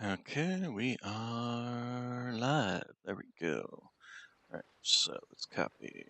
Okay, we are live. There we go. Alright, so let's copy.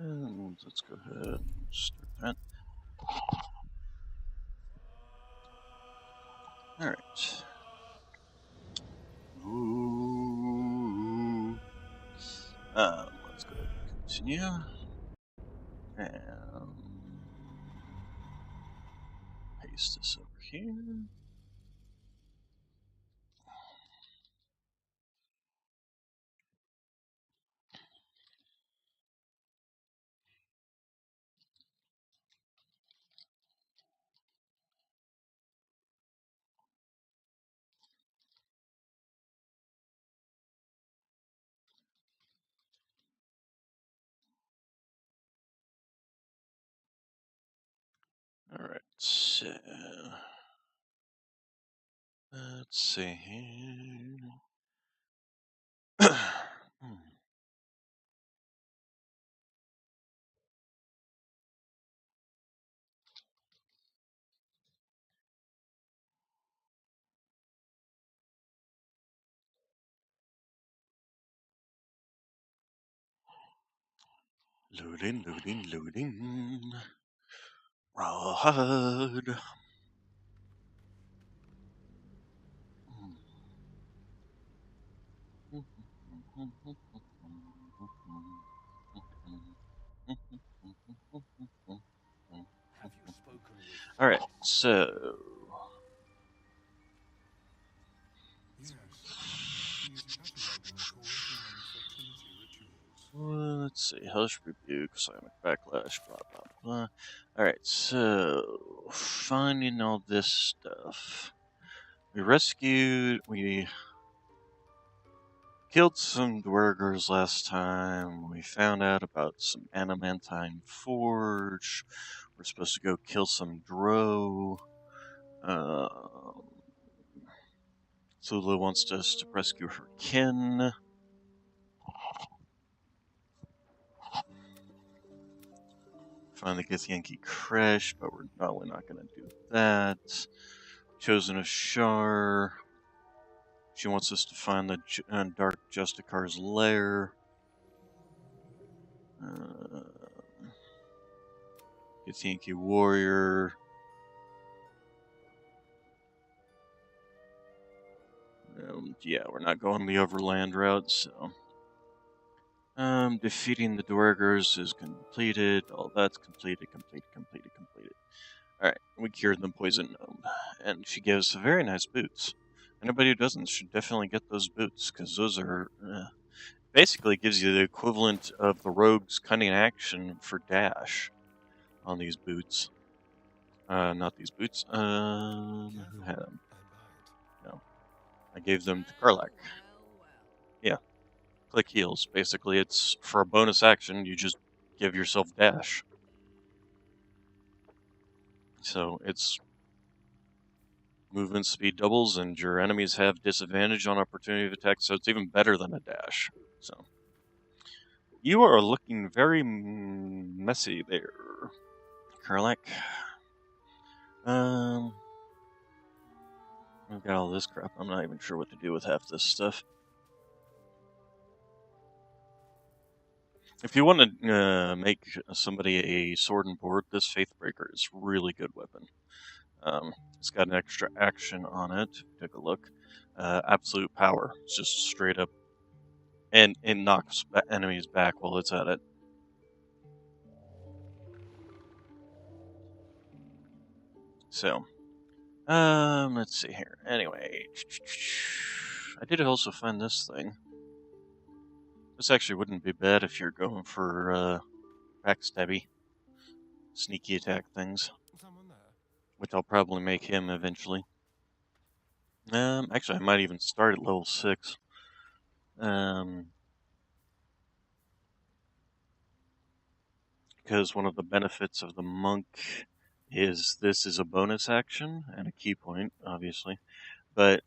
And let's go ahead and start that. Alright. Ooh. Let's go ahead and continue. And paste this over here. Alright, so let's see here. Loading, loading, loading. Rawhide. Alright, so let's see, Hellish Rebuke, Psionic Backlash, blah blah blah. Alright, so finding all this stuff. We killed some Dwergers last time. We found out about some Adamantine Forge. We're supposed to go kill some Drow. Thula wants us to rescue her kin. Find the Githyanki Crash, but we're probably not going to do that. Chosen of Shar. She wants us to find the Dark Justicar's lair. Githyanki Warrior. Yeah, we're not going the overland route, so. Defeating the Dwergers is completed. All that's completed. Alright, we cured the poison gnome. And she gives very nice boots. Anybody who doesn't should definitely get those boots, because those are... basically gives you the equivalent of the rogue's cunning action for dash on these boots. Not these boots. Who had them? No. I gave them to Karlak. Yeah. Click heals. Basically, it's for a bonus action, you just give yourself dash. So it's movement speed doubles, and your enemies have disadvantage on opportunity of attack, so it's even better than a dash. So you are looking very messy there, Karlak. I've got all this crap. I'm not even sure what to do with half this stuff. If you want to make somebody a sword and board, this Faithbreaker is a really good weapon. It's got an extra action on it. Take a look. Absolute power. It's just straight up. And it knocks enemies back while it's at it. So, let's see here. Anyway, I did also find this thing. This actually wouldn't be bad if you're going for backstabby, sneaky attack things, which I'll probably make him eventually. Actually, I might even start at level 6. Because one of the benefits of the monk is this is a bonus action and a key point, obviously. But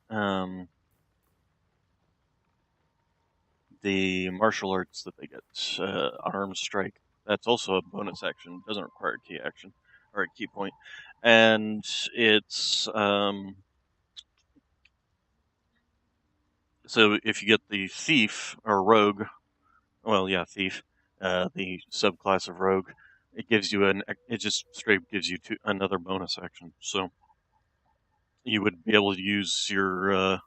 the martial arts that they get, arm strike, that's also a bonus action. It doesn't require a key action or a key point. And it's so if you get the thief or rogue, well, yeah, thief, the subclass of rogue, it gives you it just straight gives you another bonus action. So you would be able to use your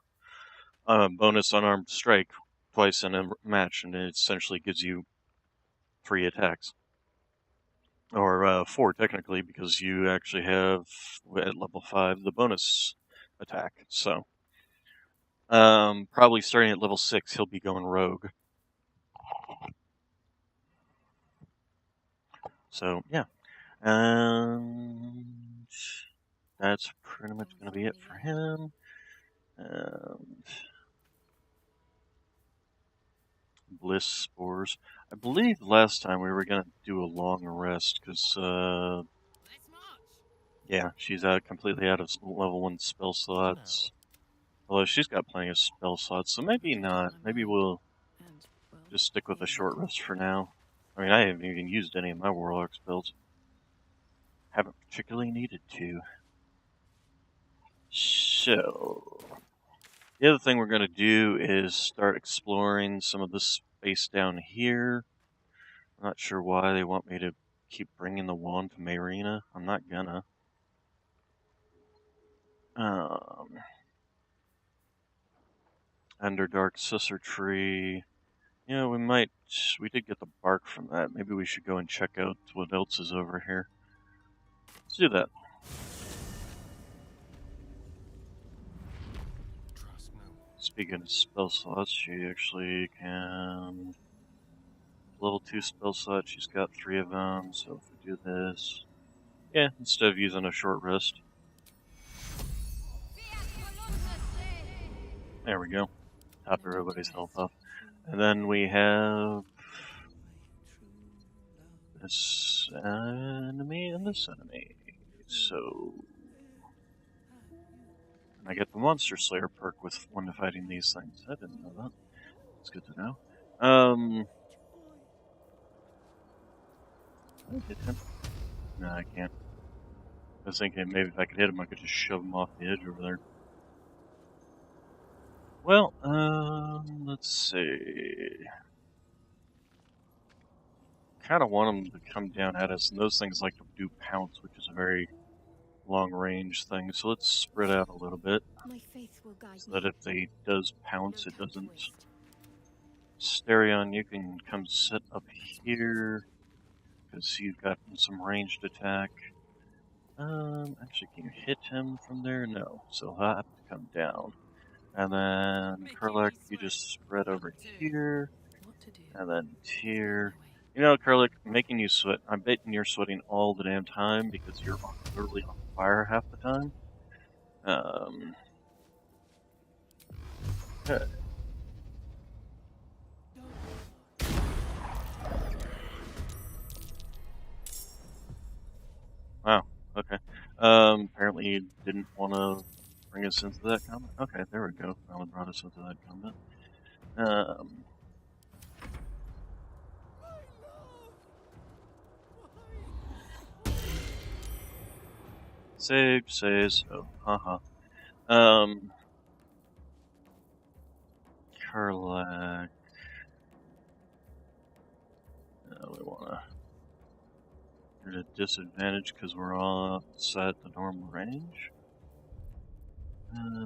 bonus unarmed strike twice in a match, and it essentially gives you 3 attacks. Or 4 technically, because you actually have, at level 5, the bonus attack. So, probably starting at level 6, he'll be going rogue. So, yeah. That's pretty much going to be it for him. Bliss spores. I believe last time we were going to do a long rest, because, yeah, she's completely out of level 1 spell slots. Although she's got plenty of spell slots, so maybe not. Maybe we'll just stick with a short rest for now. I mean, I haven't even used any of my warlock spells. Haven't particularly needed to. So, the other thing we're going to do is start exploring some of this space down here. I'm not sure why they want me to keep bringing the wand to Mayrina. I'm not gonna. Underdark Susser Tree. Yeah, we did get the bark from that. Maybe we should go and check out what else is over here. Let's do that. Speaking of spell slots, she actually can... Level 2 spell slot, she's got 3 of them, so if we do this... Yeah, instead of using a short rest. There we go. Top everybody's health up. And then we have... this enemy and this enemy. So... I get the Monster Slayer perk when fighting these things. I didn't know that. It's good to know. Can I hit him? No, I can't. I was thinking maybe if I could hit him, I could just shove him off the edge over there. Well, let's see. Kind of want them to come down at us, and those things like to do pounce, which is a very long-range thing. So let's spread out a little bit, so that if they does pounce, it doesn't. Stereon, you can come sit up here, because you've got some ranged attack. Actually, can you hit him from there? No, so he'll have to come down. And then, Kurlek, you just spread over here, and then here. You know, Kurlek, making you sweat, I'm betting you're sweating all the damn time, because you're literally on fire half the time. Okay. Wow, okay. Apparently you didn't want to bring us into that combat. Okay, there we go. Finally brought us into that combat. Save, so, haha. Karlak. We wanna... You're at a disadvantage because we're all outside the normal range.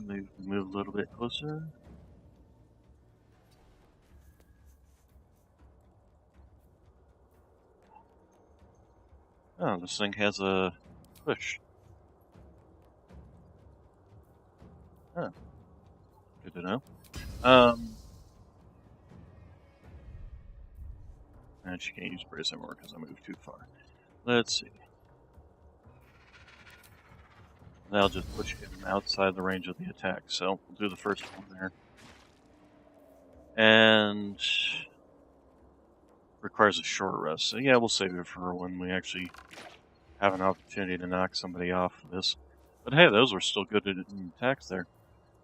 Maybe move a little bit closer. Oh, this thing has a push. Oh, good to know. And she can't use brace anymore because I moved too far. Let's see. That'll just push him outside the range of the attack. So we'll do the first one there. And requires a short rest. So yeah, we'll save it for when we actually have an opportunity to knock somebody off of this. But hey, those were still good attacks there.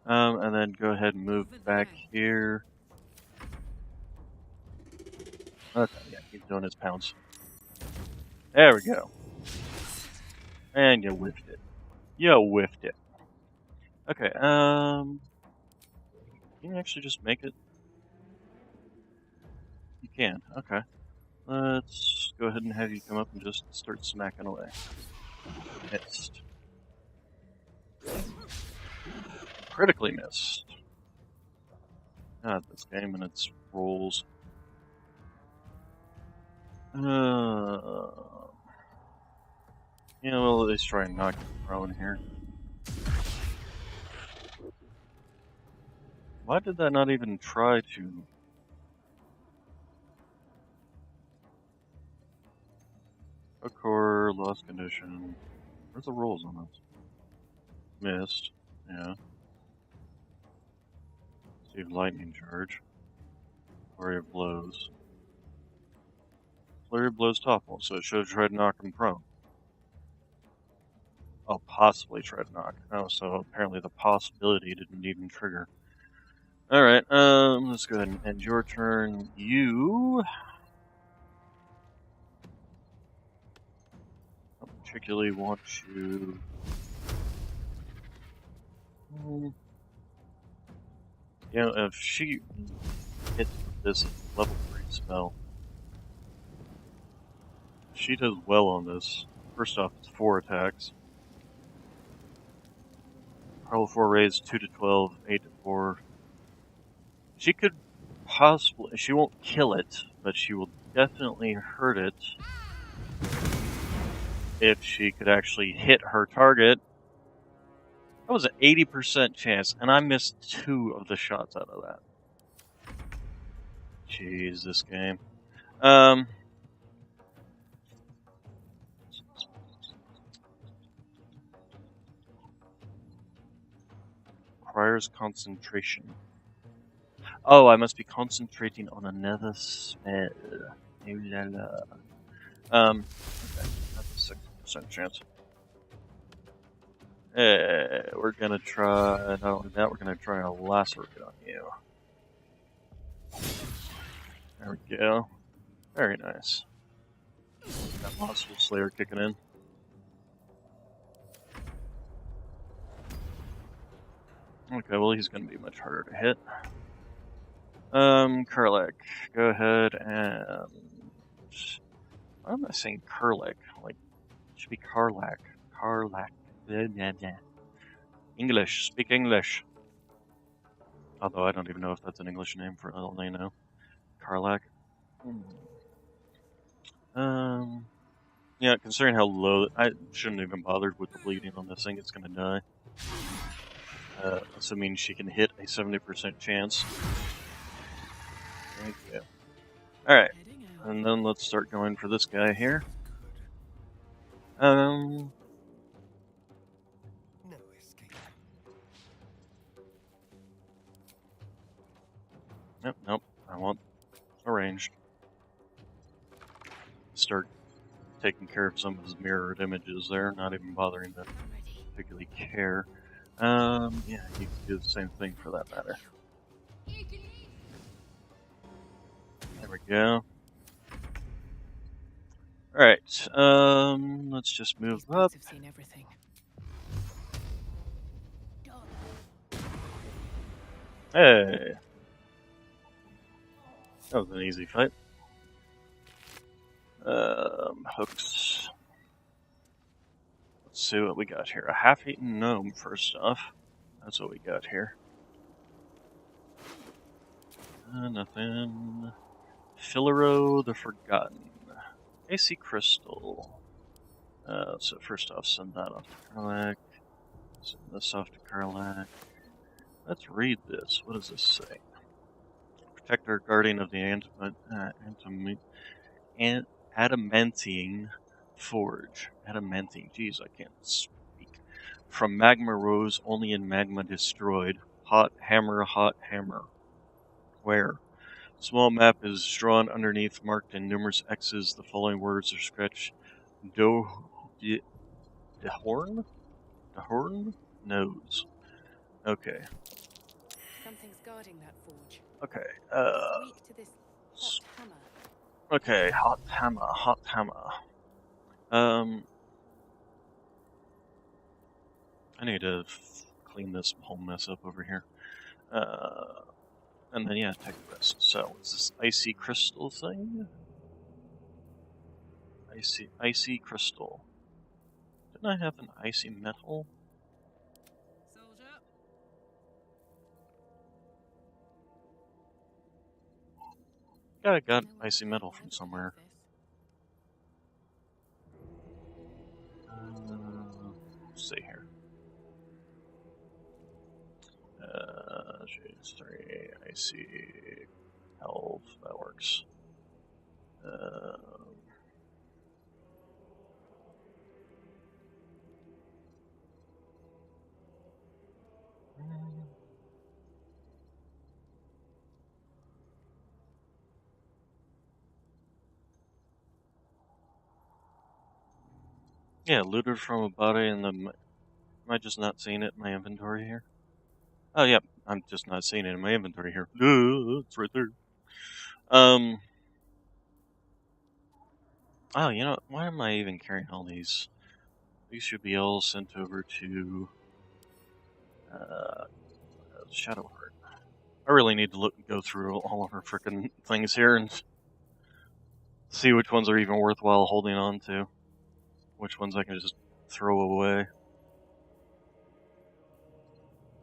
And then go ahead and move back here. Okay, yeah, he's doing his pounce. There we go. And you whiffed it. You whiffed it. Okay, can you actually just make it? You can, okay. Let's go ahead and have you come up and just start smacking away. Missed. Critically missed. God, this game and its rolls. You know, we'll at least try and knock him prone here. Why did that not even try to... A core, lost condition. Where's the rolls on this? Missed, yeah. Receive lightning charge. Flurry of blows. Flurry of blows topple, so it should have tried to knock him prone. Oh, possibly try to knock. Oh, so apparently the possibility didn't even trigger. Alright, let's go ahead and end your turn. You... I particularly want you... You know, if she hits this level 3 spell, she does well on this. First off, it's 4 attacks. Level 4 raise 2 to 12, 8 to 4. She could possibly... She won't kill it, but she will definitely hurt it if she could actually hit her target. That was an 80% chance, and I missed 2 of the shots out of that. Jeez, this game. Requires concentration. Oh, I must be concentrating on another spell. Ooh la la. Okay, that's a 6% chance. We're gonna try, not only that, we're gonna try a lacerate on you. There we go. Very nice. That Monster Slayer kicking in. Okay, well he's gonna be much harder to hit. Kurlik, go ahead and... Why am I saying Kurlik? Like, it should be Karlak. Karlak. English. Speak English. Although I don't even know if that's an English name for all they know. Karlak. Yeah, considering how low... I shouldn't even bothered with the bleeding on this thing. It's gonna die. Assuming she can hit a 70% chance. Thank you. Alright. And then let's start going for this guy here. No escape. Nope. I want arranged. Start taking care of some of his mirrored images there, not even bothering to particularly care. Yeah, you can do the same thing for that matter. There we go. Alright, let's just move up. Have seen everything. Hey! That was an easy fight. Hooks. Let's see what we got here. A half-eaten gnome, first off. That's what we got here. Nothing. Philero the Forgotten. AC Crystal. So first off, send that off to Karlak. Send this off to Karlak. Let's read this. What does this say? Protector, guardian of the adamantine forge. Adamantine. Jeez, I can't speak. From magma rose, only in magma destroyed. Hot hammer, hot hammer. Where? Small map is drawn underneath, marked in numerous X's. The following words are sketched. Dehorn? Dehorn? Nose. Okay. Something's guarding that forge. Okay. It's weak to this hot hammer. Okay, hot hammer, hot hammer. I need to clean this whole mess up over here. And then, yeah, take the rest. So, is this icy crystal thing? Icy crystal. Didn't I have an icy metal? Soldier. I got icy metal from somewhere. Let's see here. Shades 3, icy health, that works. Yeah, looted from a body in the... Am I just not seeing it in my inventory here? Oh, yeah, I'm just not seeing it in my inventory here. It's right there. Oh, you know, why am I even carrying all these? These should be all sent over to Shadowheart. I really need to go through all of her frickin' things here and see which ones are even worthwhile holding on to. Which ones I can just throw away.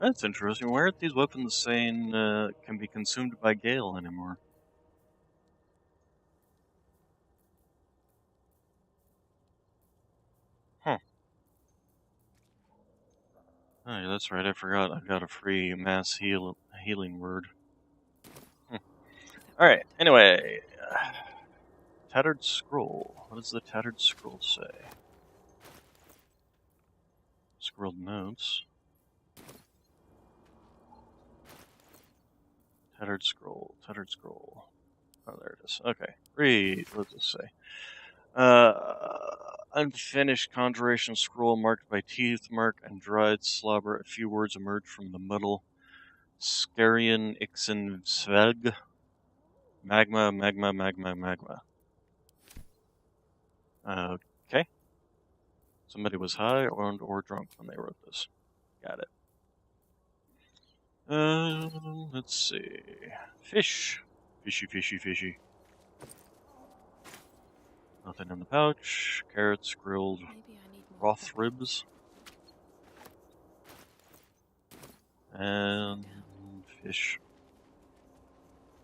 That's interesting. Why aren't these weapons saying can be consumed by Gale anymore? Huh. Oh, yeah, that's right. I forgot. I got a free mass healing word. Alright, anyway. Tattered Scroll. What does the Tattered Scroll say? Scrolled notes. Tattered Scroll. Tattered Scroll. Oh, there it is. Okay. Read. What does it say? Unfinished conjuration scroll marked by teeth mark and dried slobber. A few words emerge from the muddle. Scarian Ixen Sveg. Magma, magma, magma, magma. Okay. Somebody was high or drunk when they wrote this. Got it. Let's see. Fish. Fishy, fishy, fishy. Nothing in the pouch. Carrots, grilled broth ribs. And fish.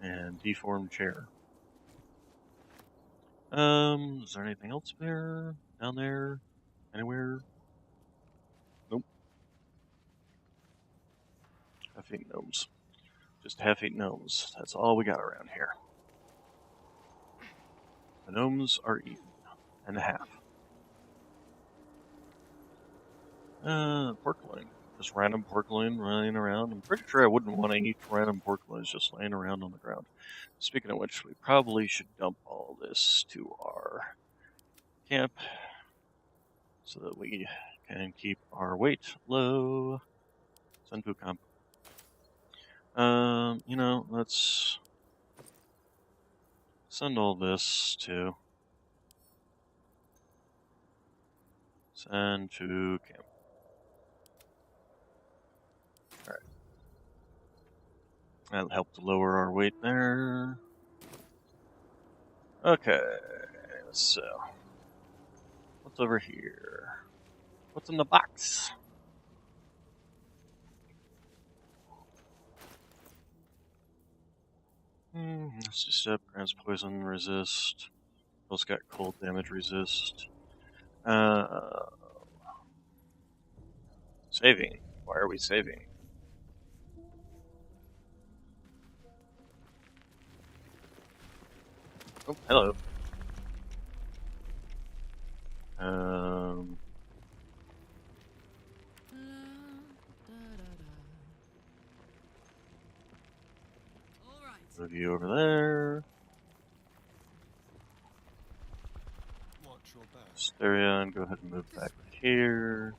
And deformed chair. Is there anything else there? Down there? Anywhere? Nope. Half-eaten gnomes. Just half-eaten gnomes. That's all we got around here. The gnomes are eaten. And a half. Porkloin. Just random porkloin laying around. I'm pretty sure I wouldn't want to eat random porkloins just laying around on the ground. Speaking of which, we probably should dump all this to our camp so that we can keep our weight low. Send to camp. You know, let's send all this to send to camp. Alright. That'll help to lower our weight there. Okay, so what's over here? What's in the box? Let's just step, grants poison resist. Also got cold damage resist. Saving. Why are we saving? Oh, hello. Um, move you over there. Asterion, go ahead and move back here.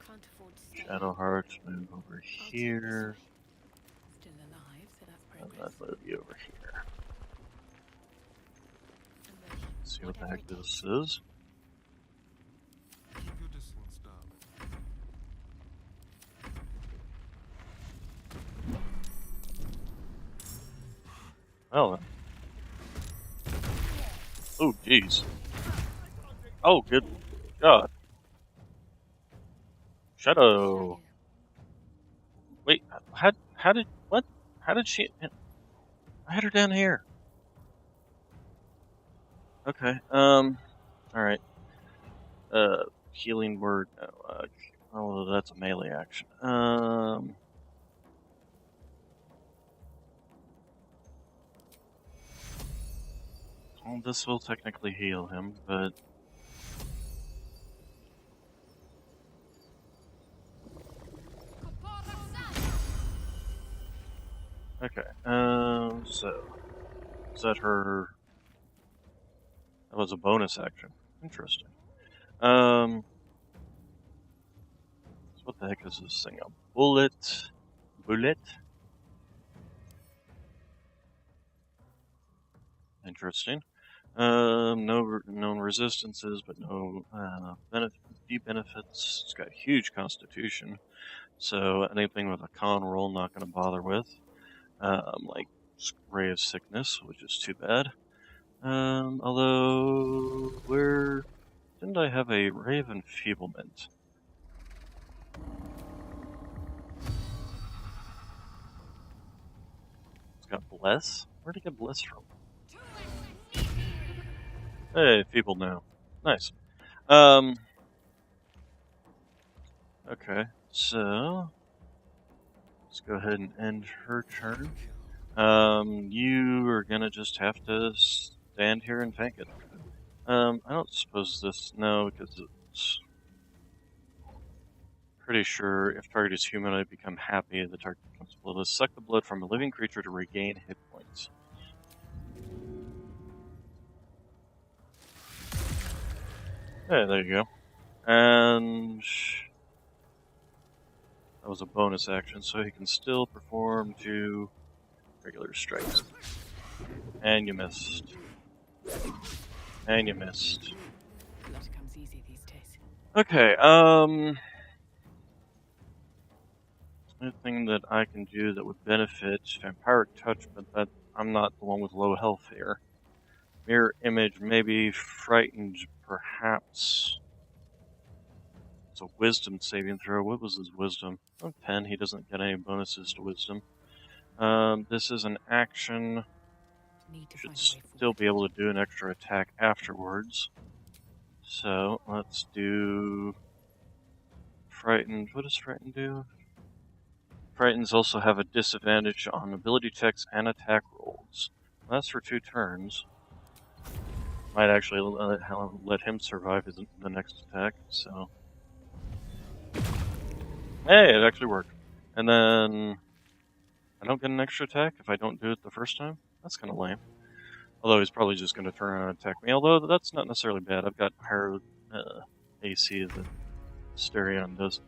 Can't afford to stay. Shadowheart, move over here. Still alive, so that's And progress. then move you over here. I'm ready. See what the Whatever heck it this takes. is. Keep your distance, darling. Well then. Oh, jeez. Oh, good God. Shadow. Wait, how did, what? How did she, I had her down here. Okay, alright. Healing word, no, oh, that's a melee action. Well, this will technically heal him, but... Okay, so... Is that her... That was a bonus action. Interesting. So what the heck is this thing? A bullet? Bullet? Interesting. No known resistances, but no benefits. It's got huge constitution, so anything with a con roll, not going to bother with. Like Ray of Sickness, which is too bad. Although, where didn't I have a Ray of Enfeeblement? It's got Bless? Where'd I get Bless from? Hey, Feeble now. Nice. Okay, so let's go ahead and end her turn. You are gonna just have to stand here and tank it. I don't suppose this, no, because it's pretty sure if target is humanoid, become happy, the target becomes bloodless. Suck the blood from a living creature to regain hit points. Yeah, there you go. And that was a bonus action, so he can still perform 2 regular strikes. And you missed. And you missed. Blood comes easy these days. Okay, anything that I can do that would benefit Vampiric Touch, but that I'm not the one with low health here. Mirror Image, maybe Frightened, perhaps. It's a Wisdom saving throw. What was his Wisdom? Oh, 10. He doesn't get any bonuses to Wisdom. This is an action. Should still be able to do an extra attack afterwards. So, let's do... Frightened. What does Frightened do? Frightens also have a disadvantage on ability checks and attack rolls. That's for 2 turns. Might actually let him survive the next attack, so... Hey, it actually worked. And then... I don't get an extra attack if I don't do it the first time? That's kind of lame. Although he's probably just going to turn around and attack me. Although that's not necessarily bad. I've got higher AC than Asterion does.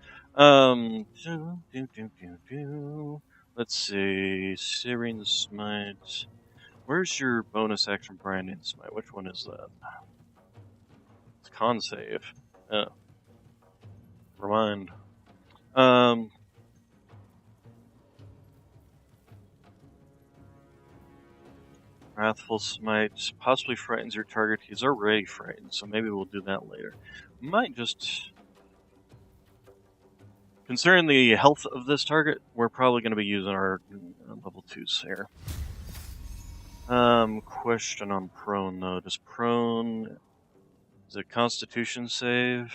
Let's see. Searing Smite. Where's your bonus action Branding Smite? Which one is that? It's con save. Remind. Wrathful Smite possibly frightens your target. He's already frightened, so maybe we'll do that later. We might just... Considering the health of this target, we're probably going to be using our level 2s here. Question on prone, though. Does prone... Is it Constitution save?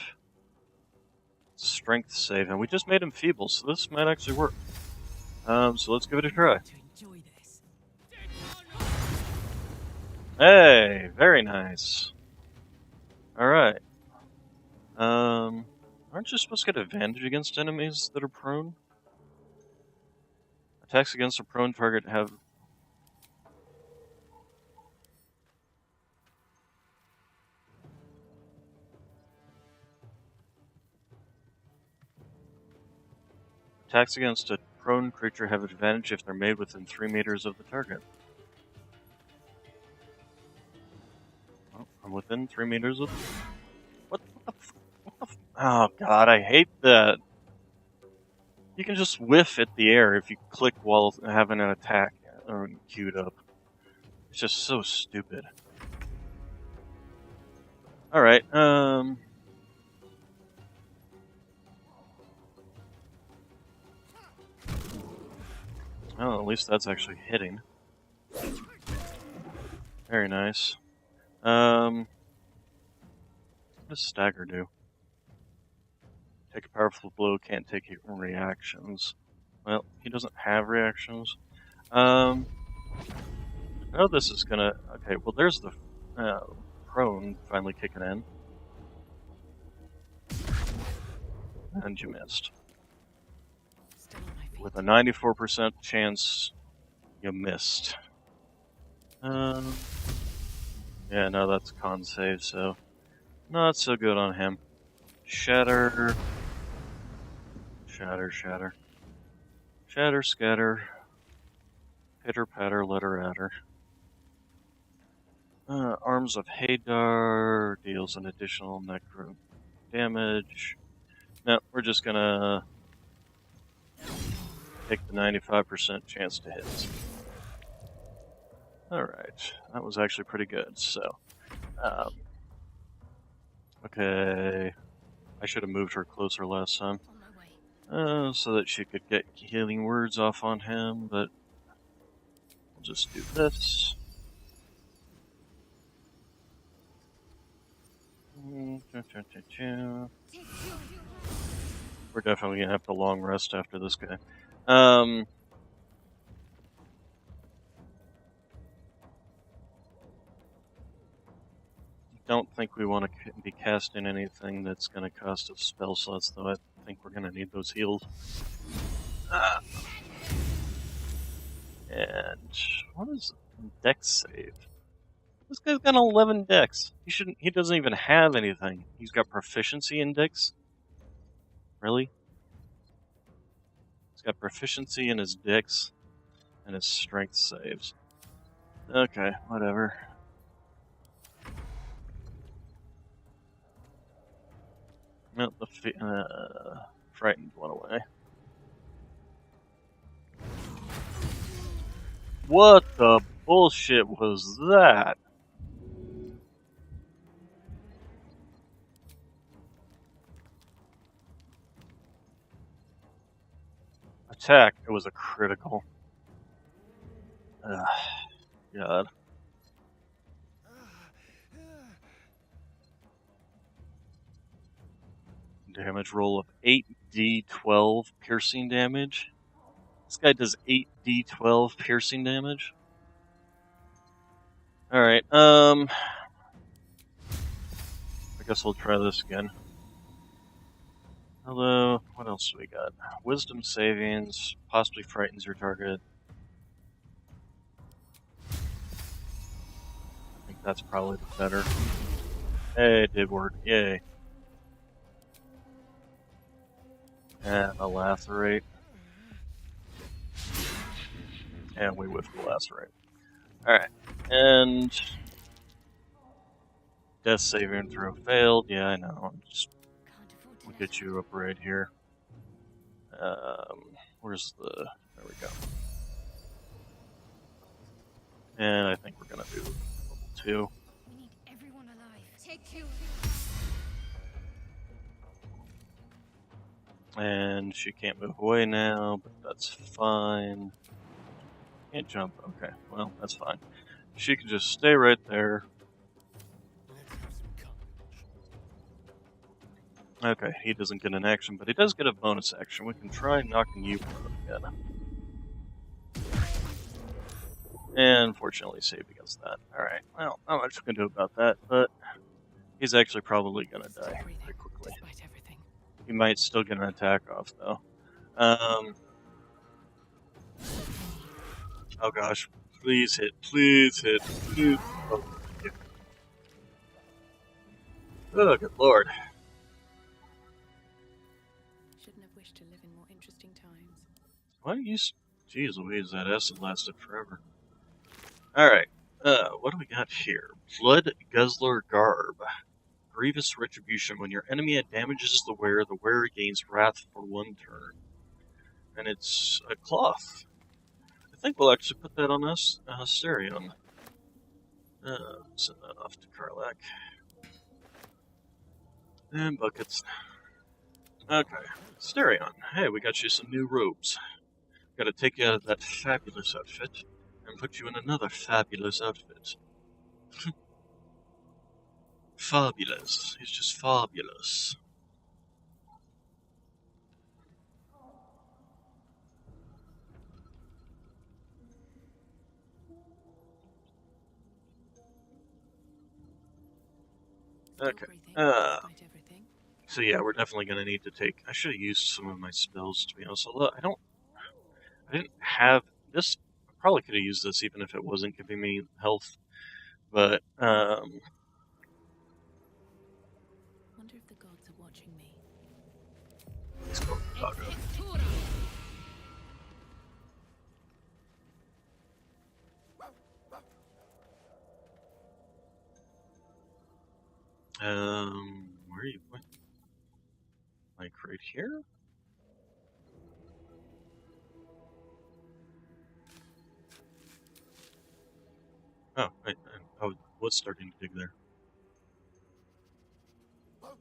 Strength save, and we just made him feeble, so this might actually work. So let's give it a try. Hey, very nice. Alright. Aren't you supposed to get advantage against enemies that are prone? Attacks against a prone target have... Attacks against a prone creature have advantage if they're made within 3 meters of the target. Well, I'm within 3 meters of... What the oh god, I hate that. You can just whiff at the air if you click while having an attack queued up. It's just so stupid. Alright, oh, at least that's actually hitting. Very nice. What does stagger do? Take a powerful blow, can't take reactions. Well, he doesn't have reactions. I know this is gonna... Okay, well there's the prone finally kicking in. And you missed. Still on my feet. With a 94% chance, you missed. Yeah, no, that's con save, so not so good on him. Shatter. Shatter, shatter. Shatter, scatter. Pitter, patter, letter, adder. Arms of Hadar deals an additional necro damage. No, we're just gonna take the 95% chance to hit. Alright, that was actually pretty good, so... okay... I should have moved her closer last time. On my way. So that she could get healing words off on him, but... We'll just do this. We're definitely gonna have to long rest after this guy. Don't think we want to be casting anything that's going to cost us spell slots, though. I think we're going to need those heals. And what is dex save? This guy's got 11 dex. He doesn't even have anything. He's got proficiency in dex. Really? He's got proficiency in his dex and his strength saves. Okay, whatever. No, the frightened went away. What the bullshit was that? Attack. It was a critical. God. Damage roll of 8d12 piercing damage. This guy does 8d12 piercing damage. Alright, I guess we'll try this again. Although, what else do we got? Wisdom savings, possibly frightens your target. I think that's probably the better. Hey, it did work. Yay. And a lacerate. And we whiffed the lacerate. Alright. And death saving throw failed. Yeah, I know. We'll get you up right here. Where's the... There we go. And I think we're gonna do level 2. We need everyone alive. Take 2. And she can't move away now, but that's fine. Can't jump. Okay, well, that's fine. She can just stay right there. Let's have some competition. Okay, he doesn't get an action, but he does get a bonus action. We can try knocking you out again. And unfortunately saved against that. Alright, well, not much we can do about that, but he's actually probably gonna die pretty quickly. Probably. Despite everything. You might still get an attack off, though. Oh gosh. Please hit. Please hit. Please. Oh, thank you. Oh, good lord. Shouldn't have wished to live in more interesting times. Why do you... Jeez Louise, that acid lasted forever. Alright. What do we got here? Blood Guzzler Garb. Grievous Retribution. When your enemy damages the wearer gains wrath for 1 turn. And it's a cloth. I think we'll actually put that on us, Asterion. Send that off to Karlak. And buckets. Okay. Asterion. Hey, we got you some new robes. Gotta take you out of that fabulous outfit and put you in another fabulous outfit. Fabulous. He's just fabulous. Still Okay. breathing, despite everything. So yeah, we're definitely gonna need to take... I should have used some of my spells, to be honest. Although, I didn't have... This... I probably could have used this even if it wasn't giving me health. But, Wonder if the gods are watching me. let's go talk up. Where are you? What? Like right here? Oh, I was starting to dig there. Are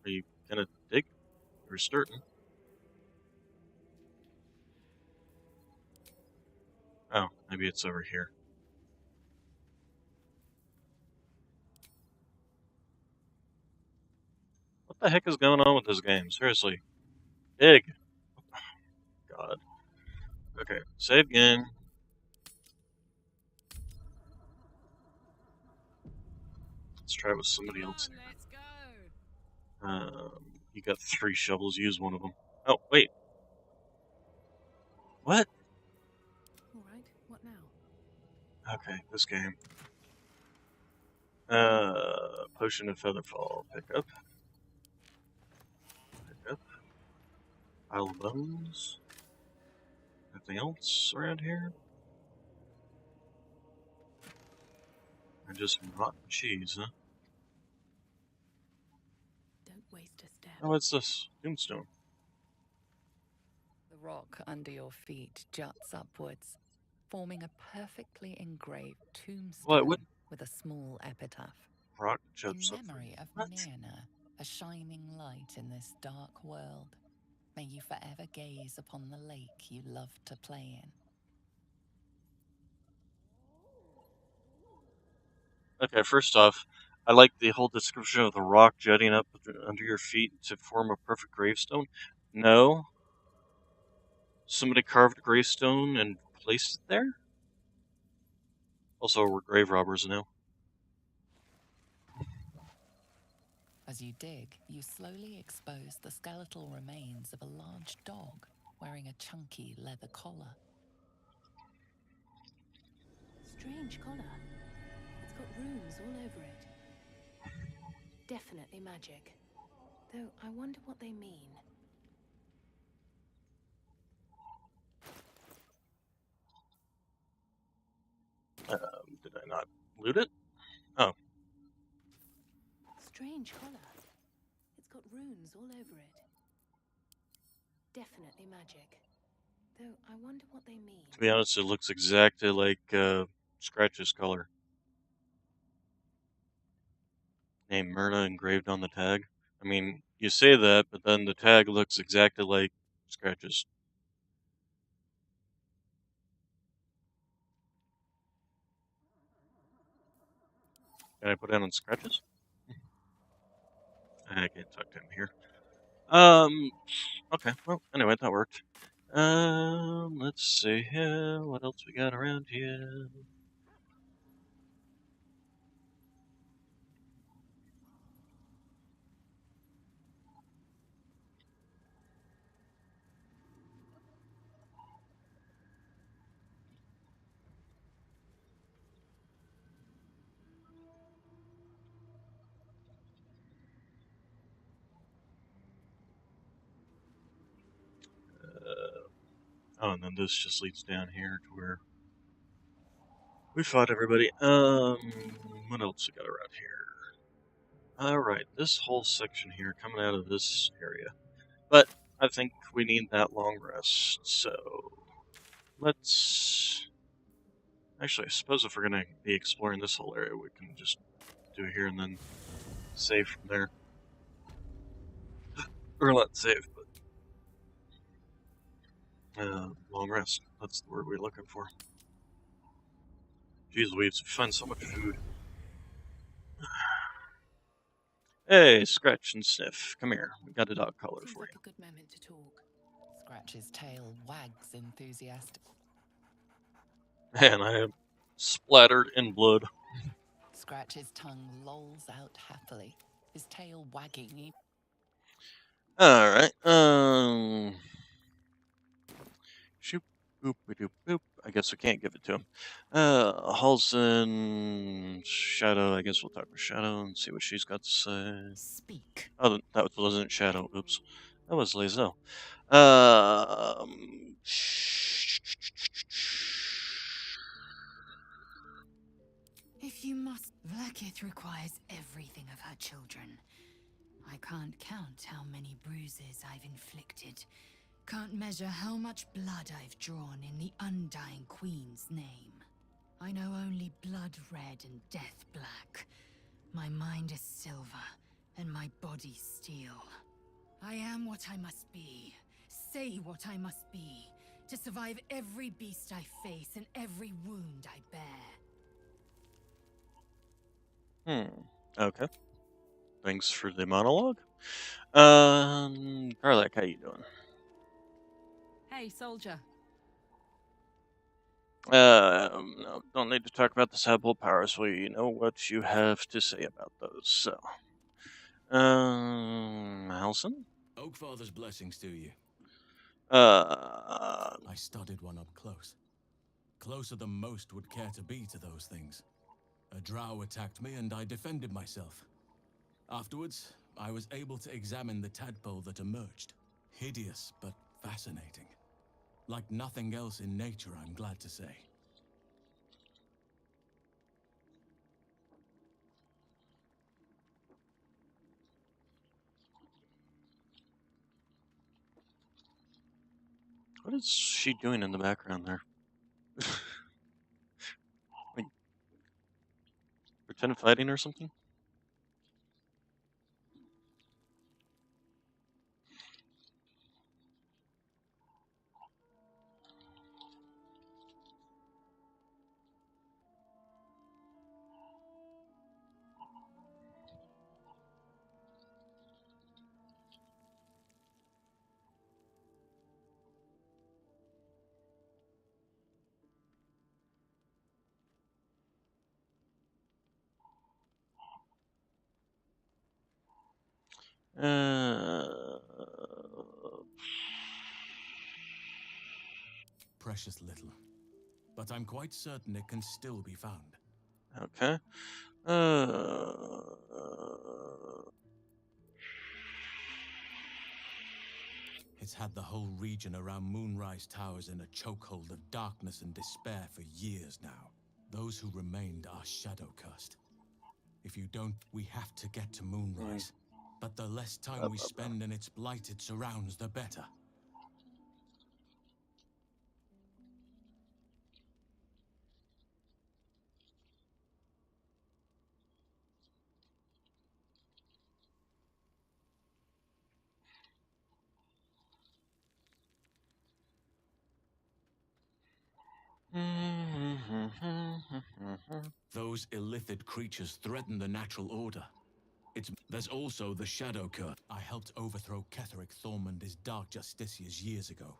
you gonna dig? We're starting. Oh, maybe it's over here. What the heck is going on with this game? Seriously. Dig! God. Okay, save game. Let's try with somebody else here. Let's go. You got 3 shovels, use one of them. Oh, wait. What? Alright, what now? Okay, this game. Potion of Featherfall. Pick up. Pick up. Pile of bones. Anything else around here? And just rotten cheese, huh? Don't waste a step. Oh, what's this? Tombstone. The rock under your feet juts upwards, forming a perfectly engraved tombstone What with a small epitaph. rock In jumps up? memory of What? Nirna, a shining light in this dark world, may you forever gaze upon the lake you loved to play in. Okay, first off, I like the whole description of the rock jutting up under your feet to form a perfect gravestone. No. Somebody carved a gravestone and placed it there? Also, we're grave robbers now. As you dig, you slowly expose the skeletal remains of a large dog wearing a chunky leather collar. Strange collar. It's got runes all over it. Definitely magic. Though I wonder what they mean. Did I not loot it? Oh. Strange collar. It's got runes all over it. Definitely magic. Though I wonder what they mean. To be honest, it looks exactly like Scratch's color. Name Myrna engraved on the tag. I mean, you say that, but then the tag looks exactly like Scratch's. Can I put it on Scratch's? I can't talk to him here. Okay, well, anyway, that worked. Let's see here. What else we got around here? Oh, and then this just leads down here to where we fought everybody. What else we got around here? Alright, this whole section here coming out of this area. But I think we need that long rest, so let's... Actually, I suppose if we're going to be exploring this whole area, we can just do it here and then save from there. Or not save, but long rest. That's the word we're looking for. Jeez Louise, we find so much food. Hey, Scratch and Sniff, come here. We got a dog collar Seems for like you. a good moment to talk. Scratch's tail wags enthusiastic. And I am splattered in blood. Scratch's tongue lolls out happily, his tail wagging. Alright, shoop, boop, doop, boop. I guess we can't give it to him. Halson, Shadow, I guess we'll talk with Shadow and see what she's got to say. Speak. Oh, that wasn't Shadow, oops. That was Lazel. If you must, Vlakith requires everything of her children. I can't count how many bruises I've inflicted. Can't measure how much blood I've drawn in the undying queen's name. I know only blood red and death black. My mind is silver, and my body steel. I am what I must be, say what I must be, to survive every beast I face and every wound I bear. Okay. Thanks for the monologue. Garlic, how you doing? Hey, soldier. No, don't need to talk about the Sabal powers. We know what you have to say about those, so. Halson? Oakfather's blessings to you. Uh, I studied one up close. Closer than most would care to be to those things. A drow attacked me and I defended myself. Afterwards, I was able to examine the tadpole that emerged. Hideous, but fascinating. Like nothing else in nature, I'm glad to say. what is she doing in the background there? Like, pretend fighting or something? Uh, Precious little. But I'm quite certain it can still be found. okay. It's had the whole region around Moonrise Towers in a chokehold of darkness and despair for years now. Those who remained are shadow-cursed. If you don't, we have to get to Moonrise. But the less time we spend in its blighted surrounds, the better. Those illithid creatures threaten the natural order. There's also the Shadow Curse. I helped overthrow Ketheric Thormund as Dark Justiciars years ago,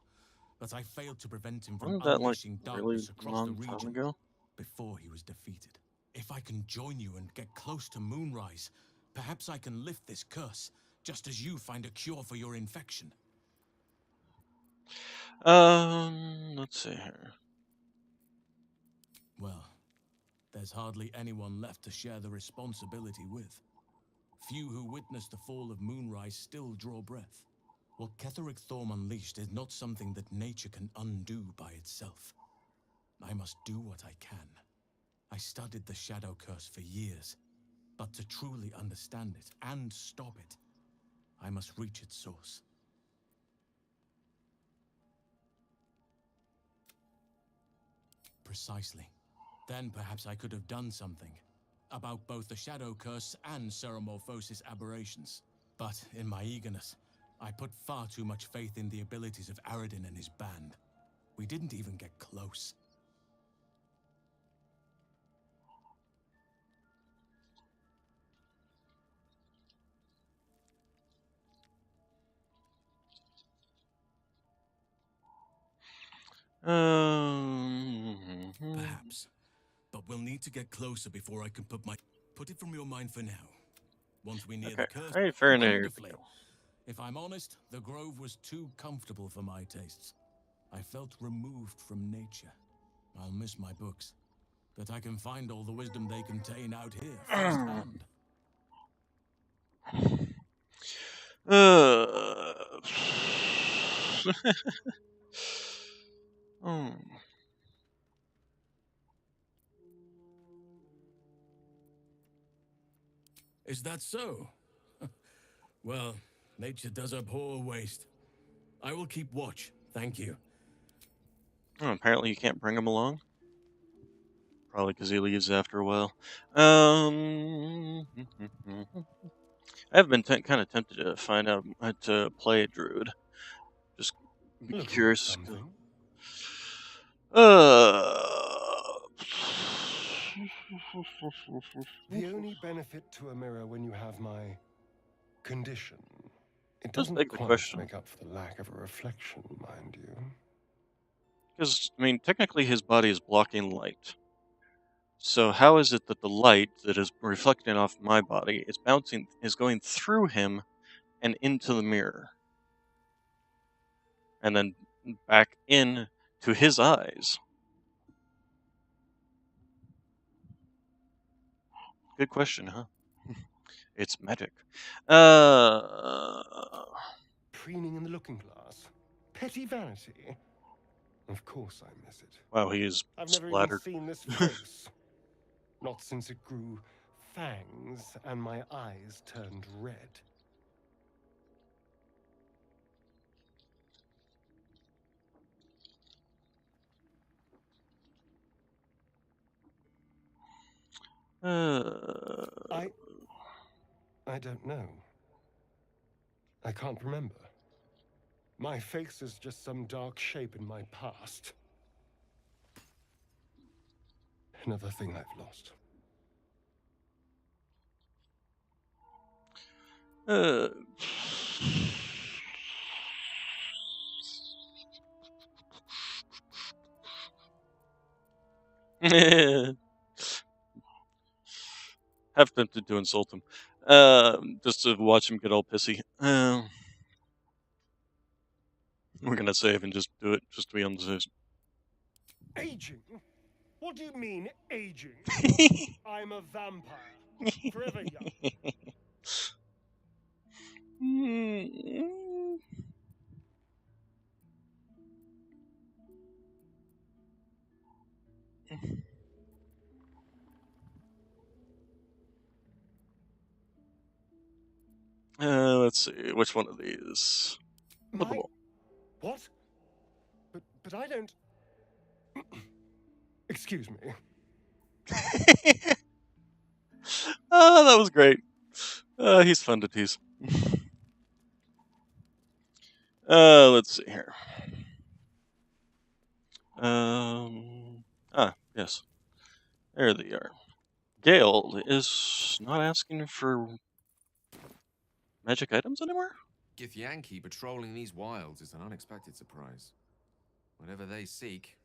but I failed to prevent him from Wasn't that like unleashing really darkness across the long time region ago? before he was defeated. If I can join you and get close to Moonrise, perhaps I can lift this curse, just as you find a cure for your infection. Let's see here. Well, there's hardly anyone left to share the responsibility with. Few who witnessed the fall of Moonrise still draw breath. What Ketheric Thorm unleashed is not something that nature can undo by itself. I must do what I can. I studied the Shadow Curse for years, but to truly understand it and stop it, I must reach its source. Precisely. Then perhaps I could have done something about both the Shadow Curse and Ceremorphosis aberrations. But in my eagerness, I put far too much faith in the abilities of Aradin and his band. We didn't even get close. Perhaps. But we'll need to get closer before I can put it from your mind for now. Once we near the Okay. curse, All right, fair enough. wonderfully. If I'm honest, the grove was too comfortable for my tastes. I felt removed from nature. I'll miss my books, but I can find all the wisdom they contain out here firsthand. Hmm. Is that so? Well, nature does abhor waste. I will keep watch, thank you. Oh, apparently you can't bring him along. Probably because he leaves after a while. I've been kind of tempted to find out how to play a druid. Just be Looking for curious. something? The only benefit to a mirror when you have my condition, it Does doesn't beg the quite question. make up for the lack of a reflection, mind you. Because, I mean, technically his body is blocking light. So how is it that the light that is reflecting off my body is going through him and into the mirror? And then back in to his eyes? Good question, huh? It's magic. Preening in the looking glass? Petty vanity? Of course I miss it. Wow, he is I've never even splattered. seen this face. Not since it grew fangs and my eyes turned red. Uh, I don't know. I can't remember. My face is just some dark shape in my past. Another thing I've lost. uh, have tempted to insult him, just to watch him get all pissy. We're gonna save and just do it, just to be on the safe. Aging? What do you mean, aging? I'm a vampire. Forever young. Let's see, which one of these? Put them all. What? But I don't... Excuse me. Oh, that was great. He's fun to tease. Let's see here. Yes. There they are. Gale is not asking for magic items anymore? Githyanki patrolling these wilds is an unexpected surprise. Whatever they seek,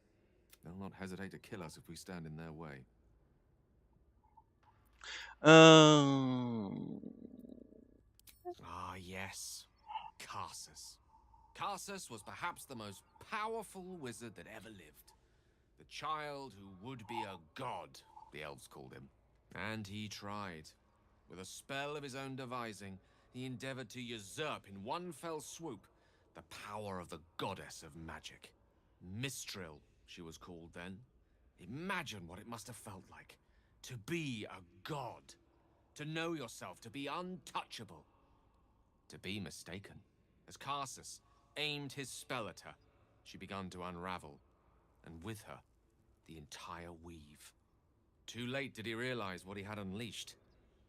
they'll not hesitate to kill us if we stand in their way. Ah, yes. Karsus. Karsus was perhaps the most powerful wizard that ever lived. The child who would be a god, the elves called him. And he tried. With a spell of his own devising, he endeavored to usurp in one fell swoop The power of the goddess of magic. Mistral, she was called then. Imagine what it must have felt like. To be a god. To know yourself, to be untouchable. To be mistaken. As Karsus aimed his spell at her, she began to unravel. And with her, the entire weave. Too late did he realize what he had unleashed.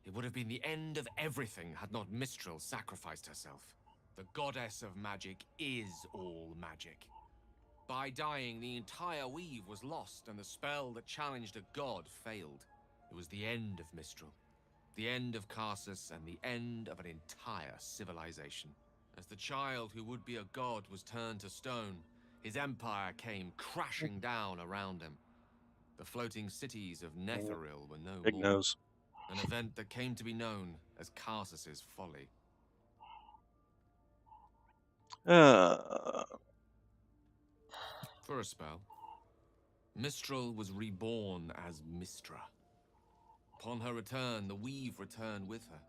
It would have been the end of everything had not Mistral sacrificed herself. The goddess of magic is all magic. By dying, the entire weave was lost, and the spell that challenged a god failed. It was the end of Mistral, the end of Karsus, and the end of an entire civilization. As the child who would be a god was turned to stone, his empire came crashing down around him. The floating cities of Netheril were no Big more. nose. An event that came to be known as Karsus's folly. For a spell, Mistral was reborn as Mistra. Upon her return, the weave returned with her.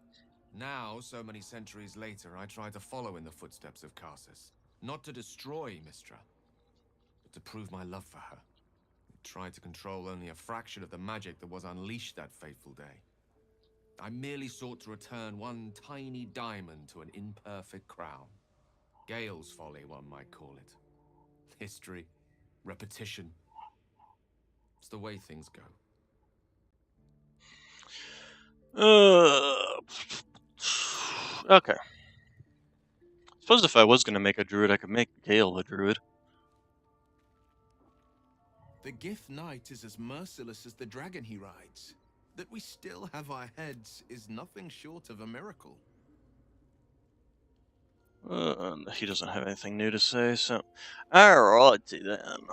Now, so many centuries later, I try to follow in the footsteps of Karsus. Not to destroy Mistra, but to prove my love for her. I tried to control only a fraction of the magic that was unleashed that fateful day. I merely sought to return one tiny diamond to an imperfect crown. Gale's folly, one might call it. History, repetition. It's the way things go. Okay. Suppose if I was going to make a druid, I could make Gale a druid. The Gift Knight is as merciless as the dragon he rides. That we still have our heads is nothing short of a miracle. He doesn't have anything new to say, so... Alrighty then.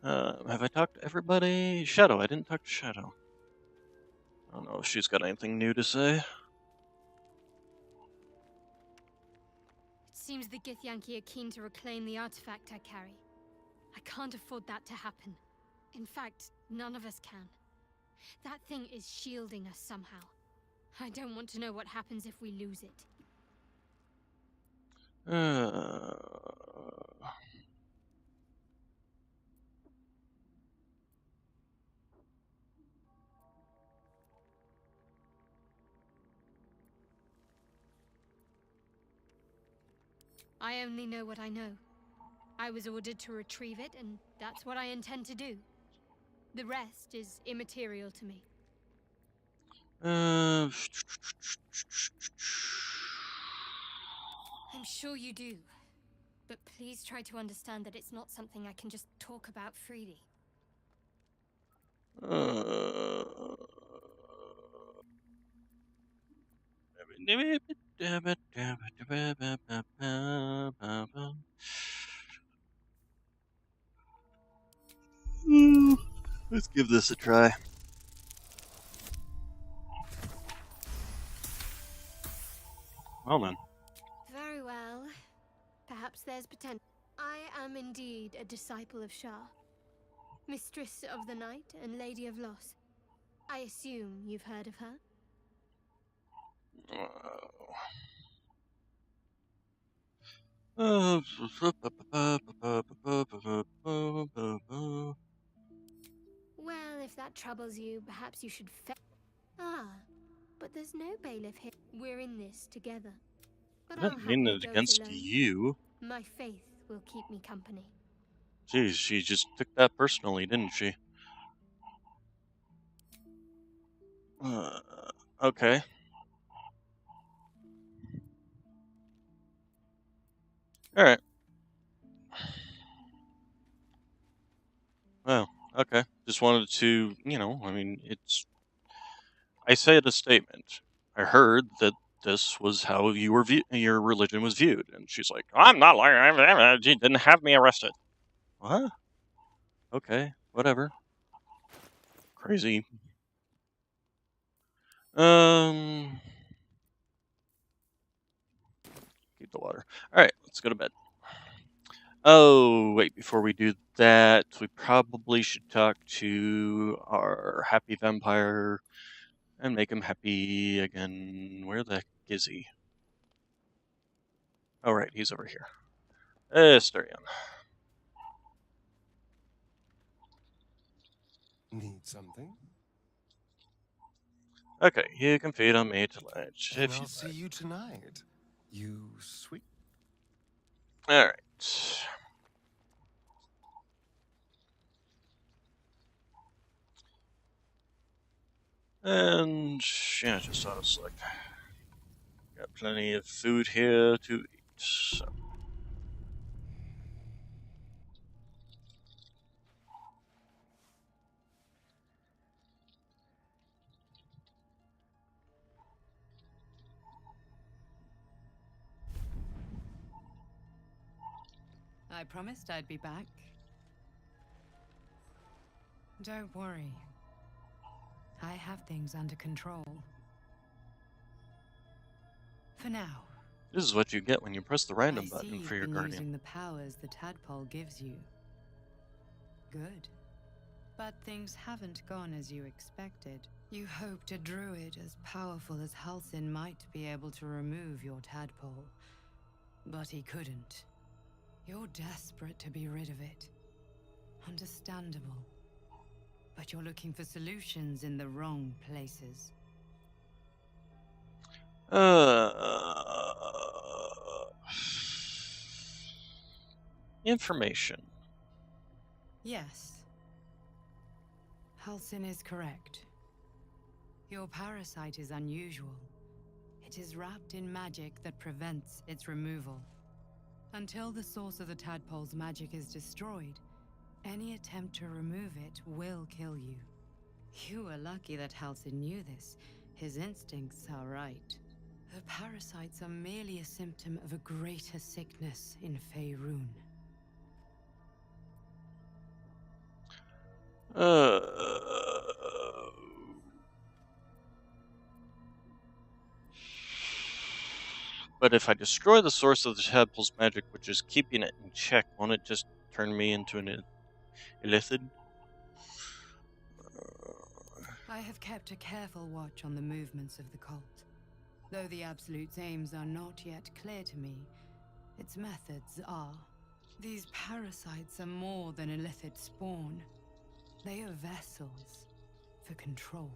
Have I talked to everybody? Shadow, I didn't talk to Shadow. I don't know if she's got anything new to say. It seems the Githyanki are keen to reclaim the artifact I carry. I can't afford that to happen. In fact, none of us can. That thing is shielding us somehow. I don't want to know what happens if we lose it. I only know what I know. I was ordered to retrieve it, and that's what I intend to do. The rest is immaterial to me. I'm sure you do. But please try to understand that it's not something I can just talk about freely. Let's give this a try. Well then. Very well. Perhaps there's potential. I am indeed a disciple of Shah, Mistress of the Night and Lady of Loss. I assume you've heard of her? Well, if that troubles you, perhaps you should but there's no bailiff here. We're in this together. But I didn't mean it against you. My faith will keep me company. Jeez, she just took that personally, didn't she? Okay. Alright. Well, okay. Just wanted to, I mean, it's... I said a statement. I heard that this was how you were your religion was viewed. And she's like, I'm not lying. She didn't have me arrested. What? Okay, whatever. Crazy. Keep the water. Alright, let's go to bed. Oh, wait, before we do that, we probably should talk to our happy vampire and make him happy again. Where the heck is he? Oh, right, he's over here. Starion. Need something? Okay, you can feed on me till ledge Then if I'll you see like. you tonight. You sweet. Alright. And yeah, just auto select. Got plenty of food here to eat. So. I promised I'd be back. Don't worry. I have things under control. For now. This is what you get when you press the random I see button for you've your been guardian. using the powers the tadpole gives you. Good. But things haven't gone as you expected. You hoped a druid as powerful as Halsin might be able to remove your tadpole. But he couldn't. You're desperate to be rid of it. Understandable. But you're looking for solutions in the wrong places. Information. Yes. Halsin is correct. Your parasite is unusual. It is wrapped in magic that prevents its removal. Until the source of the tadpole's magic is destroyed, any attempt to remove it will kill you. You were lucky that Halsin knew this. His instincts are right. The parasites are merely a symptom of a greater sickness in Faerun. But if I destroy the source of the tadpole's magic, which is keeping it in check, won't it just turn me into an illithid? I have kept a careful watch on the movements of the cult. Though the Absolute's aims are not yet clear to me, its methods are. These parasites are more than illithid spawn. They are vessels for control.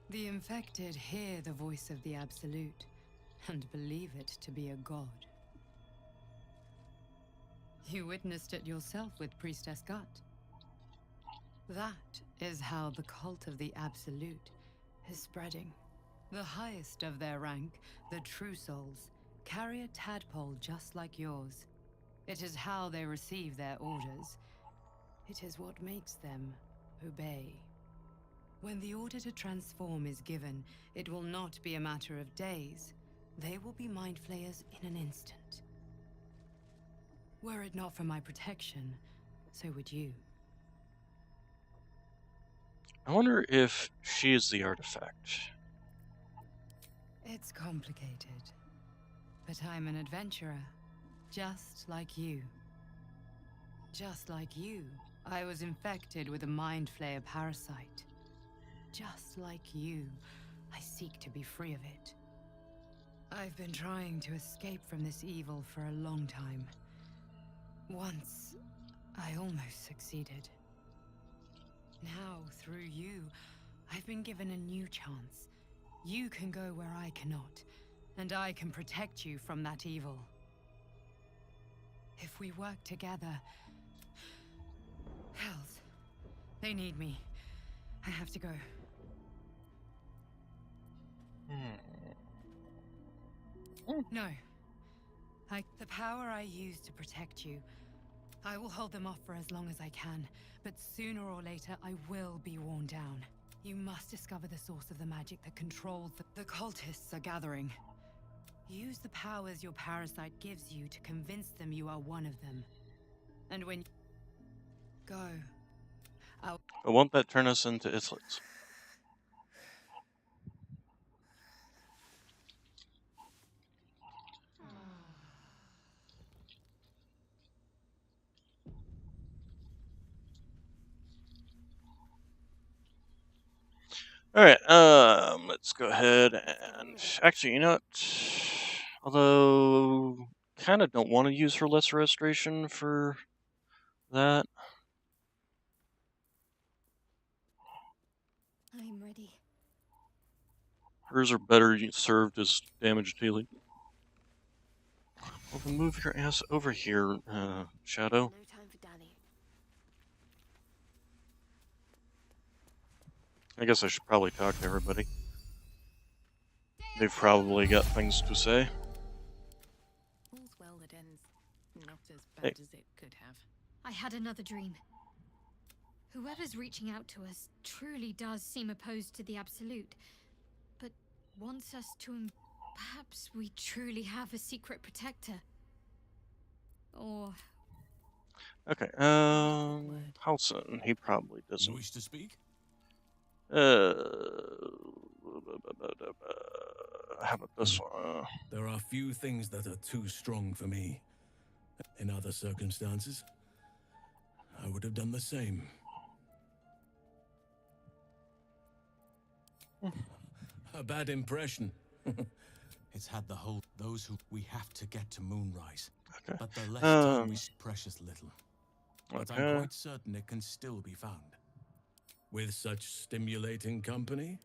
The infected hear the voice of the Absolute and believe it to be a god. You witnessed it yourself with Priestess Gut. That is how the cult of the Absolute is spreading. The highest of their rank, the True Souls, carry a tadpole just like yours. It is how they receive their orders. It is what makes them obey. When the order to transform is given, it will not be a matter of days. They will be mind flayers in an instant. Were it not for my protection, so would you. I wonder if she is the artifact. It's complicated. But I'm an adventurer, just like you. Just like you, I was infected with a mind flayer parasite. Just like you, I seek to be free of it. I've been trying to escape from this evil for a long time. Once, I almost succeeded. Now, through you, I've been given a new chance. You can go where I cannot, and I can protect you from that evil. If we work together... Hells, they need me. I have to go. No. The power I use to protect you, I will hold them off for as long as I can, but sooner or later I will be worn down. You must discover the source of the magic that controls the cultists are gathering. Use the powers your parasite gives you to convince them you are one of them. And when... Go. But won't that turn us into Ithlids? Alright, let's go ahead and... Actually, you know what? Although... kind of don't want to use her lesser restoration for that. I'm ready. Hers are better served as damage dealing. Well, then move your ass over here, Shadow. No time for Danny. I guess I should probably talk to everybody. They've probably got things to say. All's well that ends not as Hey. bad as it could have. I had another dream. Whoever's reaching out to us truly does seem opposed to the Absolute, but wants us to... Perhaps we truly have a secret protector. Or... Okay, Halson, he probably doesn't. Wish to speak? How about this one? There are few things that are too strong for me. In other circumstances, I would have done the same. A bad impression. It's had the whole... Those who... We have to get to Moonrise. Okay. But the less time we... Um, Precious little. But okay. I'm quite certain it can still be found. With such stimulating company?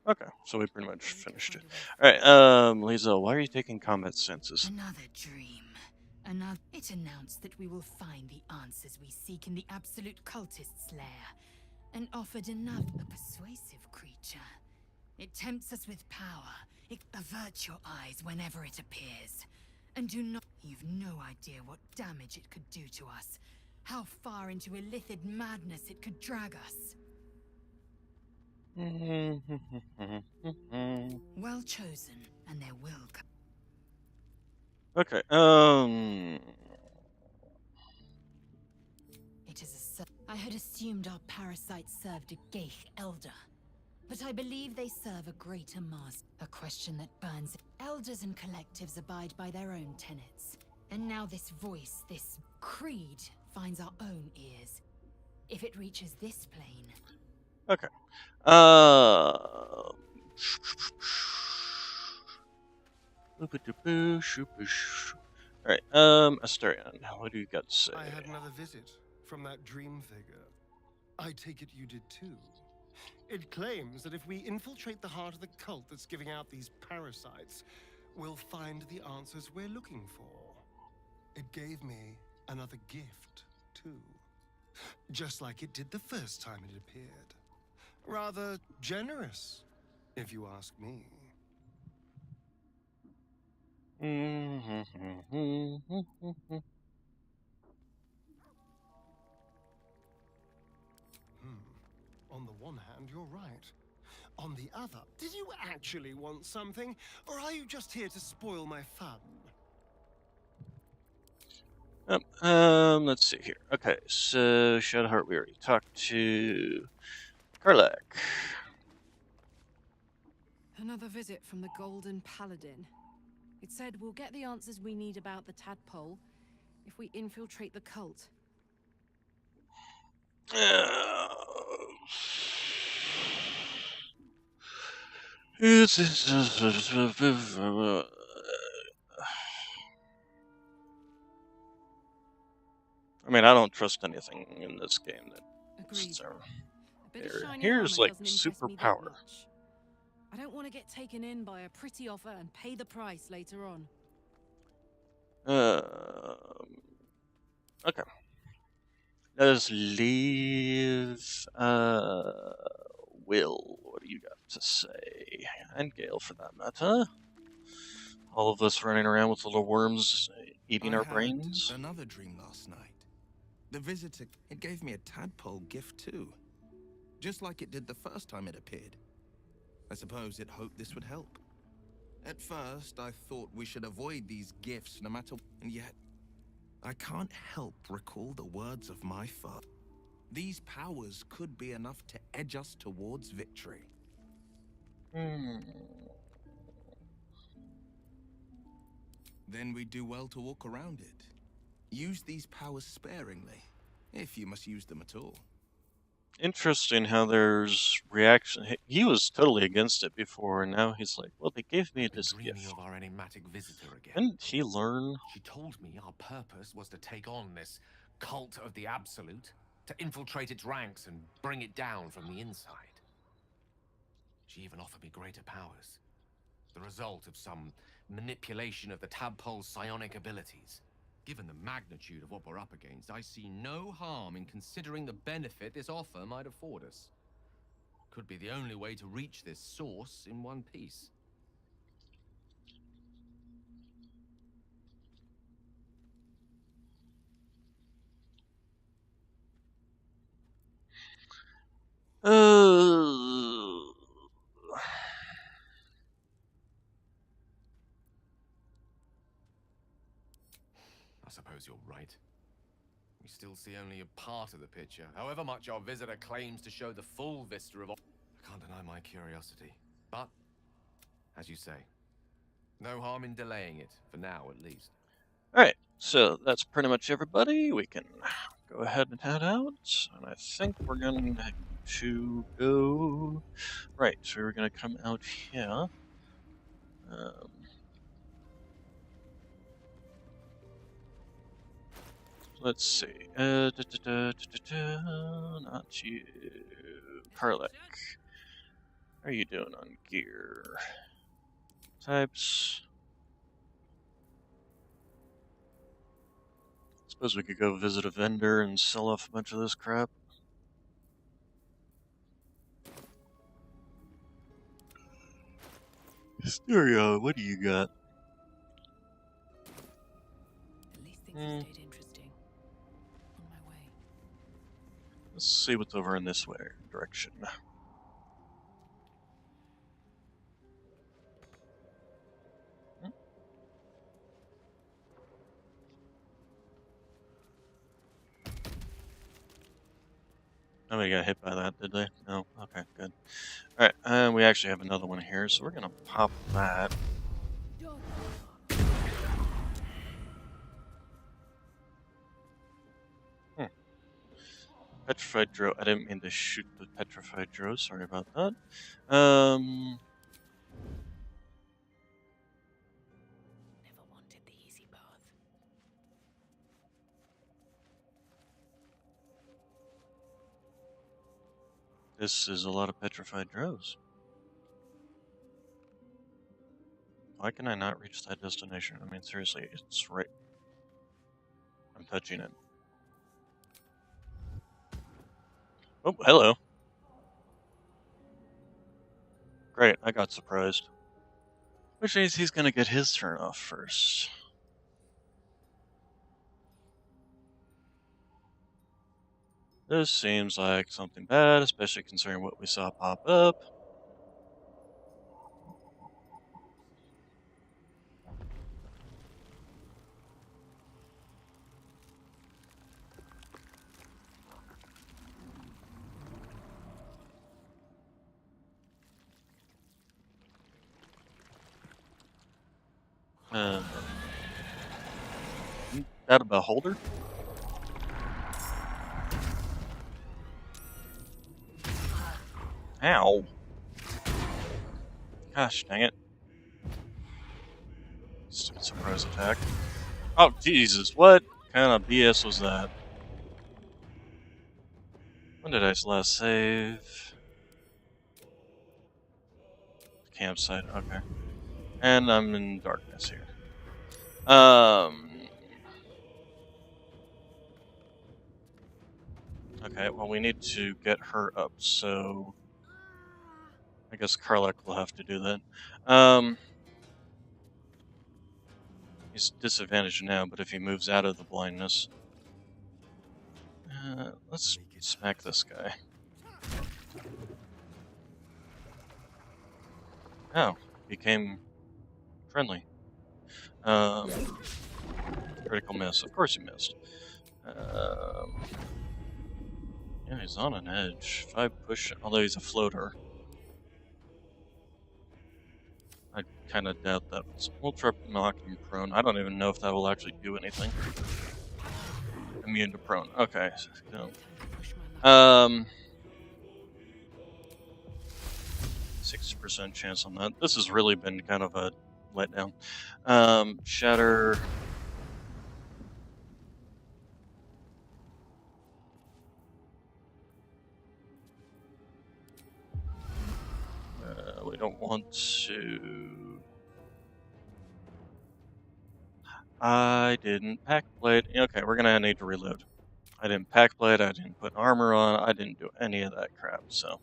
Okay, so we pretty much finished it. Alright, Liesel, why are you taking combat stances? Another dream. It announced that we will find the answers we seek in the Absolute Cultist's lair, and offered enough a persuasive creature. It tempts us with power. Avert your eyes whenever it appears. And do not... You've no idea what damage it could do to us. How far into illithid madness it could drag us. Well chosen, and there will come... Okay, It is I had assumed our parasites served a Geich Elder, but I believe they serve a greater master. A question that burns. Elders and collectives abide by their own tenets. And now this voice, this creed, finds our own ears. If it reaches this plane... okay. Alright, Asterion, what do you got to say? I had another visit from that dream figure. I take it you did too. It claims that if we infiltrate the heart of the cult that's giving out these parasites, we'll find the answers we're looking for. It gave me another gift, too. Just like it did the first time it appeared. Rather generous, if you ask me. On the one hand, you're right. On the other, did you actually want something, or are you just here to spoil my fun? Let's see here. Okay, so Shadowheart, we already talked to Karlak. Another visit from the Golden Paladin. It said we'll get the answers we need about the tadpole if we infiltrate the cult. I mean, I don't trust anything in this game that Agreed. so, A bit of shiny here's armor like doesn't impress me that superpower. much. I don't want to get taken in by a pretty offer and pay the price later on. Okay. Let us leave. Will, what do you got to say? And Gale, for that matter. All of us running around with little worms eating our brains. Another dream last night. The visitor, it gave me a tadpole gift too. Just like it did the first time it appeared. I suppose it hoped this would help. At first, I thought we should avoid these gifts no matter... And yet, I can't help recall the words of my father. These powers could be enough to edge us towards victory. Then we do well to walk around it. Use these powers sparingly, if you must use them at all. Interesting how there's reaction. He was totally against it before, and now he's like, well, they gave me I've been this dreaming gift. of our enigmatic visitor again. Didn't he learn? She told me our purpose was to take on this cult of the Absolute, to infiltrate its ranks and bring it down from the inside. She even offered me greater powers, the result of some manipulation of the tadpole's psionic abilities. Given the magnitude of what we're up against, I see no harm in considering the benefit this offer might afford us. Could be the only way to reach this source in one piece. I suppose you're right. We still see only a part of the picture, however much our visitor claims to show the full vista of... I can't deny my curiosity, but, as you say, no harm in delaying it, for now at least. Alright, so that's pretty much everybody. We can go ahead and head out, and I think we're going to go... Right, so we're going to come out here. Let's see. Not you. Karlek. How are you doing on gear? Types. Suppose we could go visit a vendor and sell off a bunch of this crap. Stereo, what do you got? At least things have stayed interesting. On my way. Let's see what's over in this way direction. Nobody got hit by that, did they? No? Okay, good. Alright, and we actually have another one here, so we're gonna pop that. Petrified Drow. I didn't mean to shoot the Petrified Drow, sorry about that. Never wanted the easy path. This is a lot of Petrified Drows. Why can I not reach that destination? I mean, seriously, it's right... I'm touching it. Oh, hello. Great, I got surprised. Which means he's gonna get his turn off first. This seems like something bad, especially considering what we saw pop up. That a beholder? Ow. Gosh dang it. Stupid surprise attack. Oh, Jesus, what kind of BS was that? When did I last save? Campsite, okay. And I'm in darkness here. Okay, well, we need to get her up, so I guess Karlek will have to do that. He's disadvantaged now, but if he moves out of the blindness... let's smack this guy. Oh, became friendly. Critical miss. Of course he missed. Yeah, he's on an edge. If I push, although he's a floater, I kind of doubt that. We'll try to knock him prone. I don't even know if that will actually do anything. Immune to prone. Okay. So, 60% chance on that. This has really been kind of a letdown. Shatter. We don't want to. I didn't pack blade. Okay, we're gonna need to reload. I didn't pack blade. I didn't put armor on. I didn't do any of that crap. So,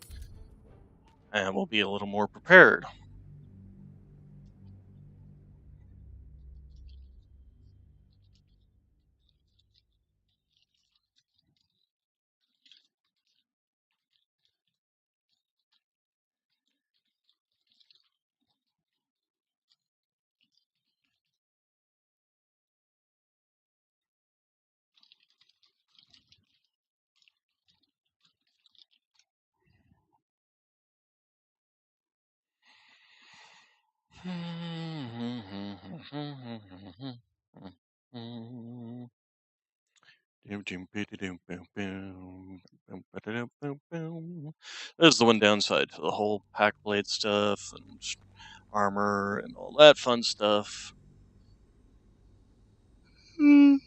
and we'll be a little more prepared. There's the one downside to the whole pack blade stuff and armor and all that fun stuff. What's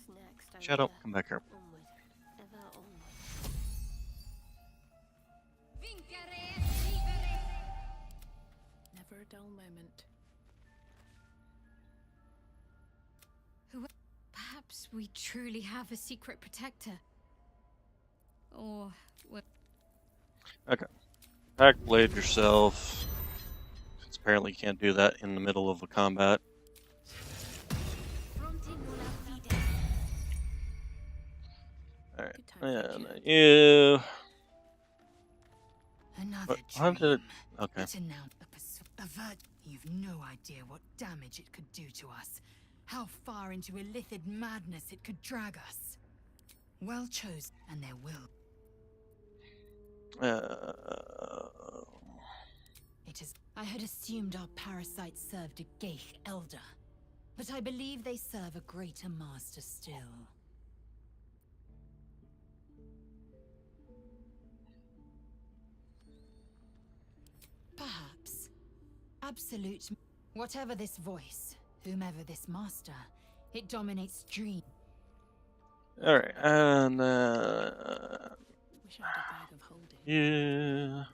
next, Shadow, come back here. Onward. Ever onward. Never a dull moment. Perhaps we truly have a secret protector. Or... Okay. Pack blade yourself. Since apparently you can't do that in the middle of a combat. Alright. And then you... Another How dream. did it... Okay. It announced a You've no idea what damage it could do to us. How far into illithid madness it could drag us. Well chosen, and there will. It is. I had assumed our parasites served a Geich elder, but I believe they serve a greater master still. Perhaps. Absolute. Whatever this voice, whomever this master, it dominates dream. Alright, and Wish I had a bag of holding. yeah.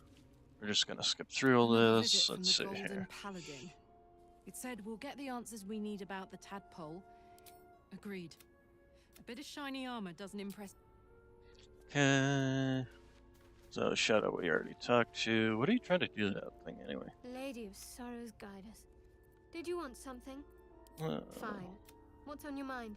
We're just gonna skip through all Another this. visit from Let's the see Golden here. Paladin. It said we'll get the answers we need about the tadpole. Agreed. A bit of shiny armor doesn't impress. Okay. So Shadow we already talked to. What are you trying to do to that thing anyway? Lady of Sorrows, guide us. Did you want something? Fine. What's on your mind?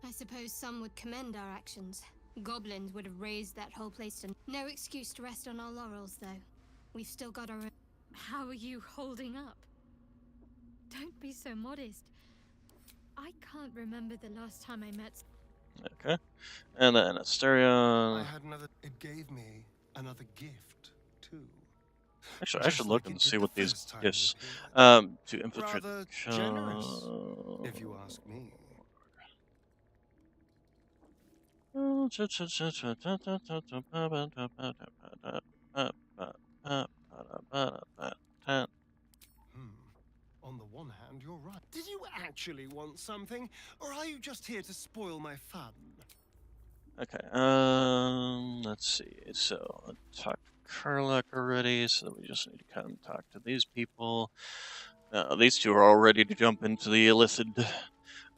I suppose some would commend our actions. Goblins would have razed that whole place to... No excuse to rest on our laurels, though. We've still got our own... How are you holding up? Don't be so modest. I can't remember the last time I met... Okay. And then Asterion. I had another... It gave me another gift, too. Actually, I Just should look like and it see did what the these first time gifts. we appeared. To infiltrate Rather the generous, if you ask me. On the one hand, you're right. Did you actually want something, or are you just here to spoil my fun? Okay, let's see. So, I talked to Karlak already, so we just need to come talk to these people. These two are all ready to jump into the illicit.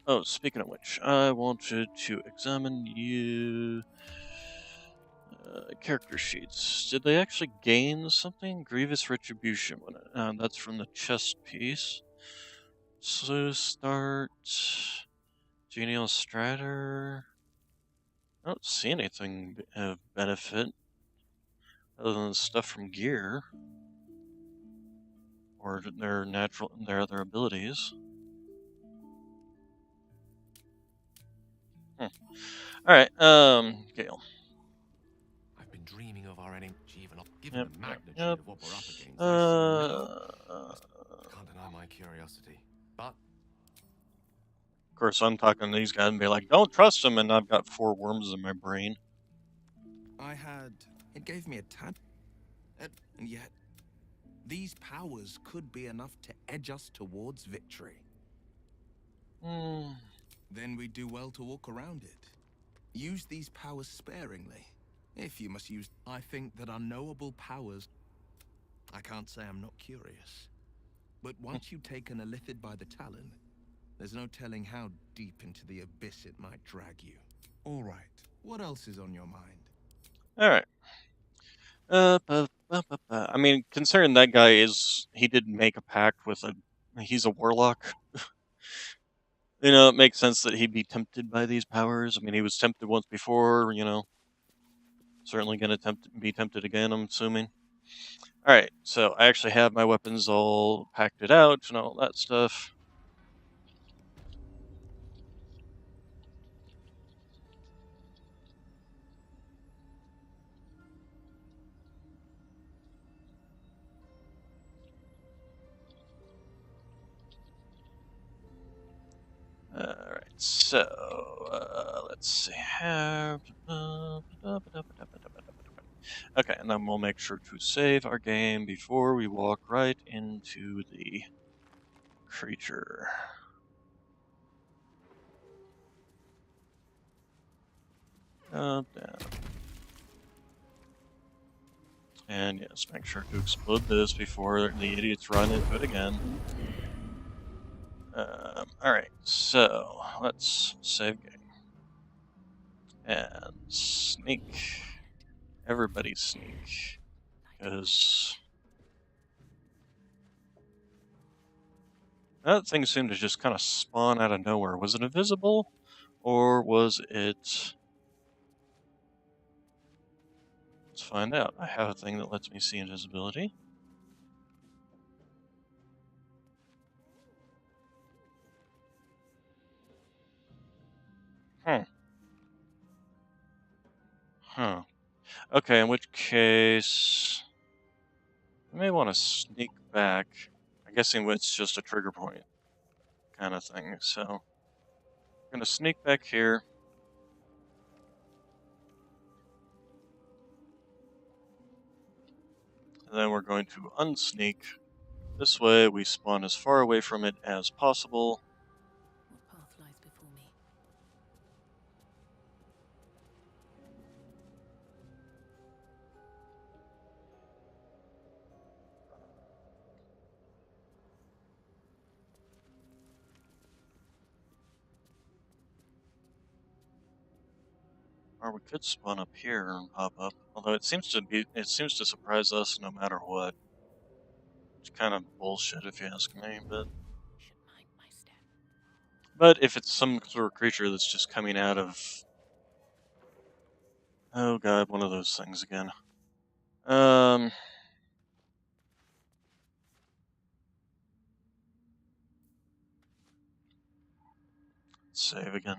Oh, speaking of which, I wanted to examine you. Character sheets. Did they actually gain something? Grievous Retribution. That's from the chest piece. So start. Genial Stratter. I don't see anything of benefit other than stuff from gear or their other abilities. All right, Gale. I've been dreaming of our enemy, even given Yep, the magnitude yep. of what we're up against. I can't deny my curiosity, but course, I'm talking to these guys and be like, don't trust them, and I've got 4 worms in my brain. It gave me a tad. And yet, these powers could be enough to edge us towards victory. Then we do well to walk around it. Use these powers sparingly. If you must use... I think that unknowable powers... I can't say I'm not curious. But once you've taken a lithid by the talon, there's no telling how deep into the abyss it might drag you. All right, what else is on your mind? All right. I mean, considering that guy he did make a pact with he's a warlock. You know, it makes sense that he'd be tempted by these powers. I mean, he was tempted once before, you know. Certainly going to be tempted again, I'm assuming. Alright, so I actually have my weapons all packed out and all that stuff. Alright, so let's see here. Okay, and then we'll make sure to save our game before we walk right into the creature. Up, down. And yes, make sure to explode this before the idiots run into it again. Alright, so let's save game. And sneak. Everybody sneak. Because that thing seemed to just kind of spawn out of nowhere. Was it invisible? Or was it... Let's find out. I have a thing that lets me see invisibility. Huh. Okay, in which case... I may want to sneak back. I'm guessing it's just a trigger point kind of thing, so... I'm going to sneak back here. And then we're going to unsneak. This way we spawn as far away from it as possible. What path lies before me? Or we could spawn up here and pop up. Although it seems to surprise us no matter what. It's kind of bullshit if you ask me, but... Should mind my step. But if it's some sort of creature that's just coming out of... Oh god, one of those things again. Save again.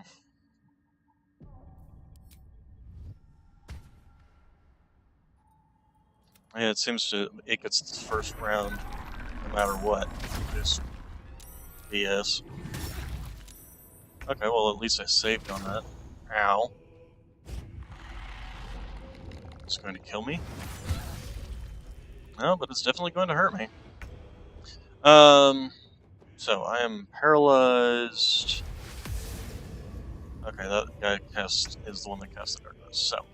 Yeah, it seems it gets its first round no matter what. Just BS. Okay, well at least I saved on that. Ow. It's going to kill me? No, but it's definitely going to hurt me. So I am paralyzed. Okay, that guy is the one that cast the darkness. So,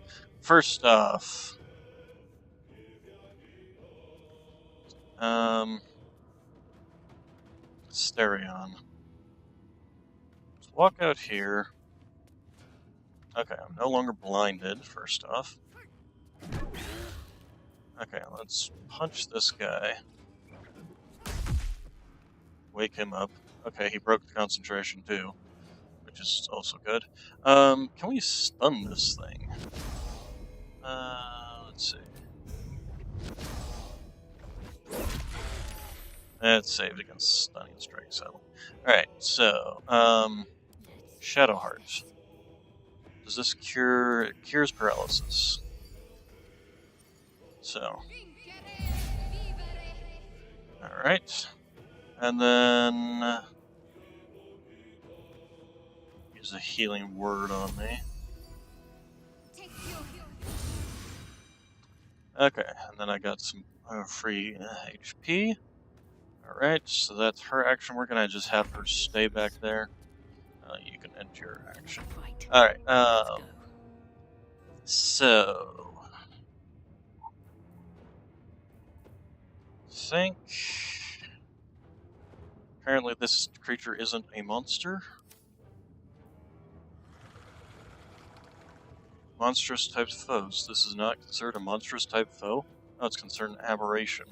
first off, Stereon. Let's walk out here. Okay, I'm no longer blinded, first off. Okay, let's punch this guy. Wake him up. Okay, he broke the concentration too, which is also good. Can we stun this thing? Let's see. It's saved against stunning strike, so. Alright, so, Shadowheart. Does this cure... It cures paralysis. So. Alright. And then... Use a healing word on me. Okay, and then I got some free HP. Alright, so that's her action. We're gonna just have her stay back there. You can end your action. Alright, so... think... Apparently this creature isn't a monster. Monstrous type foes. This is not considered a monstrous type foe. No, it's considered an aberration.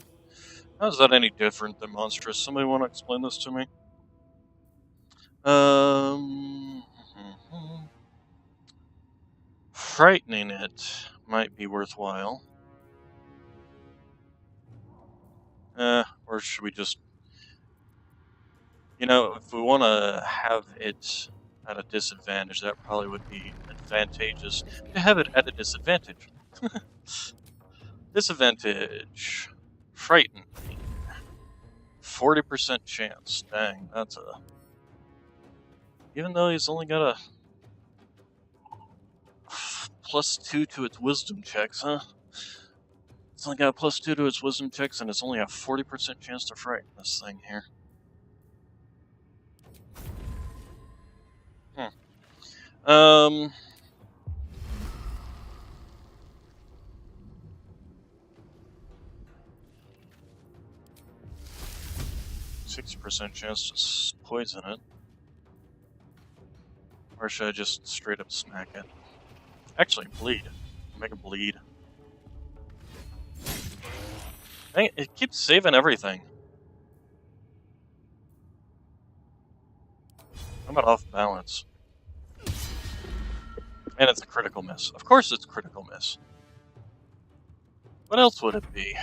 How is that any different than monstrous? Somebody want to explain this to me? Frightening it might be worthwhile. Or should we just... You know, if we want to have it at a disadvantage, that probably would be advantageous to have it at a disadvantage. Disadvantage. Frightening. 40% chance. Dang, that's a... Even though he's only got a +2 to its wisdom checks, huh? It's only got a +2 to its wisdom checks, and it's only a 40% chance to frighten this thing here. 60% chance to poison it. Or should I just straight up smack it? Actually, bleed. Make it bleed. Dang, it keeps saving everything. I'm off balance. And it's a critical miss. Of course it's a critical miss. What else would it be?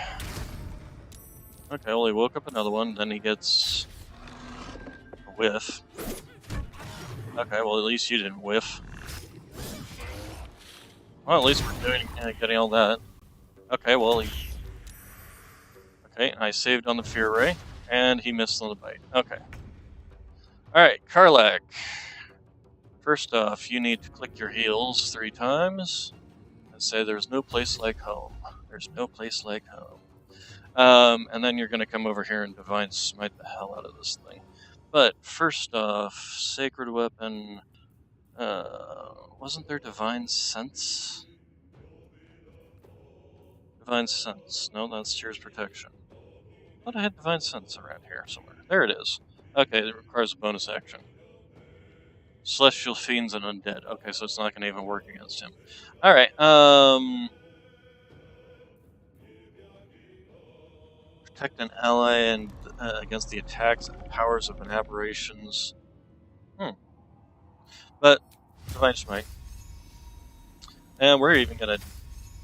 Okay, well he woke up another one, then he gets a whiff. Okay, well at least you didn't whiff. Well, at least we're doing getting all that. Okay, well he... Okay, I saved on the Fear Ray, and he missed on the bite. Okay. Alright, Karlak. First off, you need to click your heels 3 times and say there's no place like home. There's no place like home. And then you're going to come over here and Divine Smite the hell out of this thing. But first off, Sacred Weapon... wasn't there Divine Sense? Divine Sense. No, that's Tears Protection. I thought I had Divine Sense around here somewhere. There it is. Okay, it requires a bonus action. Celestial Fiends and Undead. Okay, so it's not going to even work against him. Alright, protect an ally and against the attacks and powers of an aberrations. But, Divine Smite. And we're even going to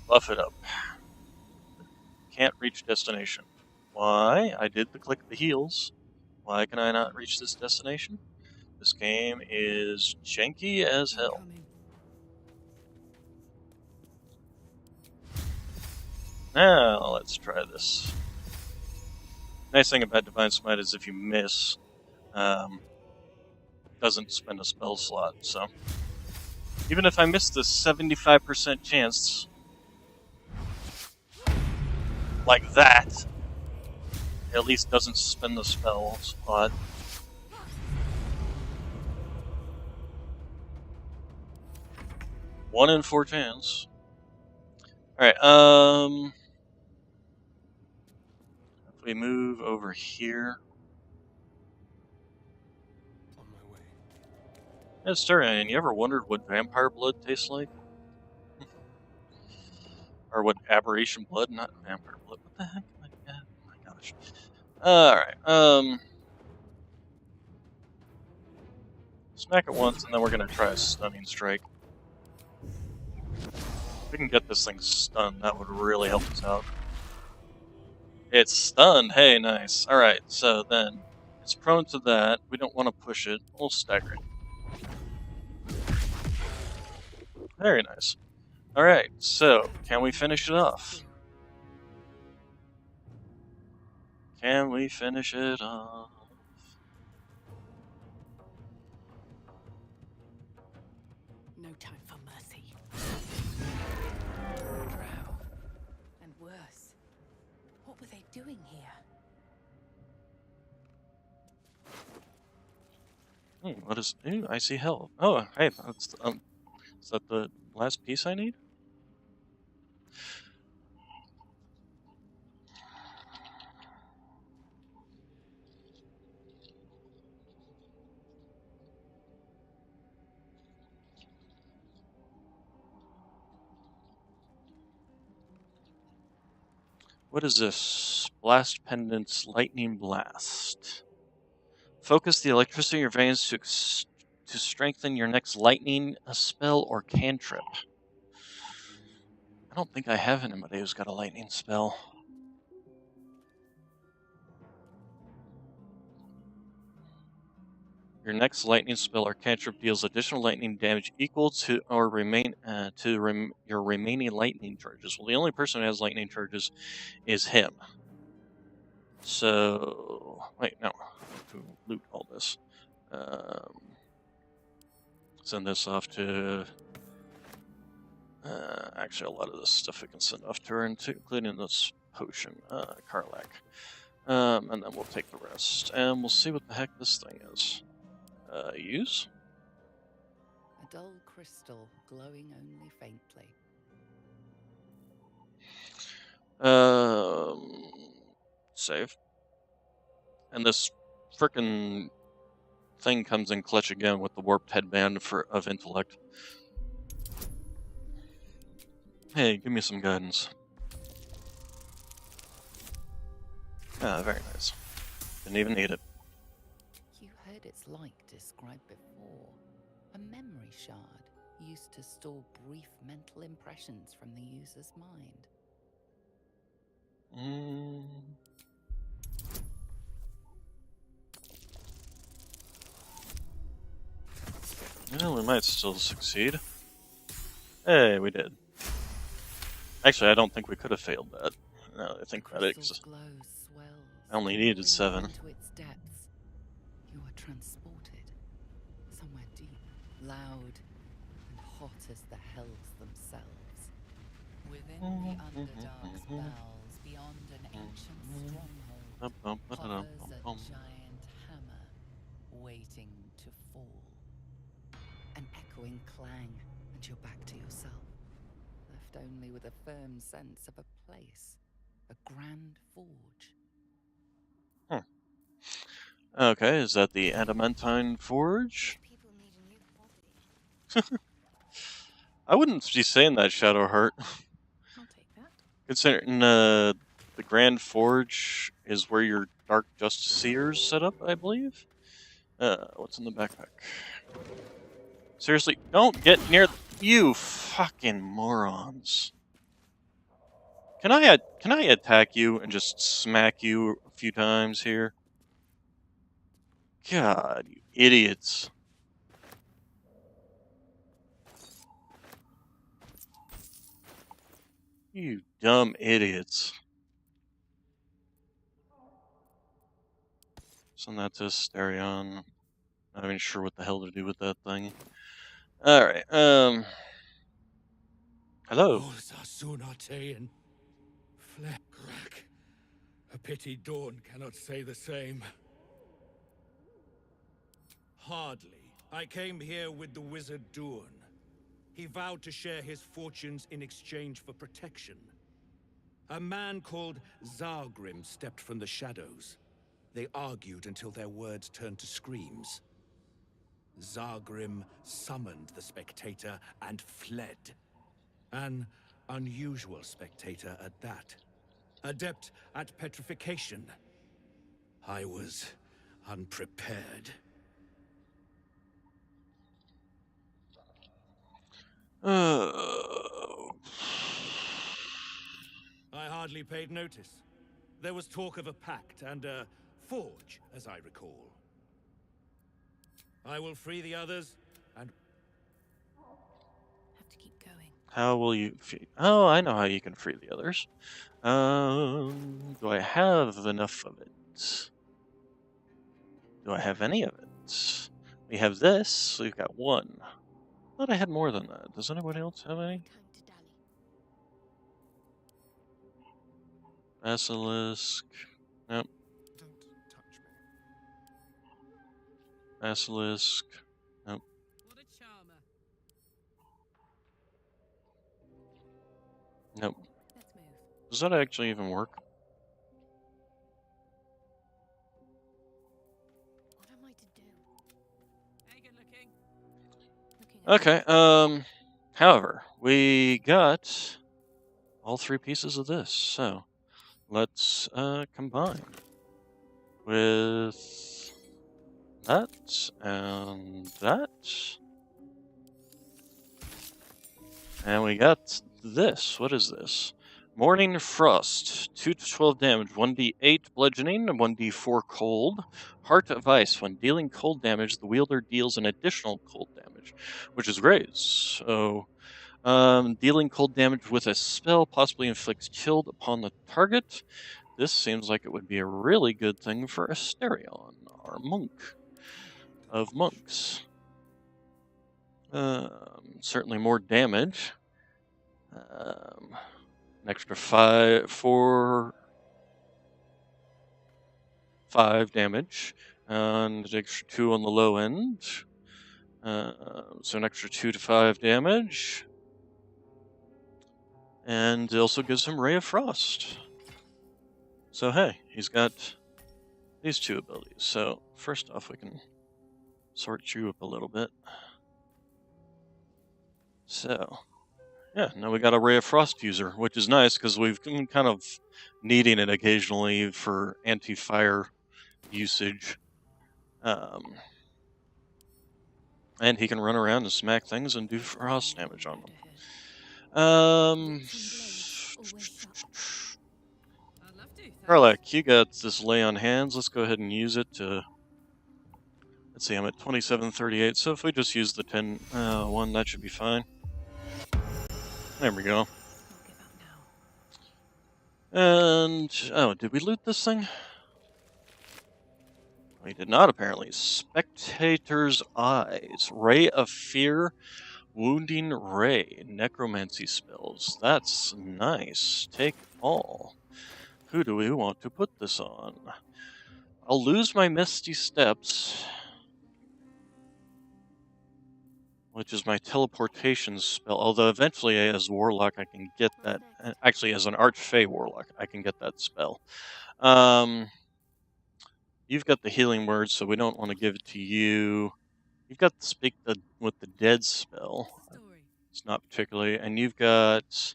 buff it up. Can't reach destination. Why? I did click the heals. Why can I not reach this destination? This game is janky as hell. Now, let's try this. Nice thing about Divine Smite is if you miss, doesn't spend a spell slot, so... Even if I miss the 75% chance, like that, it at least doesn't spend the spell slot. One in 4 chance. Alright, if we move over here. On my way. Hey, Starian, you ever wondered what vampire blood tastes like? Or what aberration blood? Not vampire blood. What the heck? Oh my gosh. Alright, smack it once, and then we're gonna try a stunning strike. If we can get this thing stunned, that would really help us out. It's stunned! Hey, nice. Alright, so then, it's prone to that. We don't want to push it. We'll stagger it. Very nice. Alright, so, can we finish it off? Can we finish it off? doing here? What is... Ooh, I see hell. Oh, hey, that's, is that the last piece I need? What is this? Blast Pendant's Lightning Blast. Focus the electricity in your veins to strengthen your next lightning spell or cantrip. I don't think I have anybody who's got a lightning spell. Your next lightning spell or cantrip deals additional lightning damage equal to or your remaining lightning charges. Well, the only person who has lightning charges is him. So, wait, no. I have to loot all this. Send this off to... actually, a lot of this stuff we can send off to her, including this potion, Karlak. And then we'll take the rest. And we'll see what the heck this thing is. Use? A dull crystal glowing only faintly. Save. And this frickin' thing comes in clutch again with the warped headband of intellect. Hey, give me some guidance. Ah, very nice. Didn't even need it. You heard its like described before. A memory shard used to store brief mental impressions from the user's mind. Well, we might still succeed. Hey, we did. Actually, I don't think we could have failed that. Now that I think about it, 'cause I only needed 7. Into its depths, you are transported somewhere deep, loud, and hot as the hells themselves. Within the Underdark's bowels, beyond an ancient stronghold, hovers a giant hammer, waiting to fall. An echoing clang, and you're back to yourself, left only with a firm sense of a place, a grand forge. Okay, is that the Adamantine Forge? People need a new hobby. I wouldn't be saying that, Shadowheart. I'll take that. Considering the Grand Forge is where your Dark Justiciars set up, I believe? What's in the backpack? Seriously, don't get near you fucking morons. Can I attack you and just smack you a few times here? God, you idiots. You dumb idiots. Send that to Asterion. Not even sure what the hell to do with that thing. Alright, hello. Crack. A pity Dawn cannot say the same. Hardly. I came here with the wizard Dawn. He vowed to share his fortunes in exchange for protection. A man called Zargrim stepped from the shadows. They argued until their words turned to screams. Zargrim summoned the spectator and fled. An unusual spectator at that. Adept at petrification. I was unprepared. I hardly paid notice. There was talk of a pact and a forge, as I recall. I will free the others and... Have to keep going. How will you... Oh, I know how you can free the others. Do I have enough of it? Do I have any of it? We have this. We've got 1. I thought I had more than that. Does anybody else have any? Time to dally. Basilisk. Nope. Don't touch me. Basilisk. Nope. What a charmer. Nope. Let's move. Does that actually even work? What am I to do? Hey, good looking. Okay, however, we got all 3 pieces of this, so let's combine with that and that. And we got this. What is this? Morning Frost. 2 to 12 damage. 1d8 bludgeoning and 1d4 cold. Heart of Ice. When dealing cold damage, the wielder deals an additional cold damage, which is great. So, dealing cold damage with a spell possibly inflicts chilled upon the target. This seems like it would be a really good thing for Asterion, our monk of monks. Certainly more damage. An extra 5 damage, and an extra 2 on the low end. So an extra 2 to 5 damage. And it also gives him Ray of Frost. So hey, he's got these 2 abilities. So first off, we can sort you up a little bit. So, yeah, now we got a Ray of Frost user, which is nice because we've been kind of needing it occasionally for anti-fire usage. And he can run around and smack things and do frost damage on them. Karlak, you got this lay on hands. Let's go ahead and use it to... Let's see, I'm at 2738, so if we just use the 10 one, that should be fine. There we go. And... oh, did we loot this thing? We did not, apparently. Spectator's Eyes. Ray of Fear. Wounding Ray. Necromancy spells. That's nice. Take all. Who do we want to put this on? I'll lose my Misty Steps, which is my teleportation spell. Although eventually, as Warlock, I can get that. Actually, as an Archfey Warlock, I can get that spell. You've got the Healing Word, so we don't want to give it to you. You've got the Speak with the Dead spell. It's not particularly. And you've got...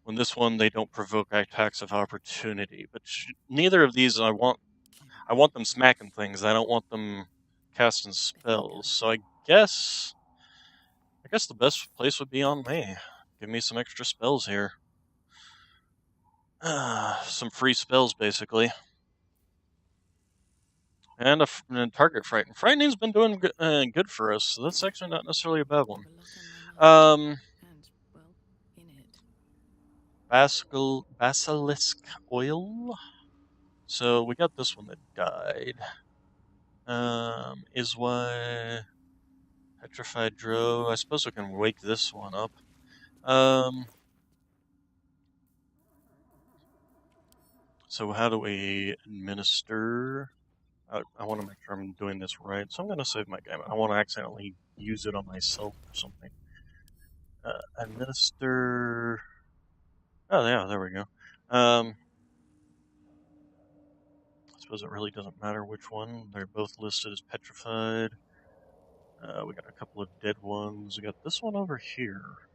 when this one, they don't provoke attacks of opportunity. But neither of these I want them smacking things. I don't want them casting spells. So I guess the best place would be on me. Give me some extra spells here. Some free spells, basically. And a target frighten. Frightening's been doing good for us, so that's actually not necessarily a bad one. Basilisk oil. So we got this one that died. Is why Petrified Dro. I suppose we can wake this one up. So how do we administer? I want to make sure I'm doing this right. So I'm going to save my game. I want to accidentally use it on myself or something. Administer. Oh yeah, there we go. I suppose it really doesn't matter which one. They're both listed as petrified. We got a couple of dead ones. We got this one over here.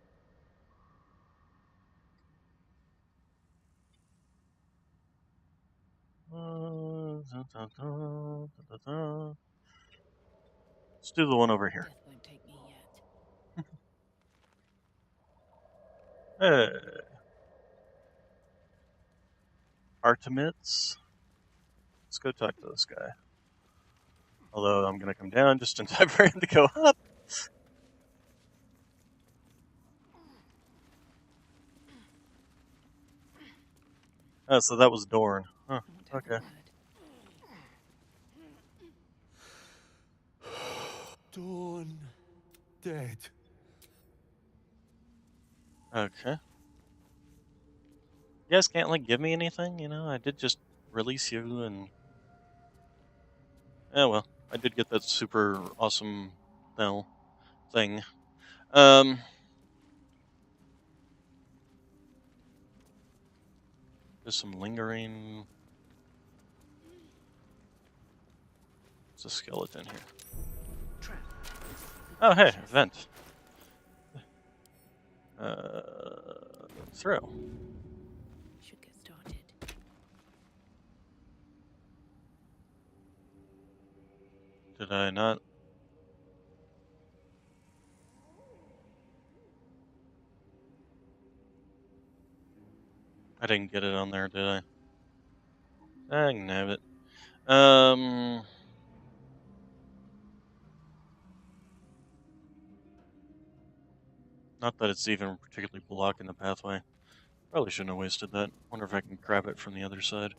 Let's do the one over here. Hey. Artemis. Let's go talk to this guy. Although I'm going to come down just in time for him to go up. Oh, so that was Dorn. Huh, okay. Dorn. Dead. You guys can't, like, give me anything, you know? I did just release you, and... Oh, well. I did get that super awesome thing. There's some lingering... There's a skeleton here. Oh, hey, vent. Throw. Should get started. Did I not? I didn't get it on there, did I? I can have it. Not that it's even particularly blocking the pathway. Probably shouldn't have wasted that. Wonder if I can grab it from the other side.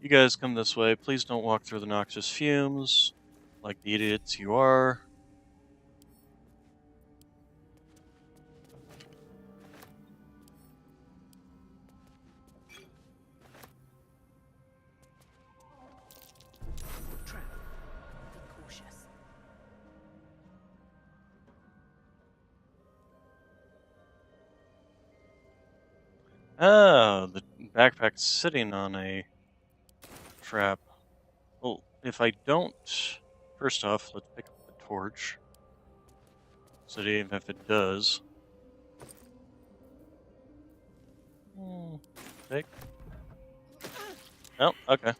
You guys come this way. Please don't walk through the noxious fumes, like the idiots you are. Trap. Be cautious. Oh, the backpack's sitting on a trap. Well, if I don't... First off, let's pick up the torch. So that even if it does... Take. Oh, okay.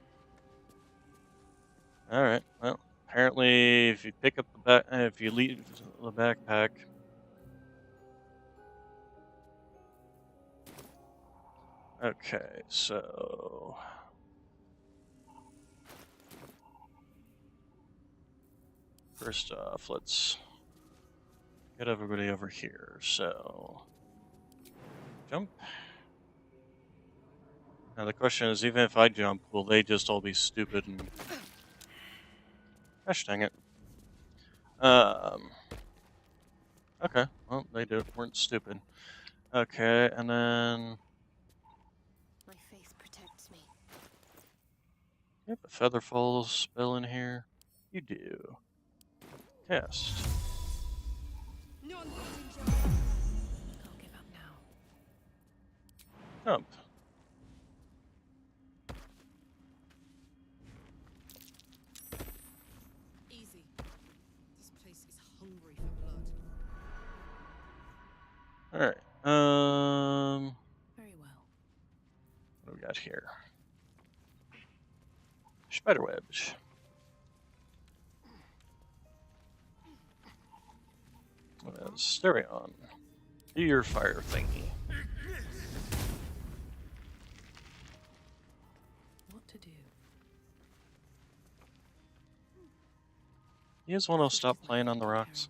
Alright, well, apparently if you pick up the if you leave the backpack... Okay, so... First off, let's get everybody over here, so... Jump. Now the question is, even if I jump, will they just all be stupid and... Gosh dang it. Okay, well, they weren't stupid. Okay, and then... My face protects me. You have a Featherfall spell in here? You do. Cast. Can't give up now. Jump. Easy. This place is hungry for blood. Alright, Very well. what do we got here? Spiderwebs. Stereon. Do your fire thingy. What to do? You guys want to stop playing on the rocks?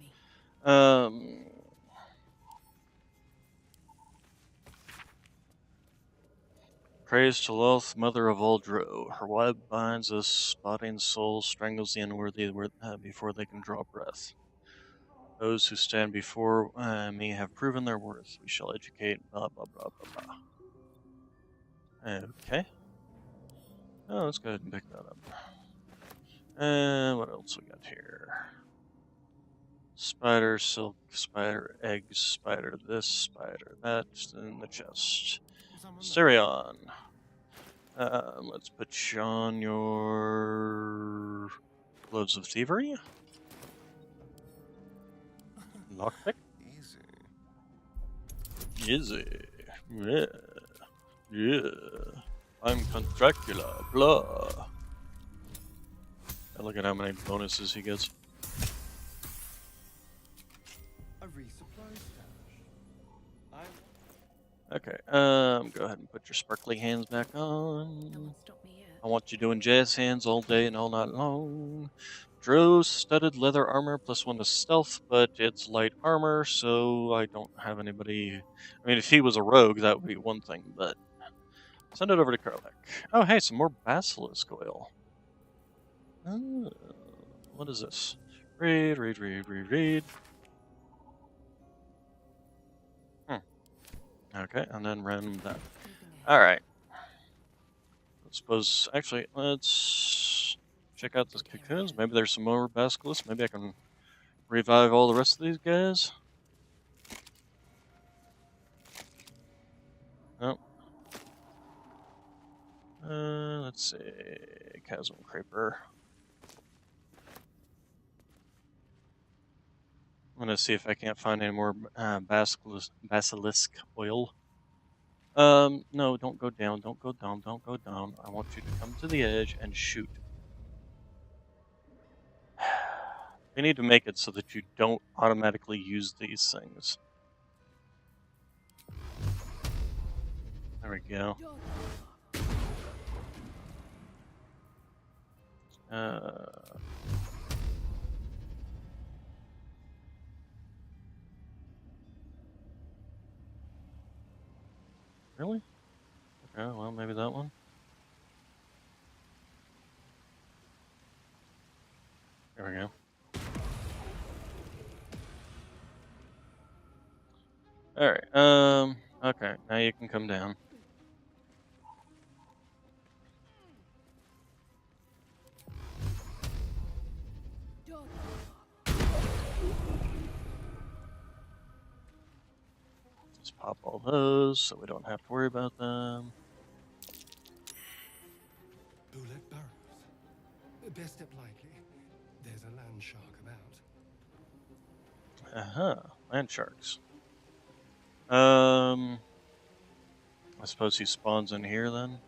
Praise to Loth, mother of all Drow. Her web binds us, spotting souls, strangles the unworthy before they can draw breath. Those who stand before me have proven their worth. We shall educate, blah, blah, blah, blah, blah. Okay. Oh, let's go ahead and pick that up. And what else we got here? Spider, silk, spider, eggs, spider this, spider that, in the chest. Stereon. Let's put you on your gloves of thievery. Lockpick. Easy. Yeah. Yeah. I'm Count Dracula. Blah. And look at how many bonuses he gets. A resupply stash. Okay, go ahead and put your sparkly hands back No on. one stopped me yet. I want you doing jazz hands all day and all night long. Drow studded leather armor +1 to stealth, but it's light armor, so I don't have anybody. I mean, if he was a rogue, that would be one thing, but send it over to Karlak. Oh, hey, some more basilisk oil. Oh, what is this? Read. Okay, and then random that. Alright. I suppose, actually, let's check out those cocoons. Maybe there's some more basilisks. Maybe I can revive all the rest of these guys. Oh. Let's see. Chasm Creeper. I'm gonna see if I can't find any more basilisk oil. No, don't go down, don't go down, don't go down. I want you to come to the edge and shoot. We need to make it so that you don't automatically use these things. There we go. Really? Okay, well, maybe that one. There we go. Alright, okay, now you can come down. Just pop all those so we don't have to worry about them. Bullet burrows. Best step lightly. There's a land shark about. Land sharks. I suppose he spawns in here then.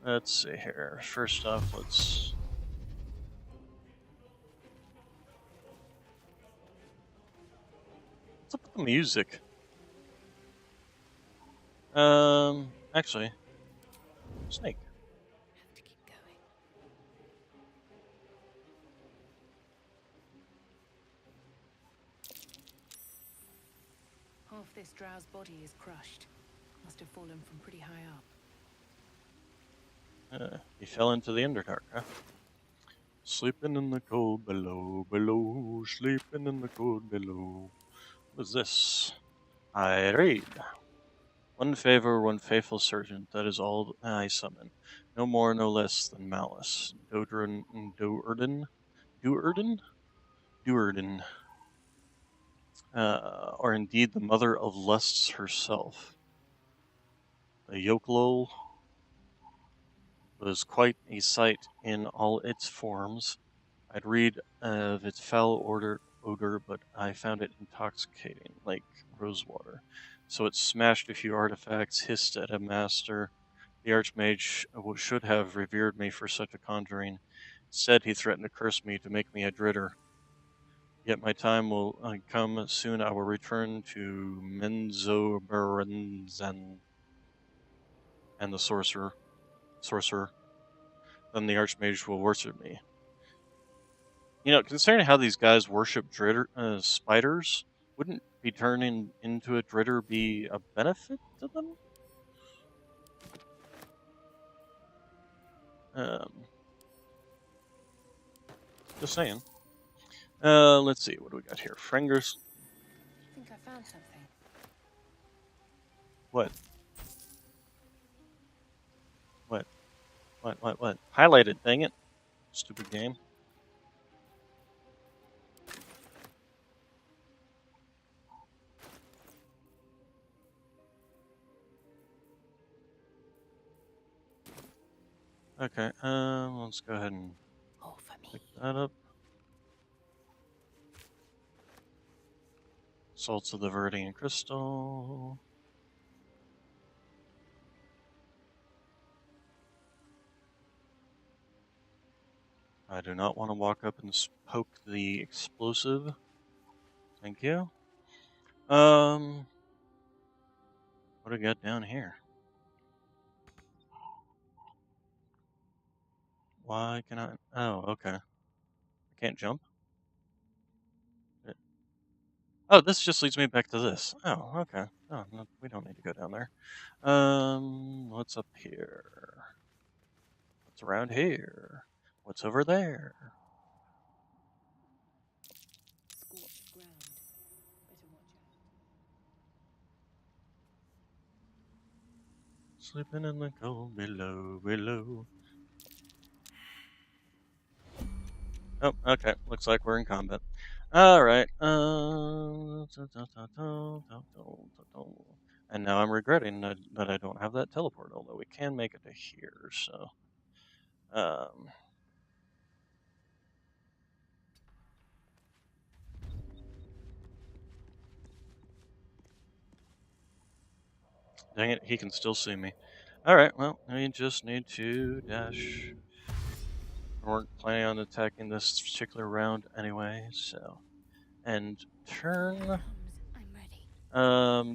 Let's see here. First off, let's... What's up with the music? Actually, snake. Have to keep going. Half this drow's body is crushed. Must have fallen from pretty high up. He fell into the Underdark, huh? Sleeping in the cold below, below, sleeping in the cold below. What is this? I read. One favor, one faithful servant, that is all I summon. No more, no less than malice. Duerden, or indeed the mother of lusts herself. The yokelol was quite a sight in all its forms. I'd read of its foul odor, but I found it intoxicating, like rosewater. So it smashed a few artifacts, hissed at a master. The Archmage should have revered me for such a conjuring. Instead, he threatened to curse me to make me a dritter. Yet my time will come soon. I will return to Menzoberranzan and the sorcerer. Then the Archmage will worship me. You know, considering how these guys worship spiders, wouldn't be turning into a dritter be a benefit to them? Just saying. Let's see, what do we got here? Frengers. I think I found something. What? What? Highlighted, dang it. Stupid game. Okay, let's go ahead and pick that up. Salts of the Viridian Crystal. I do not want to walk up and poke the explosive. Thank you. What do we got down here? Why can I? Oh, okay. I can't jump? Oh, this just leads me back to this. Oh, okay. Oh, no, we don't need to go down there. What's up here? What's around here? What's over there? Scorched ground. Better watch Sleeping in the cold below. Oh, okay. Looks like we're in combat. Alright. And now I'm regretting that I don't have that teleport, although we can make it to here, so. Dang it, he can still see me. Alright, well, we just need to dash. We weren't planning on attacking this particular round anyway, so. And turn. I'm ready.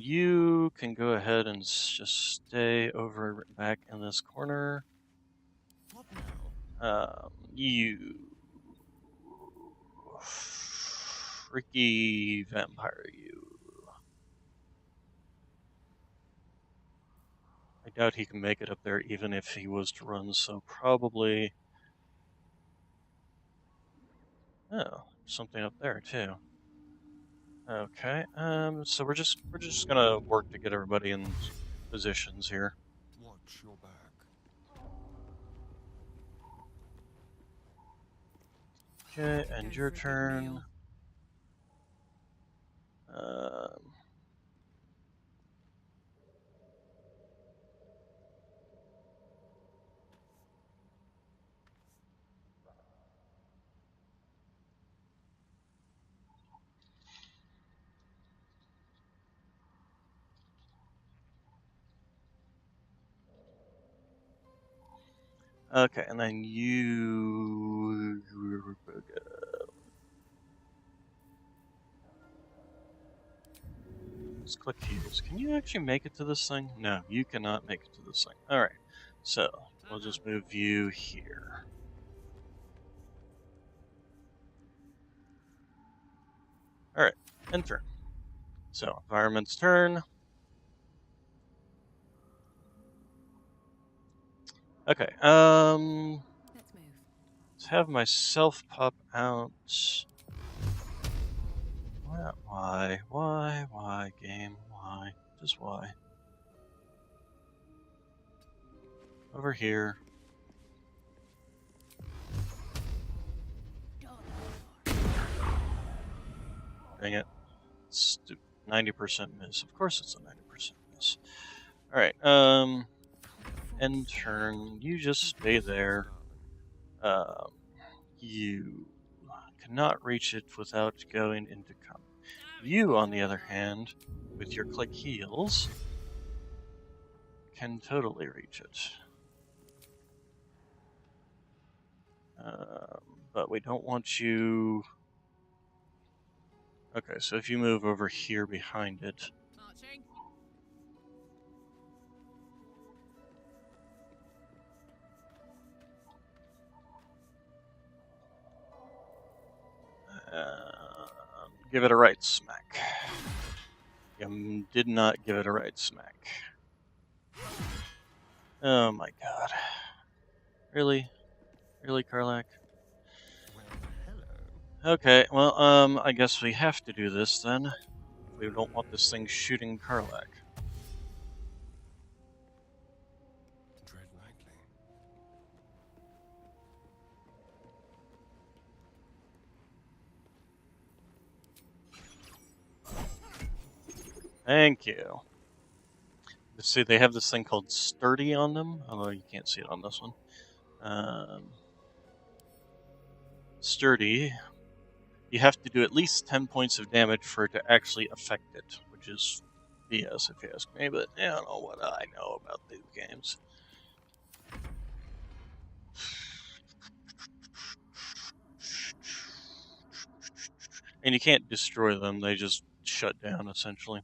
You can go ahead and just stay over back in this corner. You freaky vampire, you. I doubt he can make it up there even if he was to run, so probably. Oh, something up there too. Okay, so we're just gonna work to get everybody in positions here. Watch your back. Okay, and your Go for a good turn. meal. Okay, and then you. Let's click heals. Can you actually make it to this thing? No, you cannot make it to this thing. Alright, so we'll just move you here. Alright, end turn. So, environment's turn. Okay, Let's move. let's have myself pop out. Why, game? Why? Just why? Over here. Dang it. 90% miss. Of course it's a 90% miss. Alright, end turn. You just stay there. You cannot reach it without going into combat. You, on the other hand, with your click heals, can totally reach it. But we don't want you... Okay, so if you move over here behind it... give it a right smack. You did not give it a right smack. Oh my god. Really? Really, Karlak? Well, hello. Okay, well, I guess we have to do this then. We don't want this thing shooting Karlak. Tread lightly. Thank you. Let's see, they have this thing called Sturdy on them, although you can't see it on this one. Sturdy. You have to do at least 10 points of damage for it to actually affect it, which is BS if you ask me, but I don't know what I know about these games. And you can't destroy them, they just shut down essentially.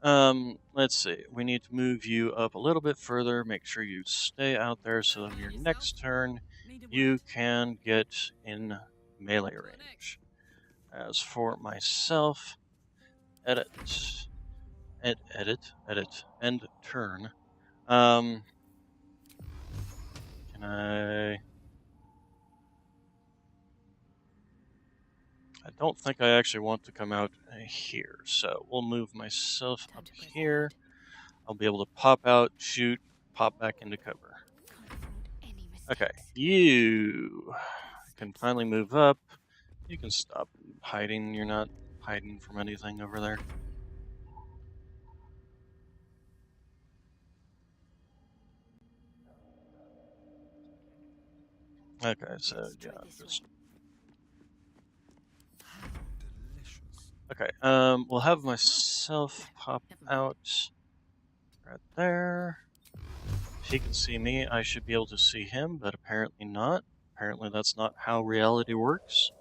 Let's see, we need to move you up a little bit further, make sure you stay out there so on your next turn you can get in melee range. As for myself, edit, end turn. Can I don't think I actually want to come out here, so we'll move myself up here. I'll be able to pop out, shoot, pop back into cover. Can't afford any Okay, mistakes. you can finally move up. You can stop hiding. You're not hiding from anything over there. Okay, so Let's yeah, try this just way. Delicious. okay. We'll have myself pop out right there. If he can see me, I should be able to see him, but apparently not. Apparently that's not how reality works.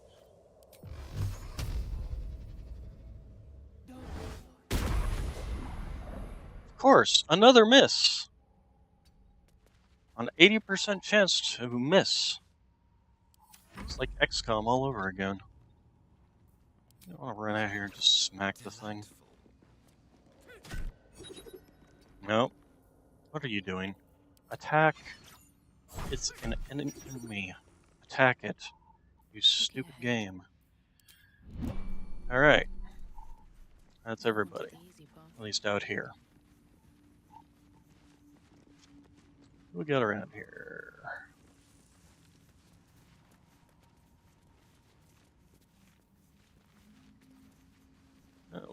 Of course, another miss. An 80% chance to miss. It's like XCOM all over again. I want to run out here and just smack the thing. No. What are you doing? Attack. It's an enemy. Attack it. You stupid game. Alright. That's everybody. At least out here. What we got around here?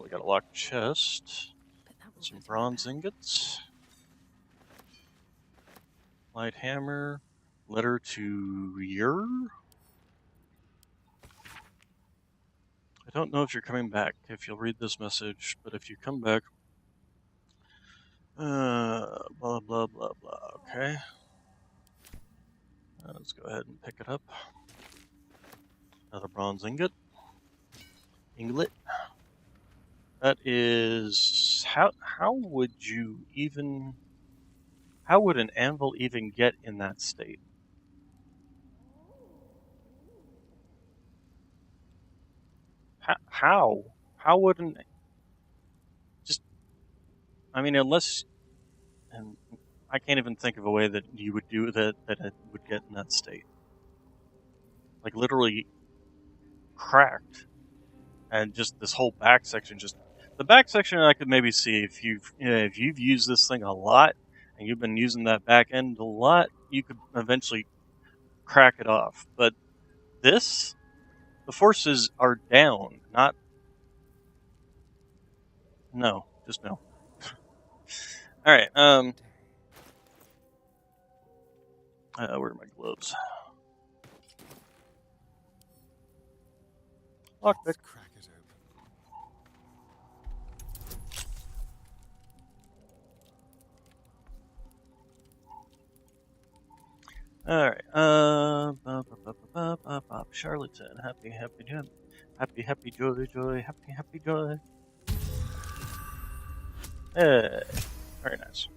We got a locked chest. Some bronze ingots. Light hammer. Letter to Yer? I don't know if you're coming back, if you'll read this message, but if you come back... blah, blah, blah, blah, okay. Let's go ahead and pick it up. Another bronze ingot. Inglet. That is... How would you even... How would an anvil even get in that state? How? How would an... Just... I mean, unless... And I can't even think of a way that you would do that it would get in that state. Like, literally cracked. And just this whole back section just... The back section I could maybe see if you've used this thing a lot, and you've been using that back end a lot, you could eventually crack it off. But this... The forces are down, not... No. Just no. Alright, where are my gloves? Lockpick. Let's crack it open. Alright, charlatan, happy, joy. Hey, very nice.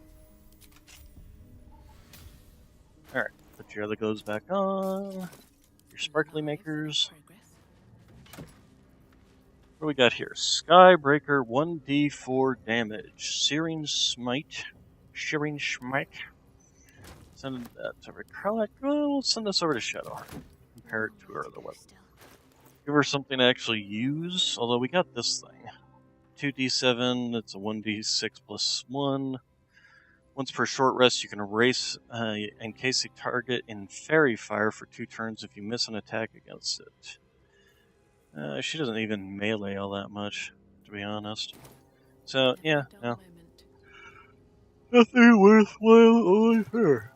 Alright, put your other gloves back on. Your sparkly makers. What do we got here? Skybreaker 1d4 damage. Searing Smite. Send that over to Karlach. Well, we'll send this over to Shadowheart. Compare it to her other weapon. Give her something to actually use, although we got this thing. 2d7, it's a 1d6 plus 1. Once per short rest, you can erase encase a target in fairy fire for 2 turns if you miss an attack against it. She doesn't even melee all that much, to be honest. So, yeah, no. Nothing worthwhile only fair.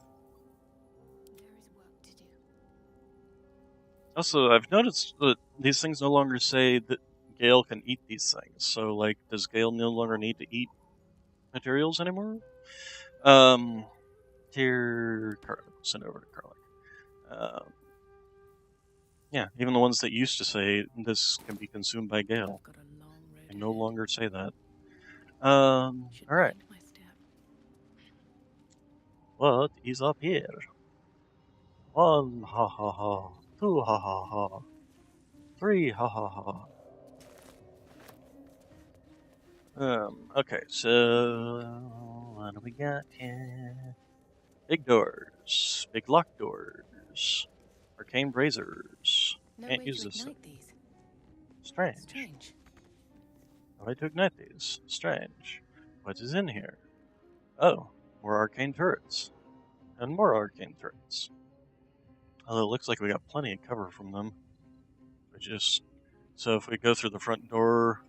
Also, I've noticed that these things no longer say that Gale can eat these things. So, like, does Gale no longer need to eat materials anymore? Dear Karlach, send over to Karlach. Yeah, even the ones that used to say this can be consumed by Gale, they no longer say that. Alright. What is up here? 1 ha ha ha, 2 ha ha ha, 3 ha ha ha. Okay, so what do we got here? Big doors, big locked doors, arcane braziers. Can't use this. These. Strange. No way to ignite these. Strange. What is in here? Oh, more arcane turrets. And more arcane turrets. Although it looks like we got plenty of cover from them. So if we go through the front door,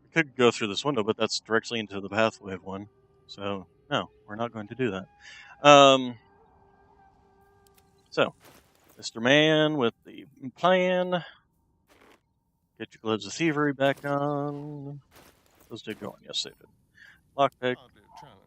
we could go through this window, but that's directly into the pathway of one. So no, we're not going to do that. So, Mr. Man with the plan. Get your gloves of thievery back on. Those did go on, yes they did. Lockpick. Hardly a challenge.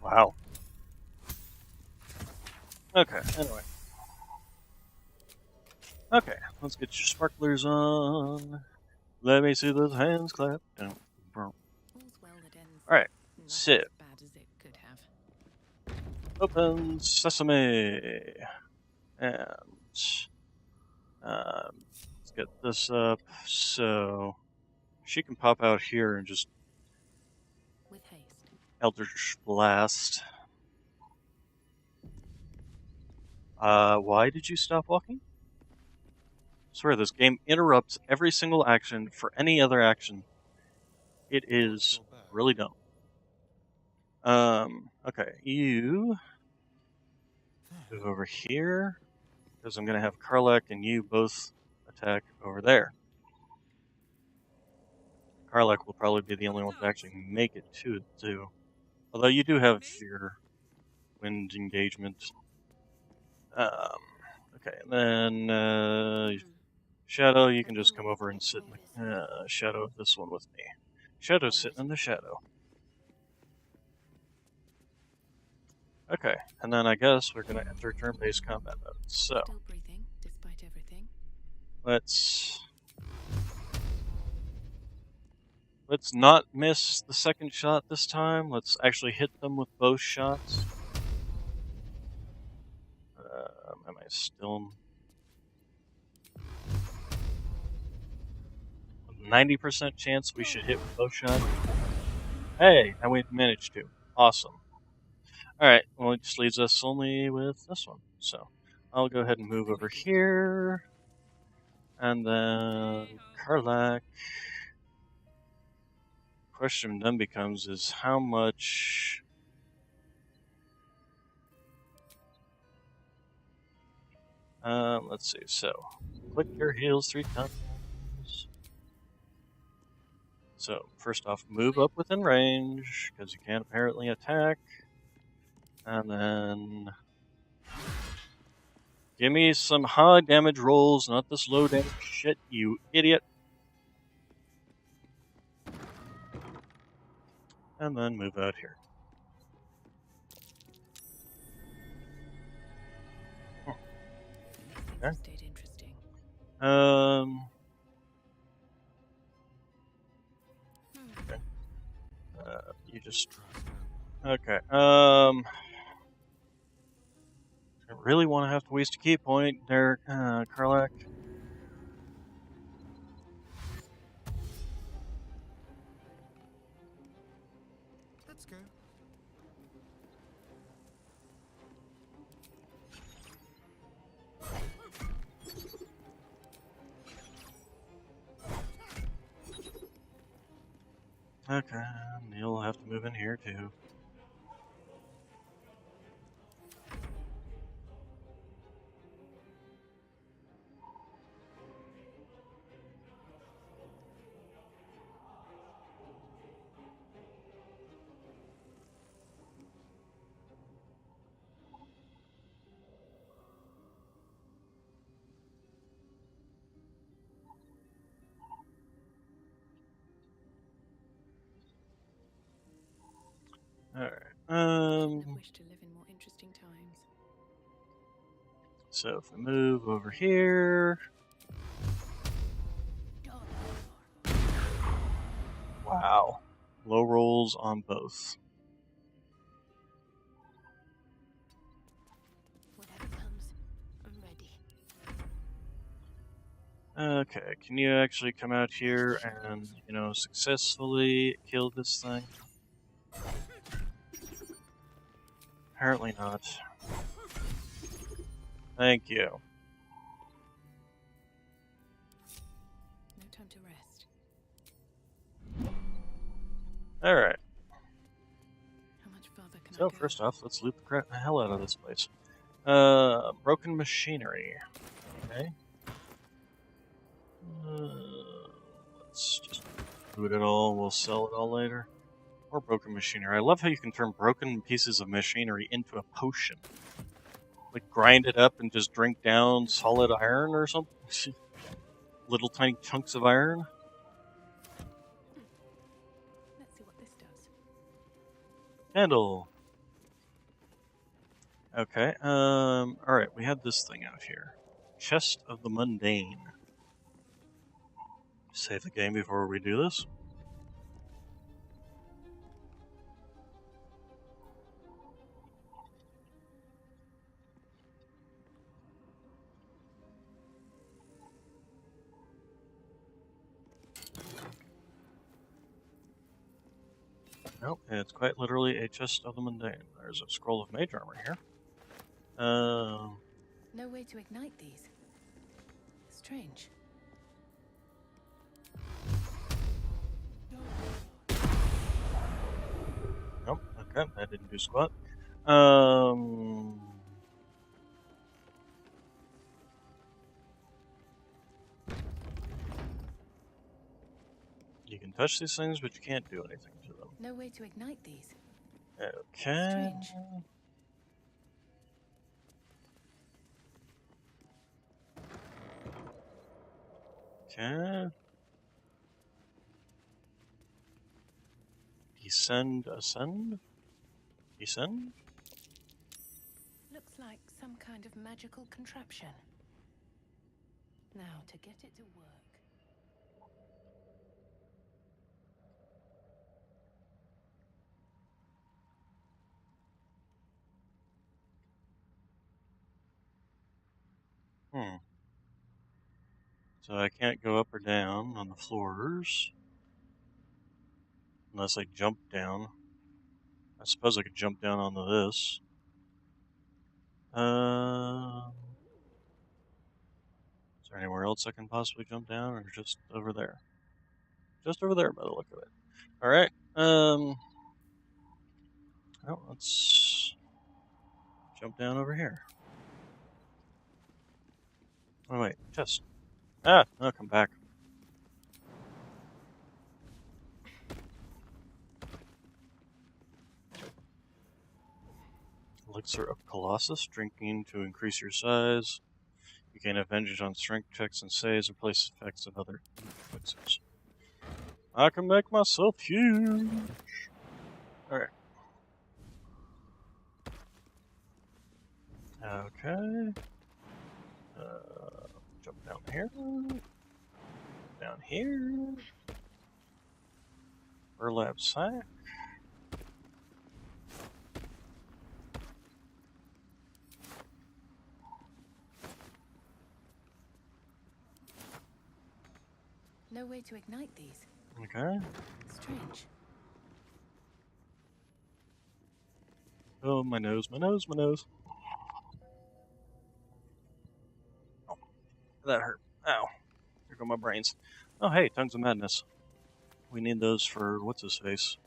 Wow. Okay, anyway. Okay, let's get your sparklers on. Let me see those hands clap. All's well that ends Alright, not so. as bad as it could have. Open sesame. And let's get this up. So she can pop out here and just With haste. Eldritch Blast. Why did you stop walking? I swear this game interrupts every single action for any other action. It is really dumb. Okay, you move over here, because I'm going to have Karlak and you both attack over there. Karlak will probably be the only one to actually make it to it, too. Although you do have your wind engagement. Okay, and then Shadow, you can just come over and sit in the shadow of this one with me. Shadow's sitting in the shadow. Okay, and then I guess we're going to enter turn-based combat mode. So, Still breathing, despite everything. let's not miss the second shot this time. Let's actually hit them with both shots. Am I still 90% chance we should hit with both shots? Hey, and we managed to. Awesome. Alright, well it just leaves us only with this one. So, I'll go ahead and move over here. And then Karlak. Question then becomes is how much let's see, so click your heels 3 times. So first off, move up within range, because you can't apparently attack. And then give me some high damage rolls, not this low damage shit, you idiot. And then move out here. Okay. Stayed interesting. Okay. You just. Okay. I really want to have to waste a key point there, Karlak. Let's go. Okay, you'll have to move in here too. Alright, Wish to live in more interesting times. so if we move over here. Wow. Low rolls on both. Whatever comes, I'm ready. Okay, can you actually come out here and, you know, successfully kill this thing? Apparently not. Thank you. No time to rest. Alright, How much further can I so go? first off, let's loot the hell out of this place. Broken machinery. Okay. Let's just loot it all, we'll sell it all later. Or broken machinery. I love how you can turn broken pieces of machinery into a potion. Like, grind it up and just drink down solid iron or something? Little tiny chunks of iron? Let's see what this does. Candle. Okay, alright, we had this thing out here. Chest of the Mundane. Save the game before we do this. Nope, it's quite literally a chest of the mundane. There's a scroll of mage armor here. No way to ignite these. Strange. Nope, okay, that didn't do squat. You can touch these things, but you can't do anything to them. No way to ignite these. Okay. Strange. Okay. Descend, ascend? Descend? Looks like some kind of magical contraption. Now, to get it to work. So I can't go up or down on the floors. Unless I jump down. I suppose I could jump down onto this. Is there anywhere else I can possibly jump down, or just over there? Just over there by the look of it. Alright, well, let's jump down over here. Oh wait, chest. Ah, I'll come back. Elixir of Colossus, drinking to increase your size. You gain advantage on strength checks and saves, and place effects of other elixirs. I can make myself huge! Alright. Okay. Jump down here. Down here. Burlap sack. No way to ignite these. Okay. Strange. Oh, my nose, my nose, my nose. Oh, that hurt. Ow. Here go my brains. Oh, hey, Tongues of Madness. We need those for what's his face.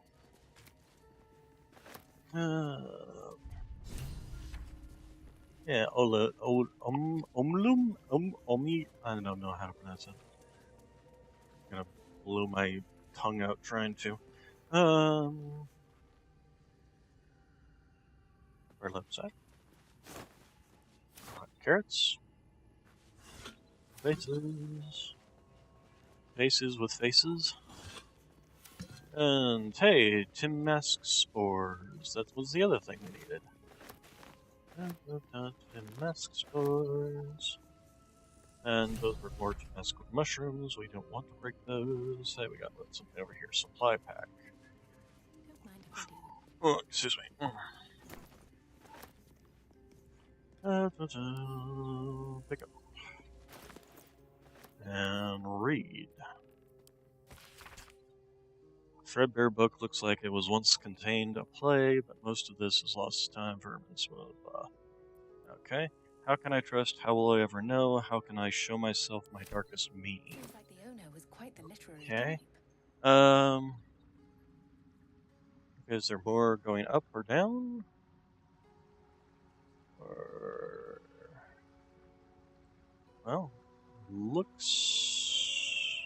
Yeah, Omlum? Omi? I don't know how to pronounce it. I'm gonna blow my tongue out trying to. Burlap sack. Hot carrots. Faces. Faces with faces. And hey, Timmask spores. That was the other thing we needed. Timmask spores. And those were more Timmask mushrooms. We don't want to break those. Hey, we got something over here. Supply pack. Don't mind if I do. Oh, excuse me. Pick up. and read. Fredbear book looks like it was once contained a play, but most of this is lost time for Okay. How can I trust? How will I ever know? How can I show myself my darkest me? Seems like the owner was quite the literary Okay. type. Is there more going up or down? Or... Well, looks...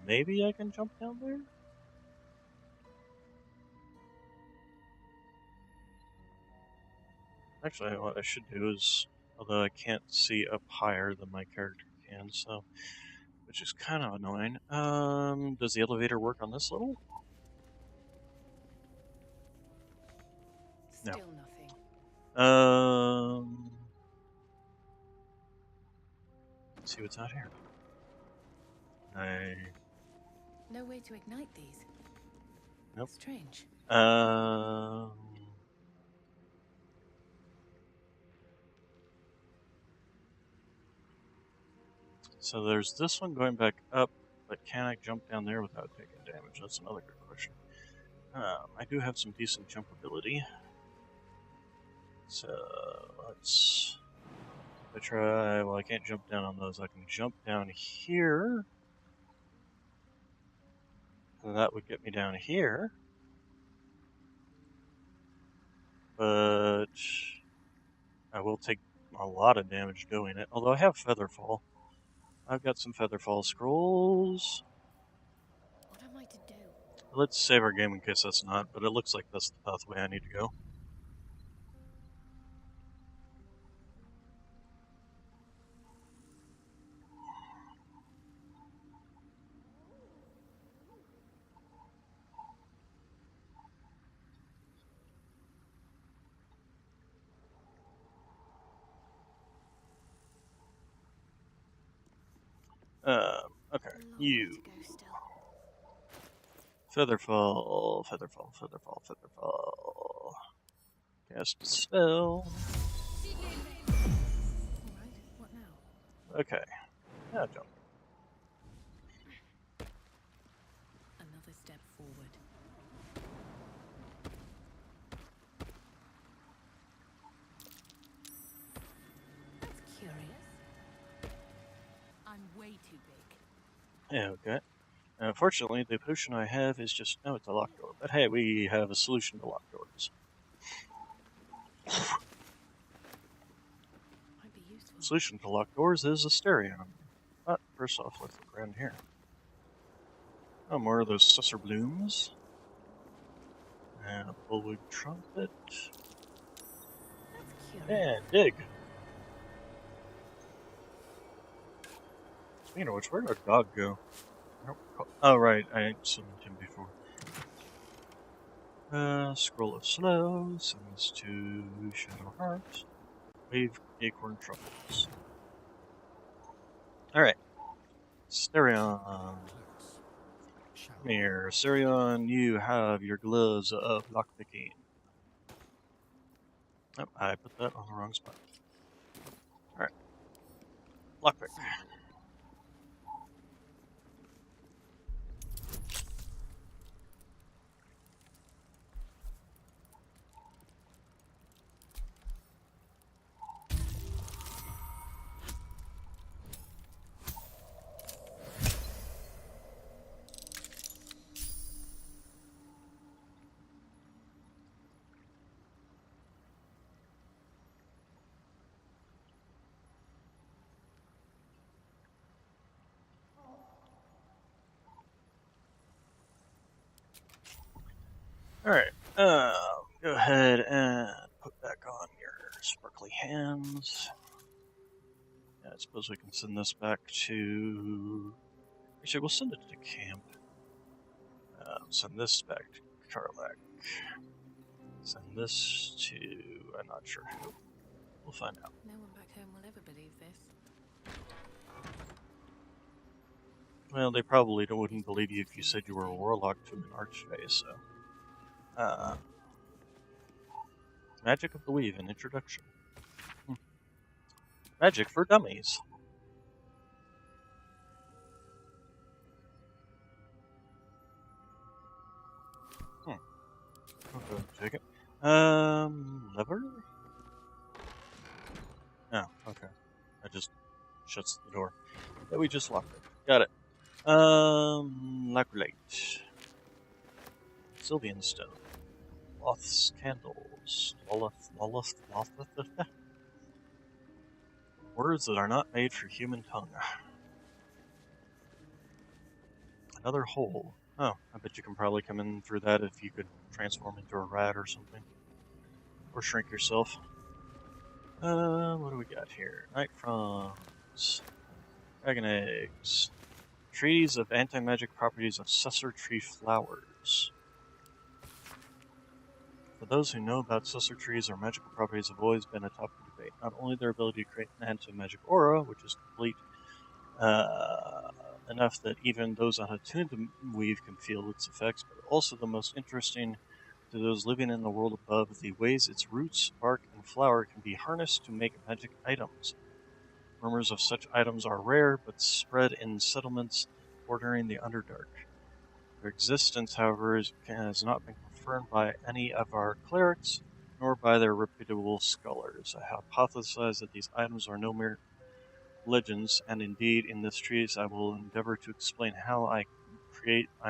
Maybe I can jump down there? Actually, what I should do is... Although I can't see up higher than my character can, so... Which is kind of annoying. Does the elevator work on this level? Still nothing. Let's see what's out here. No way to ignite these. Nope. Strange. So there's this one going back up, but can I jump down there without taking damage? That's another good question. I do have some decent jump ability. So let's try. Well, I can't jump down on those. I can jump down here. So that would get me down here. But I will take a lot of damage doing it. Although I have Featherfall. I've got some Featherfall scrolls. What am I to do? Let's save our game in case that's not, but it looks like that's the pathway I need to go. Okay, you. Featherfall, Featherfall, Featherfall, Featherfall. Cast a spell. Alright, what now? Okay. Yeah, jump. Another step forward. That's curious. I'm way too big. Yeah, okay. Fortunately, the potion I have is just... No, it's a locked door. But hey, we have a solution to locked doors. Might be useful. Solution to locked doors is a stereo. But first off, let's look around here. Oh, more of those susser blooms. And a bullwig trumpet. That's curious. And dig. Speaking of which, where'd our dog go? Oh, right, I summoned him before. Scroll of Slow, send this to Shadow Heart. Wave Acorn Truffles. Alright. Stereon. Come here. Stereon, you have your gloves of lockpicking. Oh, I put that on the wrong spot. Alright. Lockpick. Alright, go ahead and put back on your sparkly hands. Yeah, I suppose we can send this back to... Actually, we'll send it to camp. Send this back to Karlak. Send this to... I'm not sure who. We'll find out. No one back home will ever believe this. Well, they probably wouldn't believe you if you said you were a warlock to an archfey, so... Magic of the Weave, an introduction. Magic for dummies. Okay, take it. Lever? Oh, okay. That just shuts the door. Yeah, we just locked it. Got it. Lacrolate. Sylvian stone. Loth's candles. Loloth. Words that are not made for human tongue. Another hole. Oh, I bet you can probably come in through that if you could transform into a rat or something. Or shrink yourself. What do we got here? Night fronds. Dragon eggs. Trees of anti-magic properties of Susser tree flowers. For those who know about Susser trees, their magical properties have always been a topic of debate. Not only their ability to create an anti-magic aura, which is complete enough that even those unattuned to weave can feel its effects, but also the most interesting to those living in the world above, the ways its roots, bark, and flower can be harnessed to make magic items. Rumors of such items are rare, but spread in settlements bordering the Underdark. Their existence, however, has not been confirmed by any of our clerics, nor by their reputable scholars. I hypothesize that these items are no mere legends, and indeed, in this treatise, I will endeavor to explain how I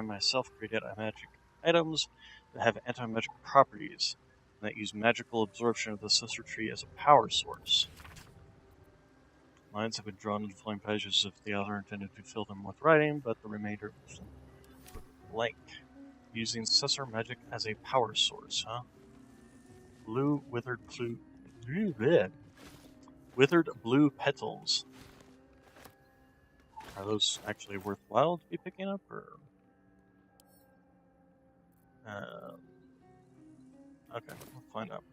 myself created magic items that have anti-magic properties, and that use magical absorption of the Susser tree as a power source. Lines have been drawn into flowing pages if the author intended to fill them with writing, but the remainder was blank. Using Susser magic as a power source, huh? Withered blue petals. Are those actually worthwhile to be picking up, or? Okay, we'll find out.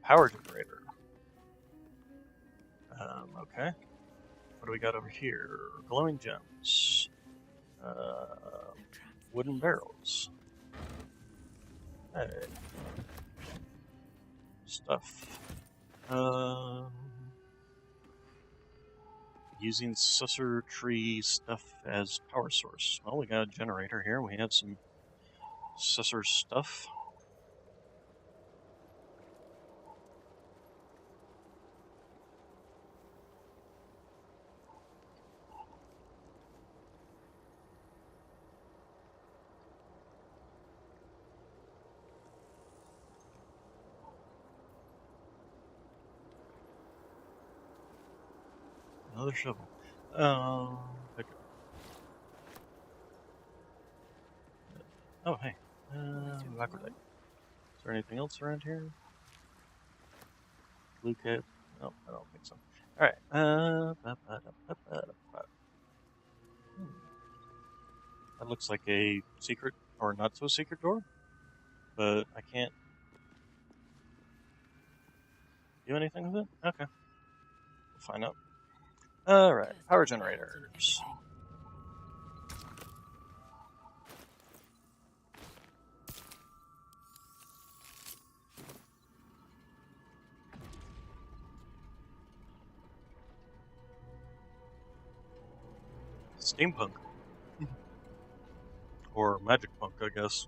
Power generator. Okay. What do we got over here? Glowing gems. Wooden barrels. Hey. Stuff. Using Susser tree stuff as power source. Well, we got a generator here. We have some Susser stuff. Another shovel. Pick it. Oh, hey. Lacrodite. Is there anything else around here? Blue kit? No, I don't think so. Alright. That looks like a secret or not so secret door, but I can't do anything with it? Okay. We'll find out. Alright, power generators. Steampunk. Or magic punk, I guess.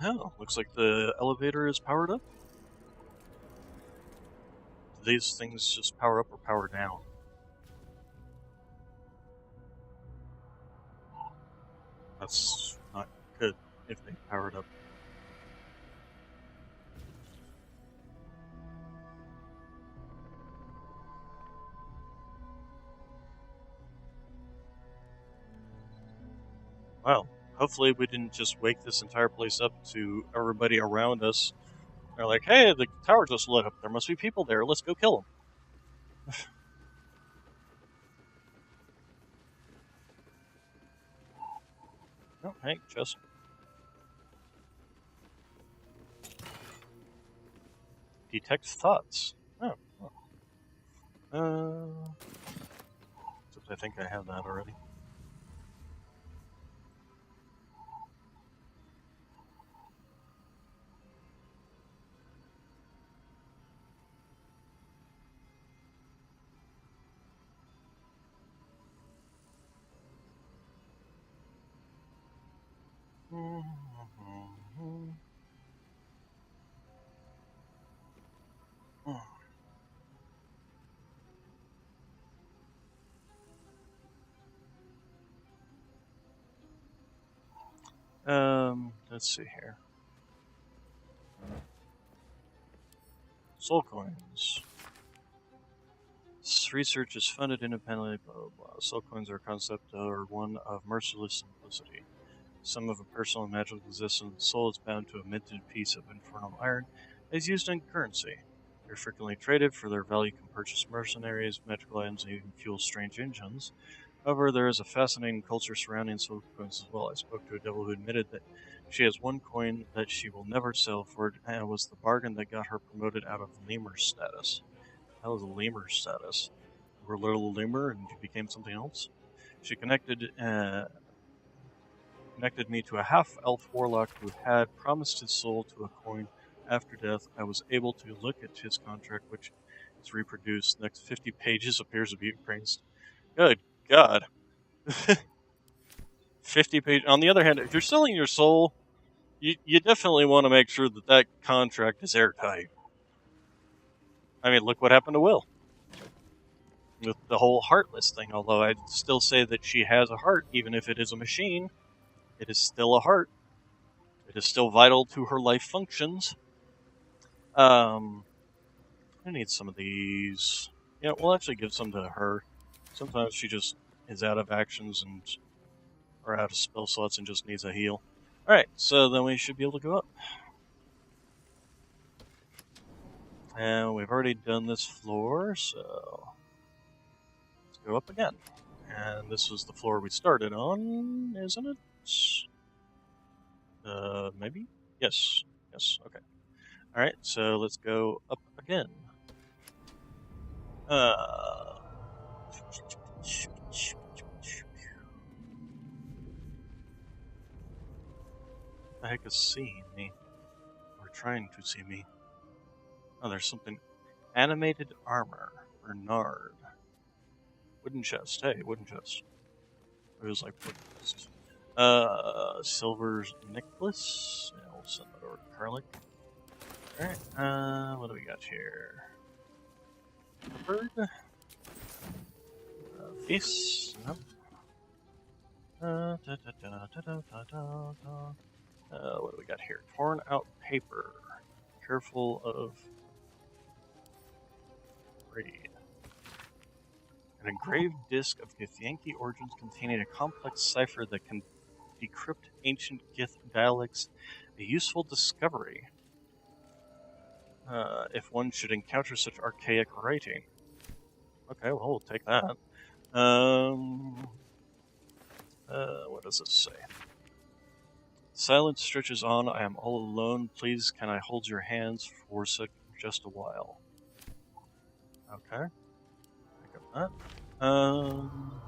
Oh, looks like the elevator is powered up. Do these things just power up or power down? That's not good if they powered up. Well, hopefully we didn't just wake this entire place up to everybody around us. They're like, hey, the tower just lit up. There must be people there. Let's go kill them. Oh, hey, chest. Detect thoughts. Oh. Except I think I have that already. Let's see here. Soul coins. This research is funded independently, blah, blah, blah. Soul coins are a concept or one of merciless simplicity. Some of a personal and magical existence, the soul is bound to a minted piece of infernal iron that is used in currency. They're frequently traded for their value, can purchase mercenaries, magical items, and even fuel strange engines. However, there is a fascinating culture surrounding soul coins as well. I spoke to a devil who admitted that she has one coin that she will never sell for it, and it was the bargain that got her promoted out of lemur status. That was a lemur status. You were a little lemur and you became something else. She connected me to a half-elf warlock who had promised his soul to a coin after death. I was able to look at his contract, which is reproduced. The next 50 pages appears to be praised. Good God. 50 pages. On the other hand, if you're selling your soul, you definitely want to make sure that that contract is airtight. I mean, look what happened to Will with the whole heartless thing. Although I'd still say that she has a heart, even if it is a machine, it is still a heart. It is still vital to her life functions. I need some of these. Yeah, we'll actually give some to her. Sometimes she just is out of actions and or out of spell slots and just needs a heal. Alright, so then we should be able to go up. And we've already done this floor, so let's go up again. And this was the floor we started on, isn't it? Maybe? Yes. Yes, okay. Alright, so let's go up again. The heck is seeing me? Or trying to see me? Oh, there's something. Animated armor. Bernard. Wooden chest. Hey, wooden chest. It was like wooden chest. Silver's necklace. Yeah, we'll send that over to Karlik. Alright, what do we got here? Bird? Feast? Nope. What do we got here? Torn out paper. Careful of read. An engraved disc of Githyanki origins containing a complex cipher that can decrypt ancient Gith dialects. A useful discovery. If one should encounter such archaic writing. Okay, well, we'll take that. What does it say? Silence stretches on. I am all alone. Please, can I hold your hands for just a while? Okay. Pick up that.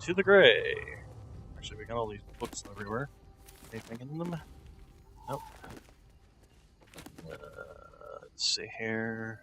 To the gray. Actually, we got all these books everywhere. Anything in them? Nope. Let's see here.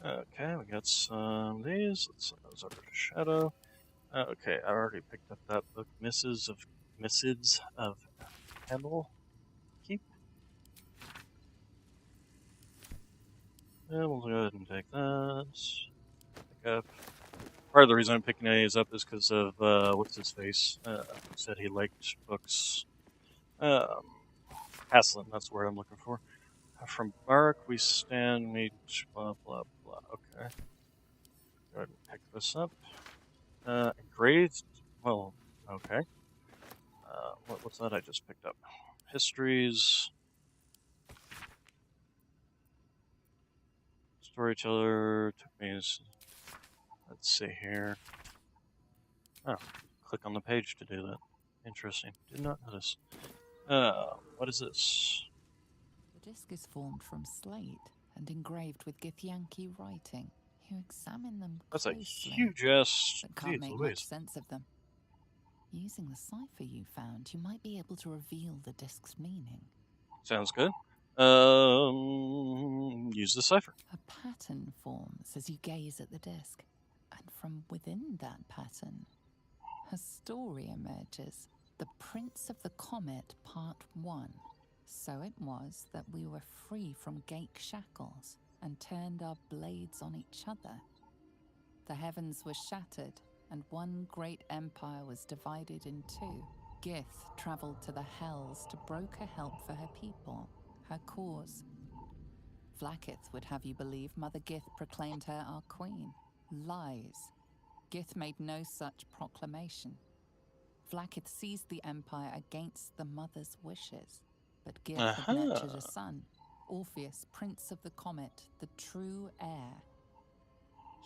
Okay, we got some of these. Let's send those over to Shadow. Okay, I already picked up that book, Missives of Handel. Keep. And we'll go ahead and take that. Pick up. Part of the reason I'm picking these up is because of what's his face. Said he liked books. Haslin, that's where I'm looking for. From Barak we stand, we blah blah blah. Okay. Go ahead and pick this up. Engraved. Well, okay. What's that I just picked up? Histories. Storyteller took me. Let's see here. Oh, click on the page to do that. Interesting. Did not notice. What is this? The disc is formed from slate and engraved with Githyanki writing. You examine them That's a closely, huge ass. but can't make much sense of them. Using the cipher you found, you might be able to reveal the disc's meaning. Sounds good. Use the cipher. A pattern forms as you gaze at the disc, and from within that pattern, a story emerges. The Prince of the Comet, Part 1. So it was that we were free from Gake shackles and turned our blades on each other. The heavens were shattered, and one great empire was divided in two. Gith traveled to the Hells to broker help for her people, her cause. Vlaakith would have you believe Mother Gith proclaimed her our queen. Lies. Gith made no such proclamation. Vlaakith seized the empire against the mother's wishes, but Gith had nurtured a son, Orpheus, Prince of the Comet, the true heir.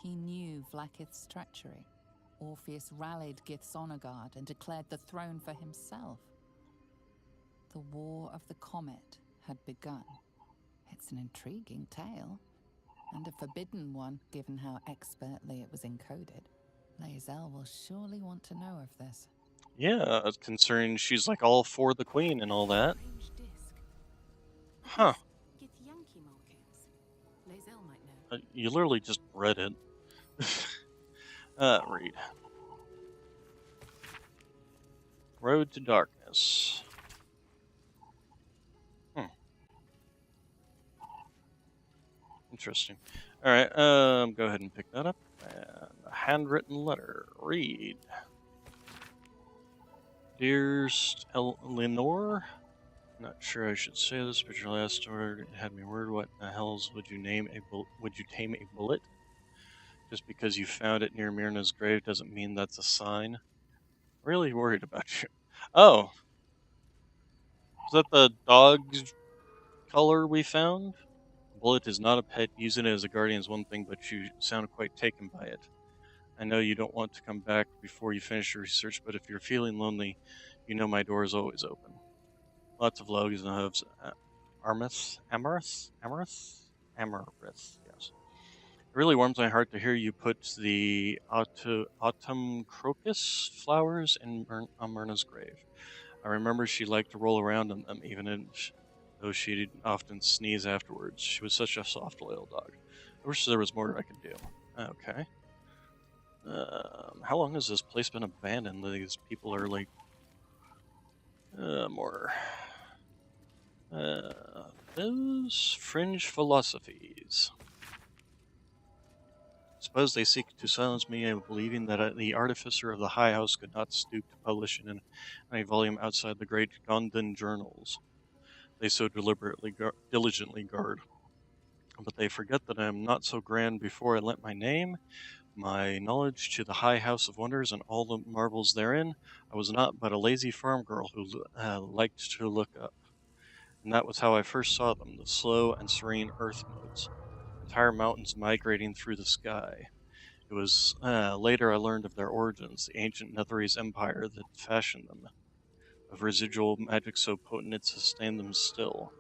He knew Vlaakith's treachery. Orpheus rallied Gith's honor guard and declared the throne for himself. The War of the Comet had begun. It's an intriguing tale, and a forbidden one, given how expertly it was encoded. Lae'zel will surely want to know of this. Yeah, concerning she's like all for the queen and all that. Huh. Githyanki markings. Lae'zel might know. You literally just read it. Read. Road to Darkness. Interesting. Alright, go ahead and pick that up. And a handwritten letter. Read. Dearest Lenore, not sure I should say this, but your last word had me worried. What the hells would you name would you tame a bullet? Just because you found it near Myrna's grave doesn't mean that's a sign. Really worried about you. Oh, is that the dog color we found? Bullet is not a pet. Using it as a guardian is one thing, but you sound quite taken by it. I know you don't want to come back before you finish your research, but if you're feeling lonely, you know my door is always open. Lots of logs and hubs. Amorous, yes. It really warms my heart to hear you put the autumn crocus flowers in Myrna's grave. I remember she liked to roll around in them, even though she'd often sneeze afterwards. She was such a soft, loyal dog. I wish there was more I could do. Okay. How long has this place been abandoned? These people are like... more. Those fringe philosophies. Suppose they seek to silence me in believing that the artificer of the High House could not stoop to publish in any volume outside the great Gondan journals they so diligently guard. But they forget that I am not so grand before I lent my name, my knowledge to the High House of Wonders and all the marvels therein. I was not but a lazy farm girl who liked to look up. And that was how I first saw them, the slow and serene earth modes. Entire mountains migrating through the sky. It was later I learned of their origins, the ancient Netherese empire that fashioned them, of residual magic so potent it sustained them still.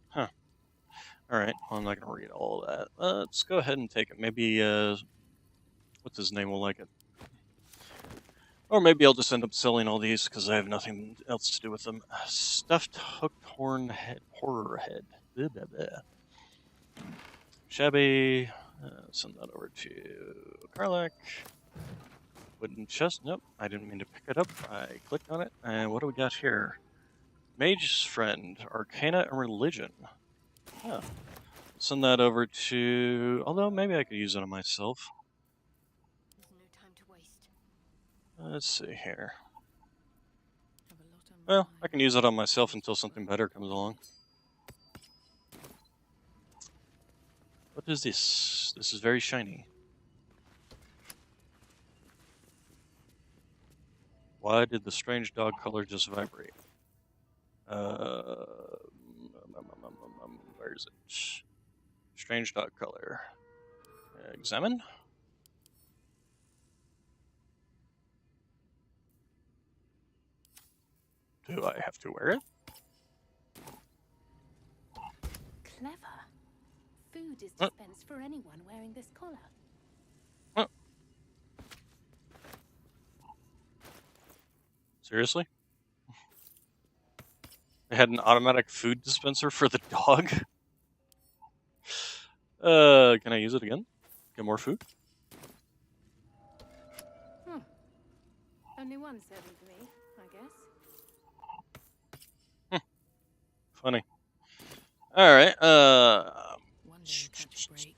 Huh. Alright, well, I'm not going to read all of that. Let's go ahead and take it. Maybe, what's his name will like it. Or maybe I'll just end up selling all these because I have nothing else to do with them. Stuffed hooked horror head. Blah, blah, blah. Shabby. Send that over to Karlak. Wooden chest. Nope, I didn't mean to pick it up. I clicked on it. And what do we got here? Mage's Friend. Arcana and Religion. Yeah. Send that over to... Although, maybe I could use it on myself. There's no time to waste. Let's see here. Well, I can use it on myself until something better comes along. What is this? This is very shiny. Why did the strange dog color just vibrate? Where is it? Strange dog color. Examine. Do I have to wear it? Clever. Food is Oh. dispensed for anyone wearing this collar. Oh. Seriously? They had an automatic food dispenser for the dog? Can I use it again? Get more food? Only one serving for me, I guess. Funny. Alright, One day catch a break.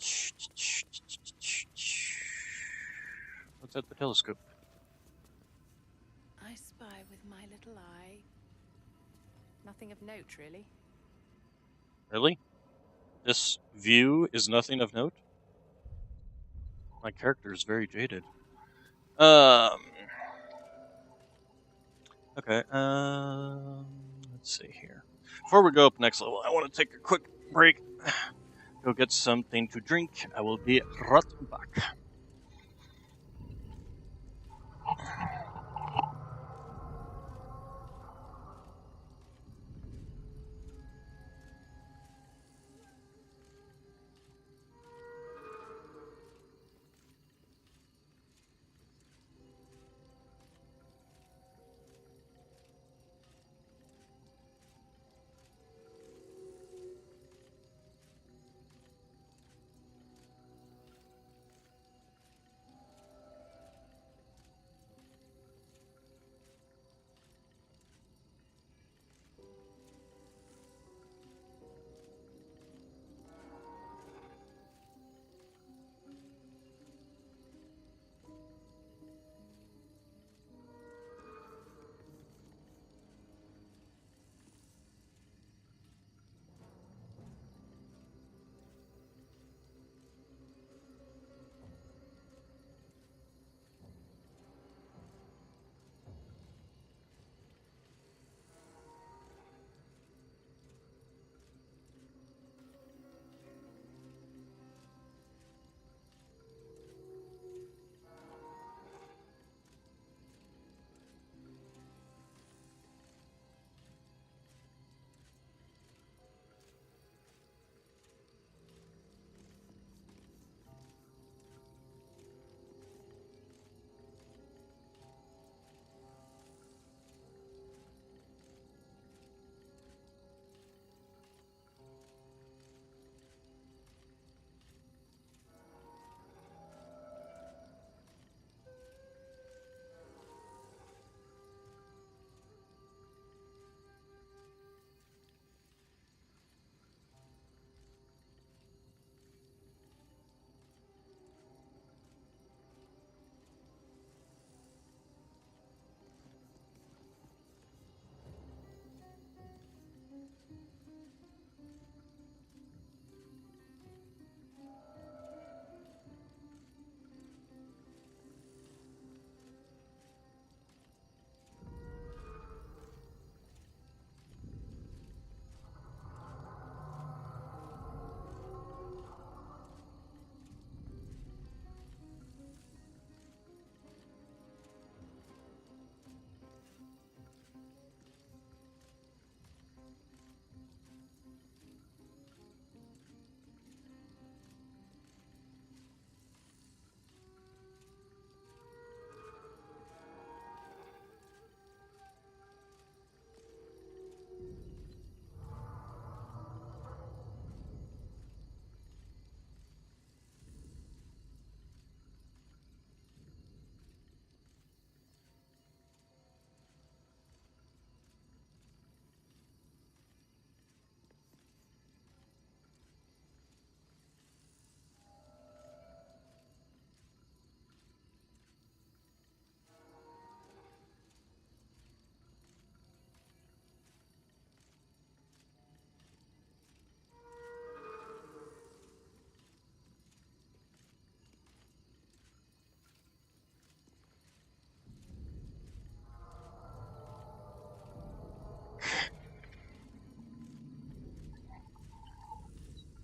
what's at the telescope? I spy with my little eye. Nothing of note, really. Really? This view is nothing of note? My character is very jaded. Okay, let's see here. Before we go up next level, I want to take a quick break. Go get something to drink. I will be right back.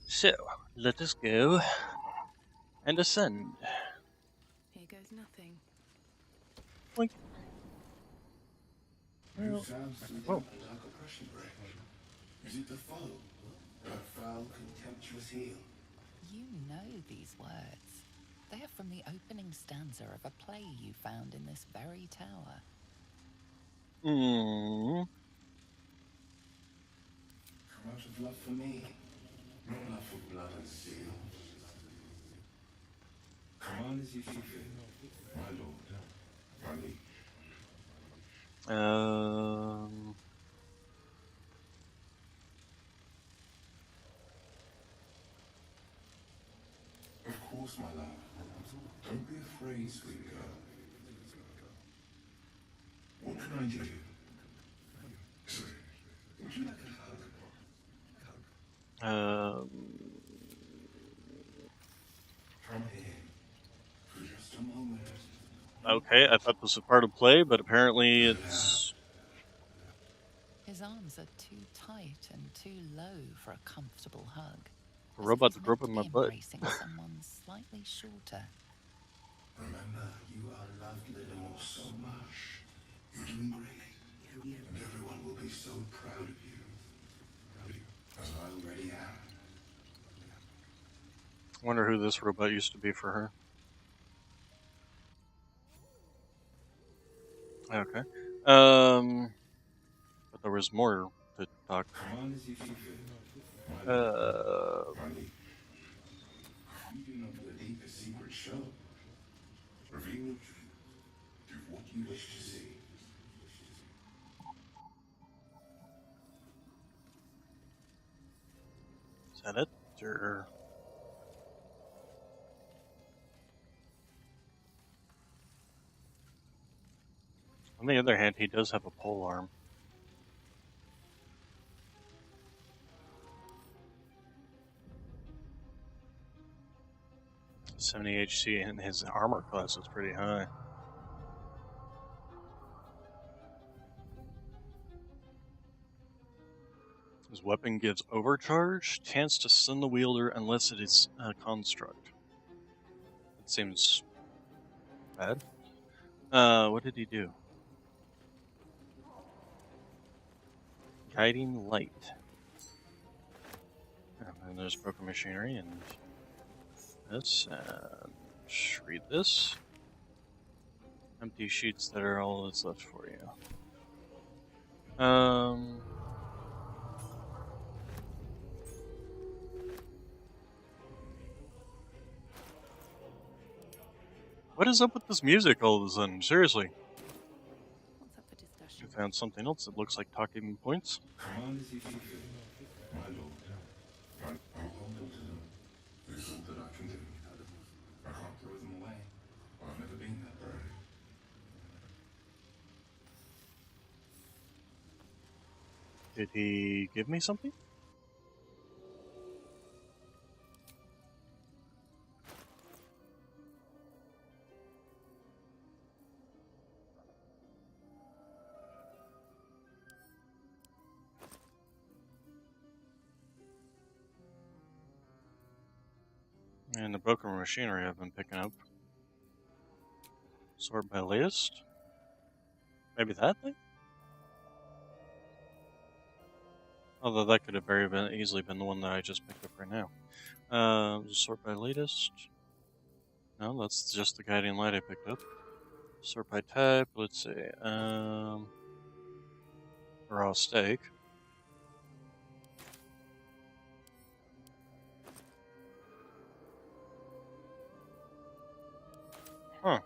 So, let us go and ascend. Here goes nothing. Boink. You Well, sound whoa. like a Prussian break. Is it the foe? That foul, contemptuous heel? You know these words. They are from the opening stanza of a play you found in this very tower. Hmm. From out of love for me, not love for blood and steel. Command as you see fit, my lord, my liege. Of course, my love. Don't be afraid, sweet girl. What can I do? Sorry, would you like a hug? Um. Come here, for just a moment. Okay, I thought this was part of play, but apparently it's. His arms are too tight and too low for a comfortable hug. A As if robot he's to rub meant to in my be butt. embracing someone slightly shorter. Remember, you are loved, Lenore, so much. You're doing great. And everyone will be so proud of you. As I already am. I wonder who this robot used to be for her. Okay. But there was more to talk. Command as you see fit. My liege. You do not believe a secret show. Reveal the truth. Do what you wish to see. Is that it? Or... On the other hand, he does have a pole arm. .70 HC, and his armor class is pretty high. His weapon gives overcharge, chance to stun the wielder unless it is a construct. That seems bad. What did he do? Guiding light. And there's broken machinery and this. Read this. Empty sheets that are all that's left for you. What is up with this music all of a sudden? Seriously. What's up for discussion? You found something else that looks like talking points? Command as you see fit. My lord. I'll hold on to them. It's all that I can do. I can't throw them away. I've never been that brave. Did he give me something? And the broken machinery I've been picking up. Sort by latest? Maybe that thing? Although that could have very easily been the one that I just picked up right now. Sort by latest. No, that's just the guiding light I picked up. Sort by type, let's see. Raw steak. Huh.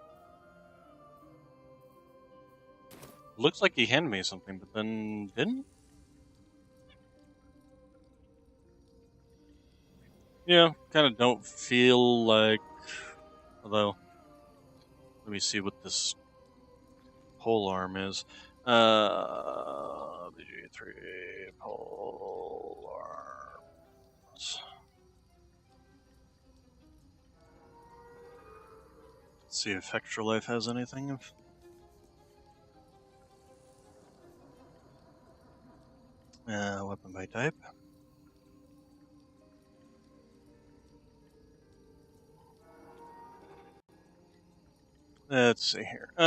Looks like he handed me something, but then didn't? Yeah, kind of don't feel like... Although, let me see what this pole arm is. BG3 pole arms. Let's see if Extra Life has anything. Weapon by type. Let's see here. 3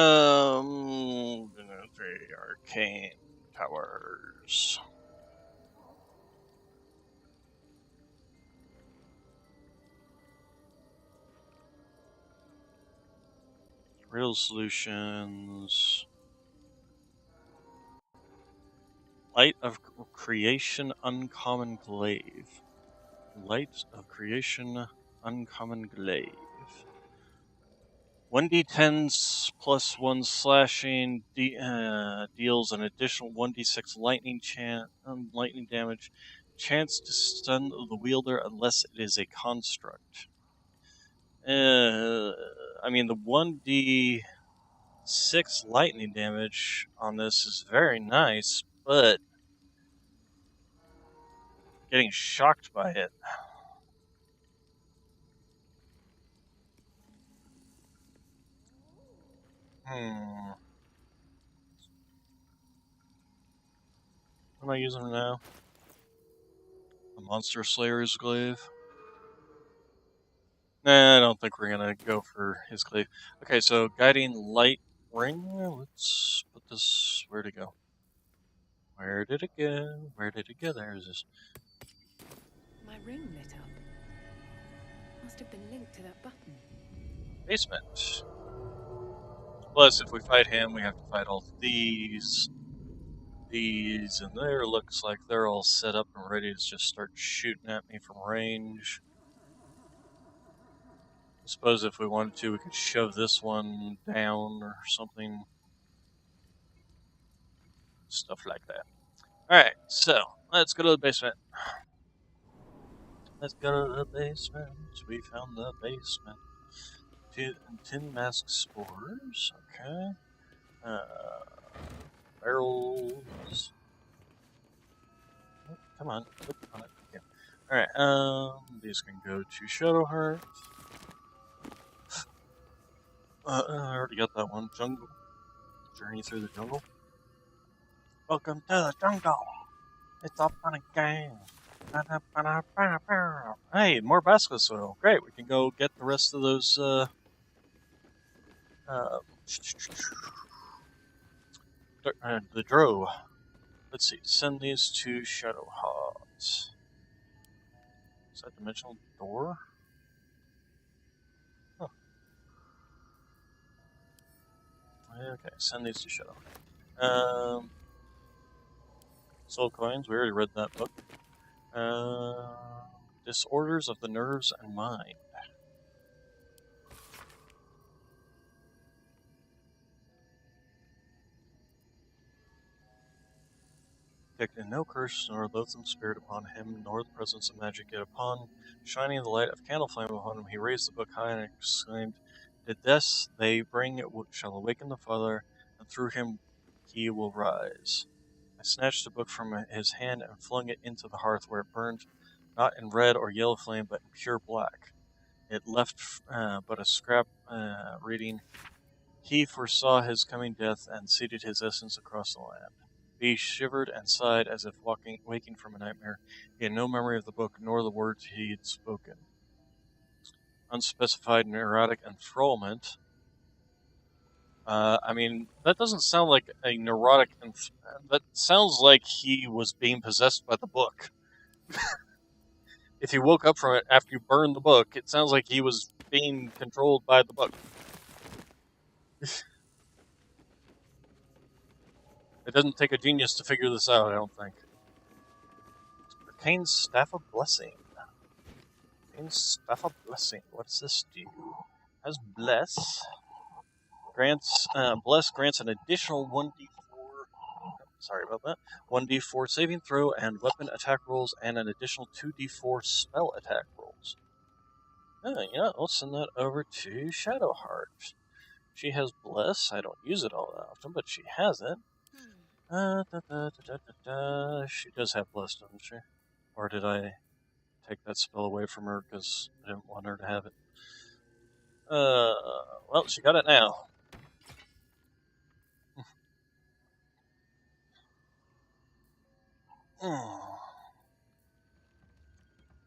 arcane towers. Real solutions. Light of Creation Uncommon Glaive. Light of Creation Uncommon Glaive. 1d10 plus 1 slashing deals an additional 1d6 lightning damage. Chance to stun the wielder unless it is a construct. I mean, the 1d6 lightning damage on this is very nice, but getting shocked by it. What am I using now? The Monster Slayer's Glaive? Nah, I don't think we're gonna go for his glaive. Okay, so Guiding Light Ring. Let's put this. Where'd it go? Where did it go? Where did it go? There's this. My ring lit up. Must have been linked to that button. Basement. Plus, if we fight him, we have to fight all these. These, and there looks like they're all set up and ready to just start shooting at me from range. I suppose if we wanted to, we could shove this one down or something. Stuff like that. Alright, so let's go to the basement. Let's go to the basement. We found the basement. Tin mask spores. Okay. Barrels. Oh, come on, click on it. Yeah. Alright, these can go to Shadowheart. I already got that one. Jungle. Journey through the jungle. Welcome to the jungle. It's a fun game. Hey, more basket soil. Great, we can go get the rest of those, the Drow. Let's see, send these to Shadowheart. Is that dimensional door? Huh. Okay, send these to Shadowheart. Soul coins, we already read that book. Disorders of the nerves and mind. Detected no curse nor loathsome spirit upon him, nor the presence of magic, yet upon shining the light of candle flame upon him, he raised the book high and exclaimed, "The deaths they bring shall awaken the Father, and through him he will rise." I snatched the book from his hand and flung it into the hearth, where it burned, not in red or yellow flame, but in pure black. It left but a scrap reading, "He foresaw his coming death and seeded his essence across the land." He shivered and sighed as if waking from a nightmare. He had no memory of the book, nor the words he had spoken. Unspecified neurotic enthrallment. I mean, that doesn't sound like a neurotic. That sounds like he was being possessed by the book. If he woke up from it after you burned the book, it sounds like he was being controlled by the book. It doesn't take a genius to figure this out, I don't think. Arcane Staff of Blessing. Arcane Staff of Blessing. What's this do? Has Bless. Bless grants an additional 1d4. Sorry about that. 1d4 saving throw and weapon attack rolls, and an additional 2d4 spell attack rolls. Yeah, I'll send that over to Shadowheart. She has Bless. I don't use it all that often, but she has it. She does have Bless, doesn't she? Or did I take that spell away from her because I didn't want her to have it? Well, she got it now.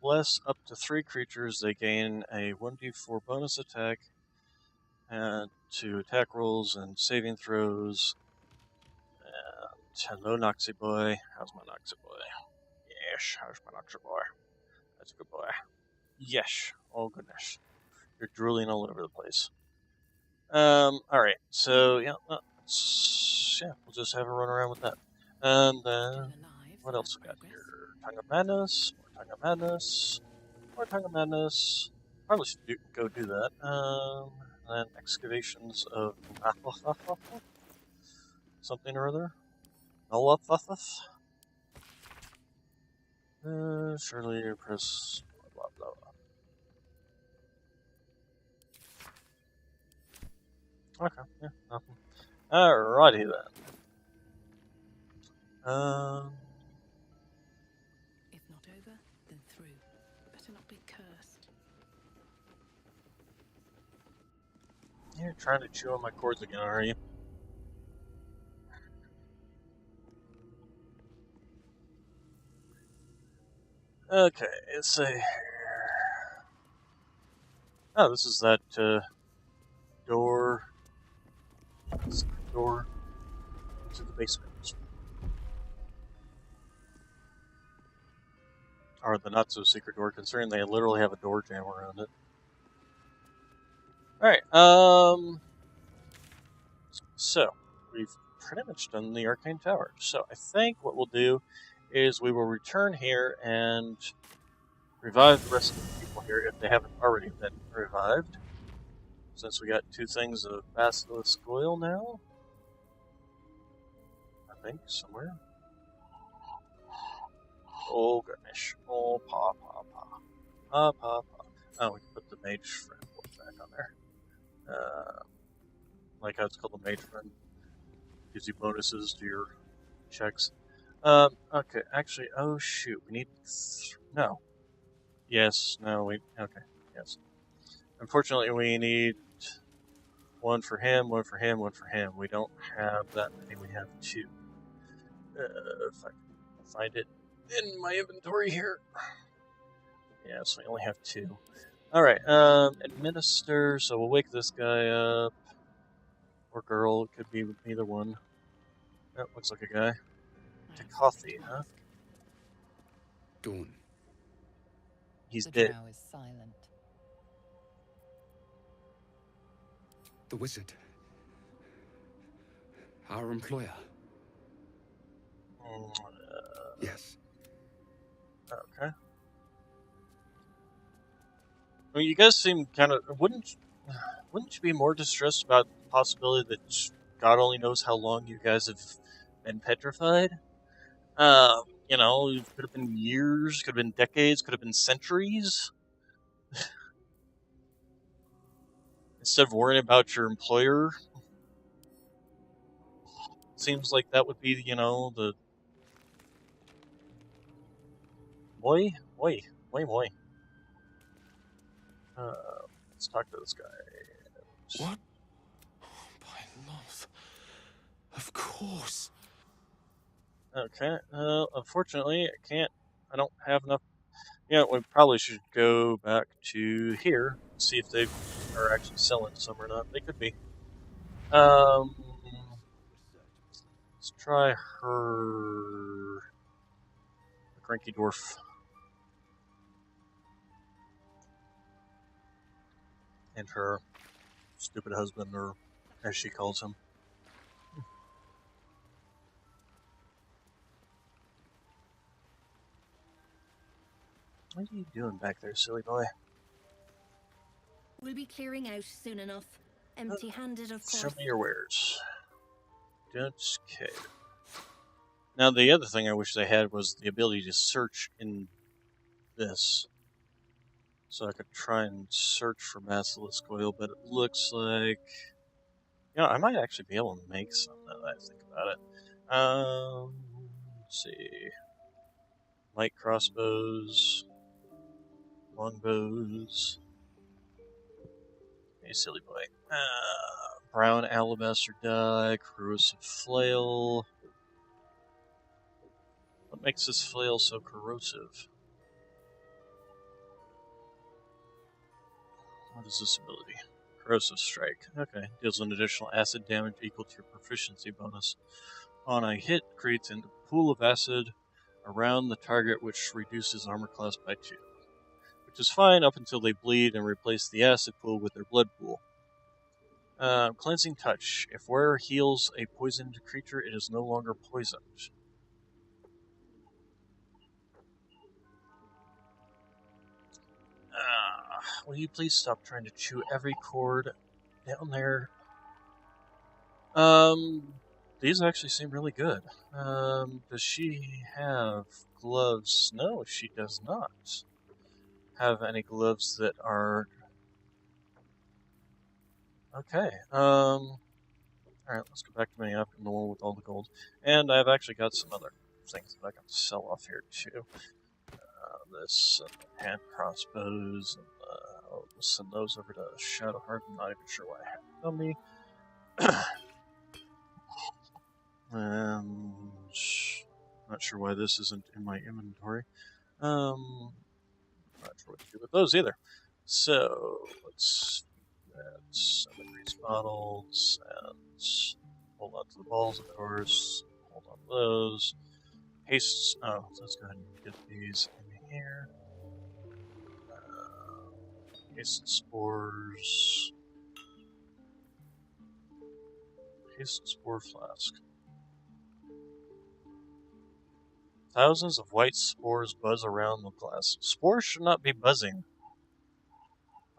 Bless up to 3 creatures. They gain a 1d4 bonus attack and to attack rolls and saving throws. And hello, Noxy boy. How's my Noxy boy? Yes, how's my Noxy boy? That's a good boy. Yes. Oh goodness, you're drooling all over the place. All right. So yeah, we'll just have a run around with that. And what else we got here? Tongue of Madness. More Tongue of Madness. More Tongue of Madness. Probably should go do that. And then excavations of something or other. Surely press blah blah blah. Okay, yeah, nothing. Alrighty then. If not over, then through. Better not be cursed. You're trying to chew on my cords again, are you? Okay, let's see. Oh, this is that door to the basement. Or the not so secret door, considering they literally have a door jam around it. Alright, so we've pretty much done the Arcane Tower. So I think what we'll do is we will return here and revive the rest of the people here if they haven't already been revived. Since we got 2 things of Basilisk Oil now. I think, somewhere. Oh goodness. Oh, pa. Oh, we can put the Mage Friend back on there. Like how it's called the Mage Friend. Gives you bonuses to your checks. Okay, actually, oh shoot, we need... No. Yes, no, okay, yes. Unfortunately, we need 1 for him, 1 for him, 1 for him. We don't have that many, we have 2. If I can find it in my inventory here. Yes, we only have 2. Alright, administer, so we'll wake this guy up. Or girl, it could be either one. Oh, looks like a guy. To coffee, huh? Dawn. He's the dead. drow is silent. The wizard. Our employer. Yes. Okay. Well, you guys seem kind of... Wouldn't you be more distressed about the possibility that God only knows how long you guys have been petrified? You know, it could have been years, could have been decades, could have been centuries. Instead of worrying about your employer. Seems like that would be, you know, the... Moi. Let's talk to this guy. What? By love. Of course. Okay, unfortunately, I don't have enough. Yeah, we probably should go back to here, see if they are actually selling some or not. They could be. Let's try her. The Cranky Dwarf. And her stupid husband, or as she calls him. What are you doing back there, silly boy? We'll be clearing out soon enough. Empty-handed, of course. Show me your wares. Okay. Now, the other thing I wish they had was the ability to search in this. So I could try and search for Basilisk Oil, but it looks like... You know, I might actually be able to make some now that I think about it. Let's see. Light crossbows. Longbows. Hey, silly boy. Brown alabaster dye, corrosive flail. What makes this flail so corrosive? What is this ability? Corrosive Strike. Okay. Deals an additional acid damage equal to your proficiency bonus. On a hit, creates a pool of acid around the target, which reduces armor class by 2. Which is fine up until they bleed and replace the acid pool with their blood pool. Cleansing Touch. If wearer heals a poisoned creature, it is no longer poisoned. Will you please stop trying to chew every cord down there? These actually seem really good. Does she have gloves? No, she does not have any gloves that are... Okay, alright, let's go back to my up in the wall with all the gold. And I've actually got some other things that I can sell off here, too. This, hand crossbows, and I'll send those over to Shadowheart. I'm not even sure why I have it on me. And not sure why this isn't in my inventory. Not sure what to do with those either. So let's the grease bottles and hold on to the balls, of course. Hold on to those. Haste. Oh, let's go ahead and get these in here. Haste spores. Haste spore flask. Thousands of white spores buzz around the glass. Spores should not be buzzing.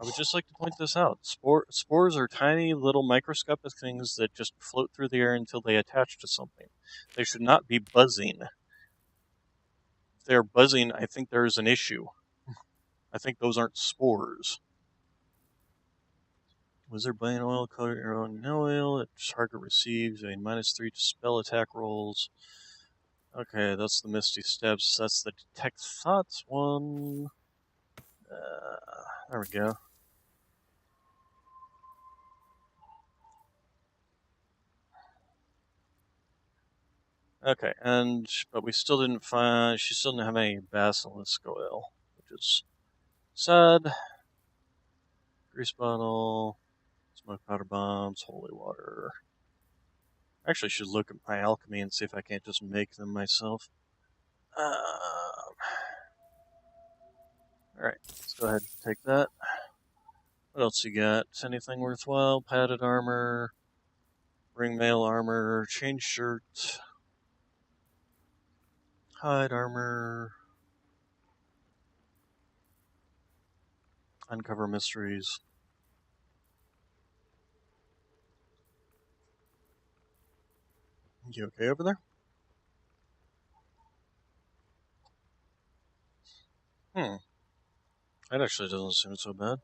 I would just like to point this out. Spores are tiny little microscopic things that just float through the air until they attach to something. They should not be buzzing. If they are buzzing, I think there is an issue. I think those aren't spores. Wizard Bane Oil, coat your own oil. Target receives a -3 to spell attack rolls. Okay, that's the Misty Steps. That's the Detect Thoughts one. There we go. Okay, but we still didn't find. She still didn't have any basilisk oil, which is sad. Grease bottle, smoke powder bombs, holy water. Actually, I should look at my alchemy and see if I can't just make them myself. Alright, let's go ahead and take that. What else you got? Anything worthwhile? Padded armor, ring mail armor, chain shirt, hide armor, uncover mysteries. You okay over there? That actually doesn't seem so bad.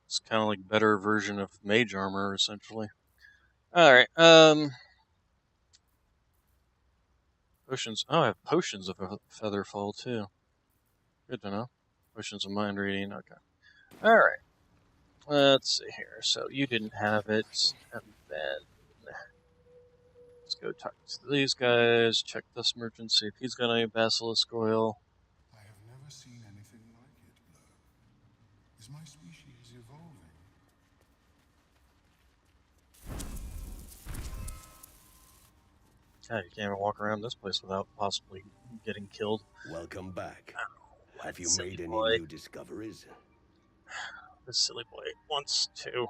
It's kind of like a better version of mage armor, essentially. Alright, potions. Oh, I have potions of Featherfall, too. Good to know. Potions of mind reading, okay. Alright. Let's see here. So, you didn't have it, and then... Let's go talk to these guys, check this merchant, see if he's got any basilisk oil. I have never seen anything like it, Blur. Is my species evolving? God, you can't even walk around this place without possibly getting killed. Welcome back. Have you silly made any boy. new discoveries? This silly boy wants to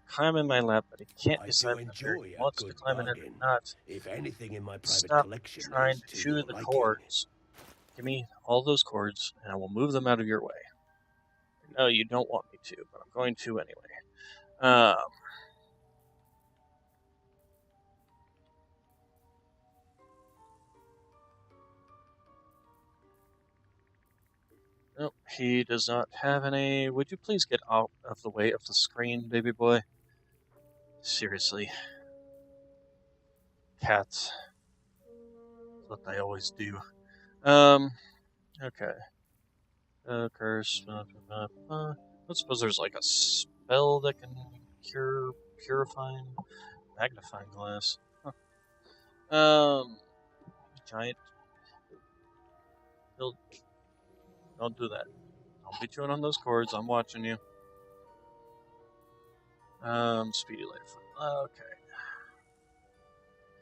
climb in my lap, but he can't I decide do whether enjoy he a wants to good climb in it bargain. or not. If anything in my private Stop collection trying is to to chew your the liking. cords. Give me all those cords, and I will move them out of your way. No, you don't want me to, but I'm going to anyway. Nope, he does not have any. Would you please get out of the way of the screen, baby boy? Seriously. Cats. That's what they always do. Okay. Curse. I suppose there's like a spell that can cure purifying magnifying glass. Huh. Giant. Don't do that. Don't be chewing on those cords. I'm watching you. Speedy Lightfoot. Okay.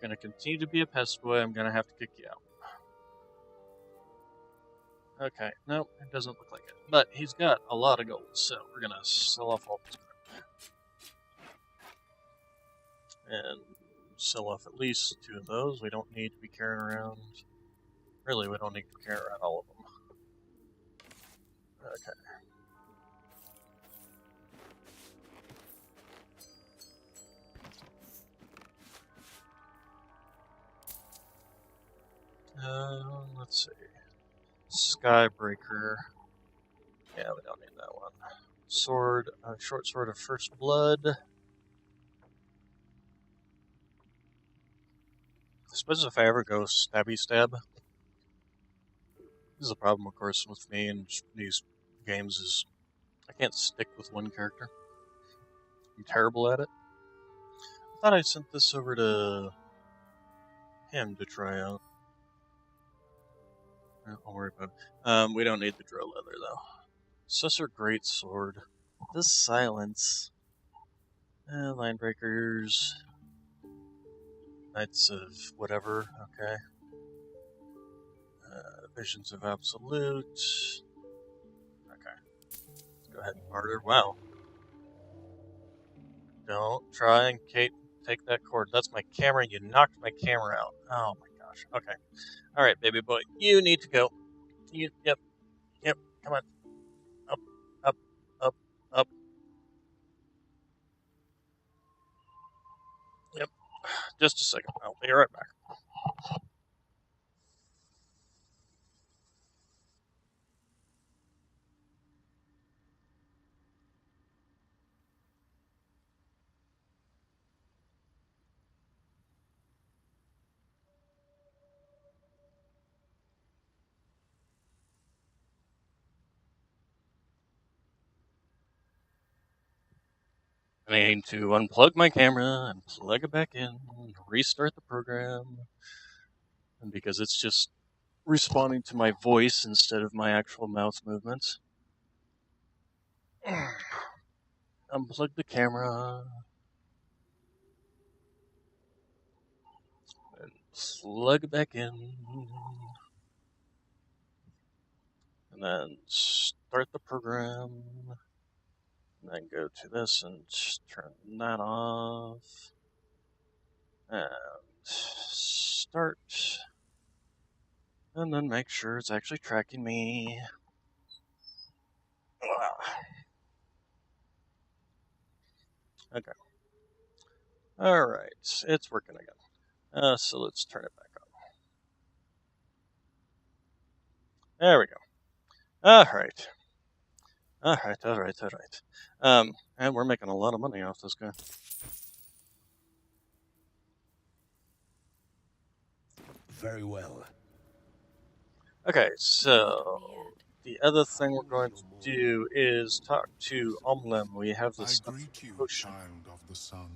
Gonna continue to be a pest boy. I'm gonna have to kick you out. Okay, nope, it doesn't look like it. But he's got a lot of gold, so we're gonna sell off all this crap. And sell off at least 2 of those. We don't need to be carrying around. Really, we don't need to carry around all of them. Okay. Let's see. Skybreaker. Yeah, we don't need that one. Sword, short sword of first blood. I suppose if I ever go stabby stab, this is the problem, of course, with me in these games is I can't stick with one character. I'm terrible at it. I thought I sent this over to him to try out. I'll worry about it. We don't need the drill leather, though. Sussor Great Sword. This silence. Line breakers. Knights of whatever, okay. Visions of Absolute. Okay. Let's go ahead and barter. Wow. Don't try and take that cord. That's my camera. You knocked my camera out. Oh my gosh. Okay. Alright, baby boy. You need to go. Yep. Come on. Up, up, up, up. Yep. Just a second. I'll be right back. I need to unplug my camera and plug it back in, restart the program, and because it's just responding to my voice instead of my actual mouth movements. Unplug the camera and plug it back in, and then start the program. And then go to this and turn that off. And start. And then make sure it's actually tracking me. Okay. Alright, it's working again. So let's turn it back on. There we go. Alright. Alright. And we're making a lot of money off this guy. Very well. Okay, so the other thing we're going to do is talk to Omlem. We have this greet you, potion. child of the sun.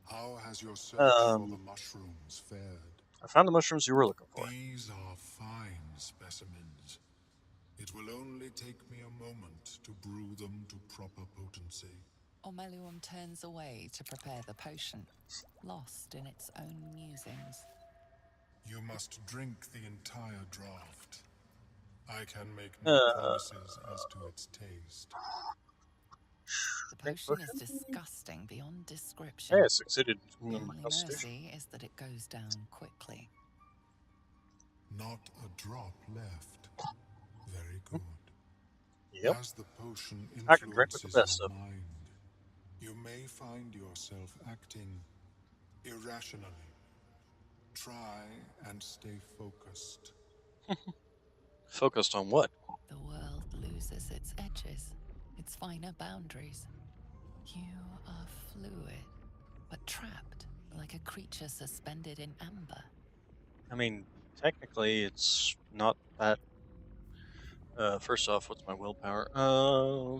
How has your search for the mushrooms fared? I found the mushrooms you were looking for. These are fine specimens. It will only take me a moment to brew them to proper potency. Ormelium turns away to prepare the potion, lost in its own musings. You must drink the entire draught. I can make no promises as to its taste. The potion is disgusting beyond description. Yeah, I succeeded. The only mercy is that it goes down quickly. Not a drop left. Very good. Yep. As the potion I can drink with the influences best your of. mind, you may find yourself acting irrationally. Try and stay focused. Focused on what? The world loses its edges, its finer boundaries. You are fluid, but trapped like a creature suspended in amber. I mean, technically, it's not that. First off, what's my willpower?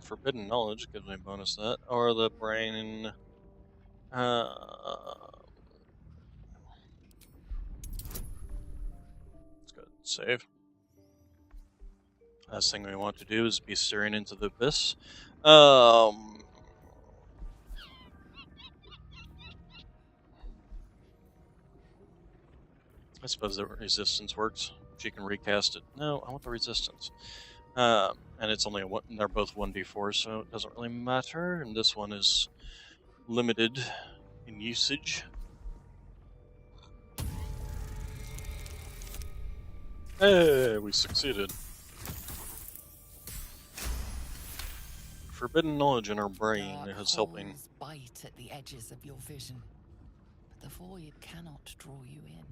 Forbidden Knowledge gives me a bonus to that. Or the brain. Let's go ahead and save. Last thing we want to do is be staring into the abyss. I suppose the resistance works. She can recast it. No, I want the resistance. And it's only a one. They're both 1d4, so it doesn't really matter. And this one is limited in usage. Hey, we succeeded. Forbidden knowledge in our brain Dark is helping. holes bite at the edges of your vision, but the void cannot draw you in.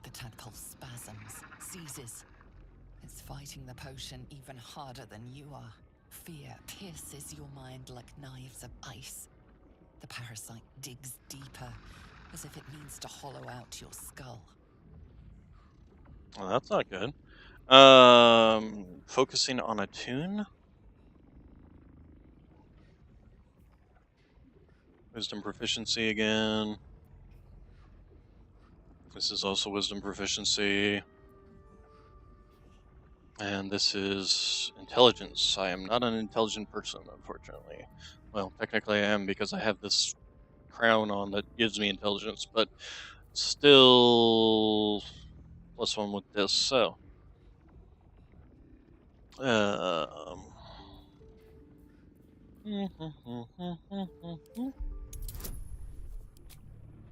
The tadpole spasms, seizes. It's fighting the potion even harder than you are. Fear pierces your mind like knives of ice. The parasite digs deeper, as if it needs to hollow out your skull. Well, that's not good. Focusing on a tune. Wisdom proficiency again. This is also wisdom proficiency. And this is intelligence. I am not an intelligent person, unfortunately. Well, technically I am because I have this crown on that gives me intelligence, but still +1 with this, so.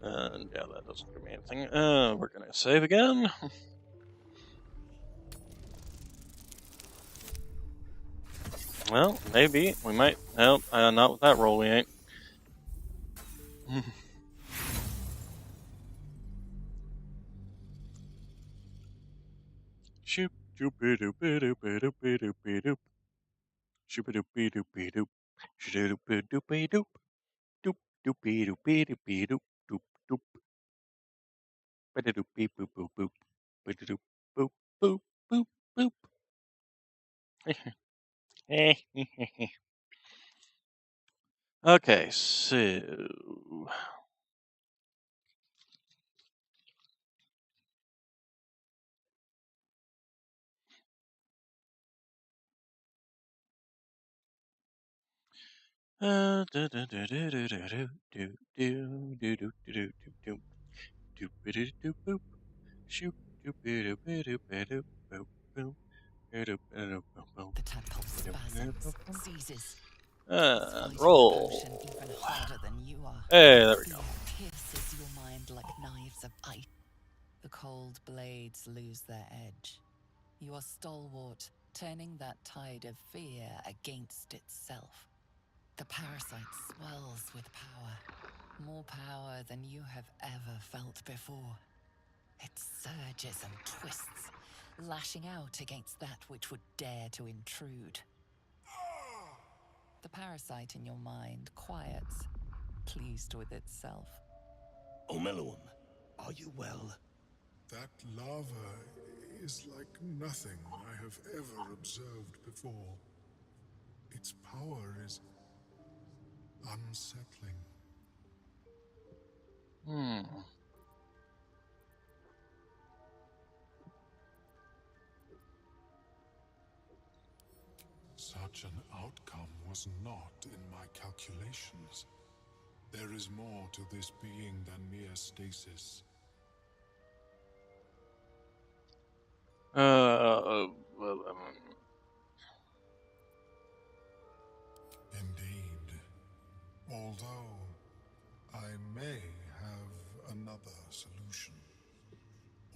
And yeah, that doesn't give me anything. We're gonna save again. Well, maybe. We might. Nope, not with that roll, we ain't. Shoop, doop, doop, doop, doop, doop, doop. Shoop, doop, doop, doop. Shoop, doop, doop, doop. Doop, doop, doop, doop, doop, doop, doop. Ba-da-doop, beep, boop, boop, boop. Ba-da-doop, boop, boop, boop, boop. Okay, so. The tadpole spasms, seizes. Roll. Even harder than you are. Hey, there we go. Fear pierces your mind like knives of ice. The cold blades lose their edge. You are stalwart, turning that tide of fear against itself. The parasite swells with power. More power than you have ever felt before. It surges and twists, lashing out against that which would dare to intrude. The parasite in your mind quiets, pleased with itself. Omeluum, are you well? That lava is like nothing I have ever observed before. Its power is unsettling. Such an outcome was not in my calculations. There is more to this being than mere stasis. Indeed. Although I may have another solution,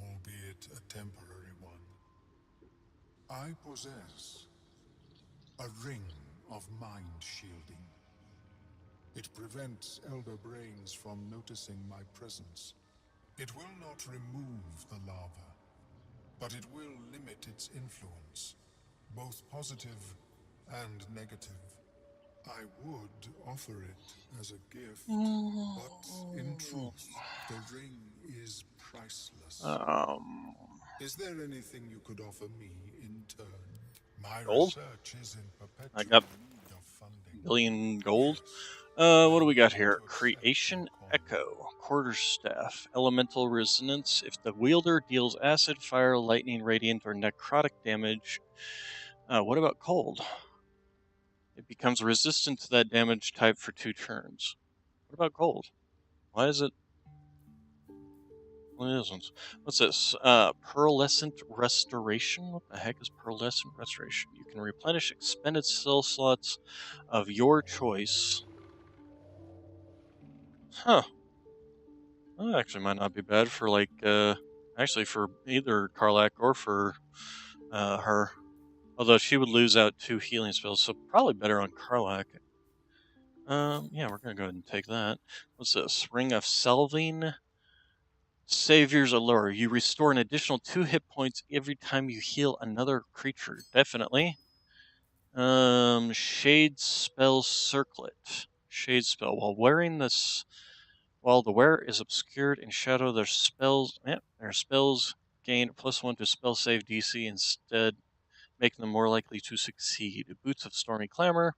albeit a temporary one. I possess a ring of mind shielding. It prevents elder brains from noticing my presence. It will not remove the lava, but it will limit its influence, both positive and negative. I would offer it as a gift, but in truth, the ring is priceless. Is there anything you could offer me in turn? My Gold? research is in perpetual I got need of funding. billion gold. What do we got here? Creation Echo, Quarterstaff, Elemental Resonance. If the wielder deals acid, fire, lightning, radiant, or necrotic damage What about cold? It becomes resistant to that damage type for 2 turns. What about cold? Why is it? Well, it isn't. What's this? Pearlescent Restoration? What the heck is Pearlescent Restoration? You can replenish expended spell slots of your choice. Huh. That actually might not be bad for, like, actually for either Karlak or for her. Although she would lose out 2 healing spells, so probably better on Karlak. Yeah, we're gonna go ahead and take that. What's this? Ring of Selving. Savior's Allure. You restore an additional 2 hit points every time you heal another creature. Definitely. Shade Spell Circlet. Shade Spell. While the wearer is obscured in shadow, their spells gain +1 to spell save DC, instead making them more likely to succeed. Boots of Stormy Clamor.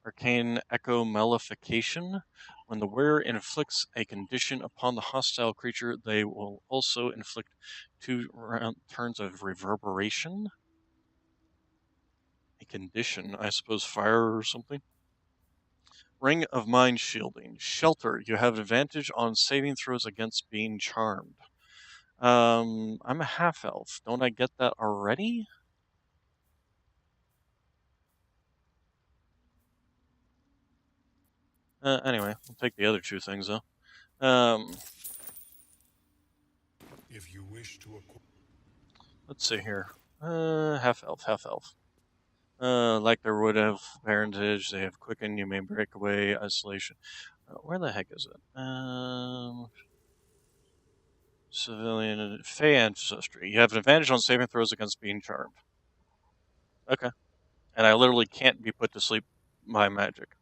Arcane Echo Malefication. When the wearer inflicts a condition upon the hostile creature, they will also inflict 2 turns of reverberation. A condition, I suppose fire or something. Ring of Mind Shielding. Shelter. You have advantage on saving throws against being charmed. I'm a half-elf. Don't I get that already? Anyway, we'll take the other 2 things, though. If you wish to Let's see here. Half-elf, half-elf. Like their would have parentage, they have quicken, you may break away, isolation. Where the heck is it? Civilian, Fey ancestry. You have an advantage on saving throws against being charmed. Okay. And I literally can't be put to sleep by magic.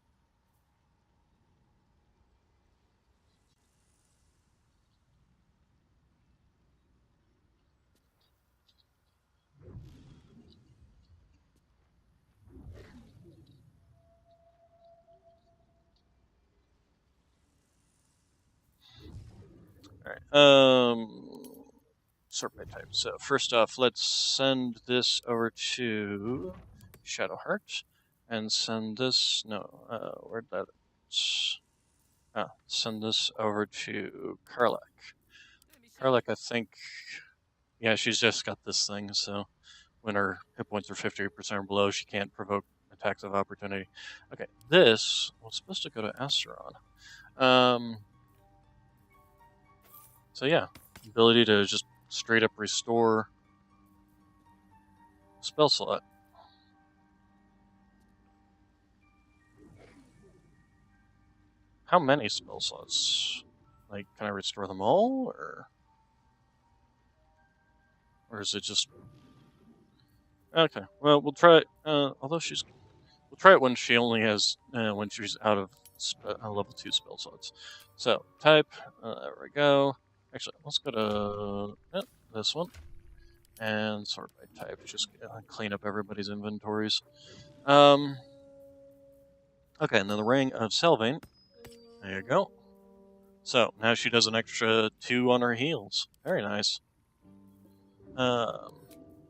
Alright, sort by type. So first off, let's send this over to Shadowheart, and send this, where'd that, send this over to Karlak. Karlak, I think, yeah, she's just got this thing, so when her hit points are 50% or below, she can't provoke attacks of opportunity. Okay, this was supposed to go to Asteron. So yeah, ability to just straight up restore spell slot. How many spell slots? Like, can I restore them all, or is it just? Okay, well, we'll try it. Although we'll try it when she only has when she's out of level 2 spell slots. So type. There we go. Actually, let's go to this one and sort by type. Just clean up everybody's inventories. Okay, and then the Ring of Selving. There you go. So now she does an extra 2 on her heals. Very nice. And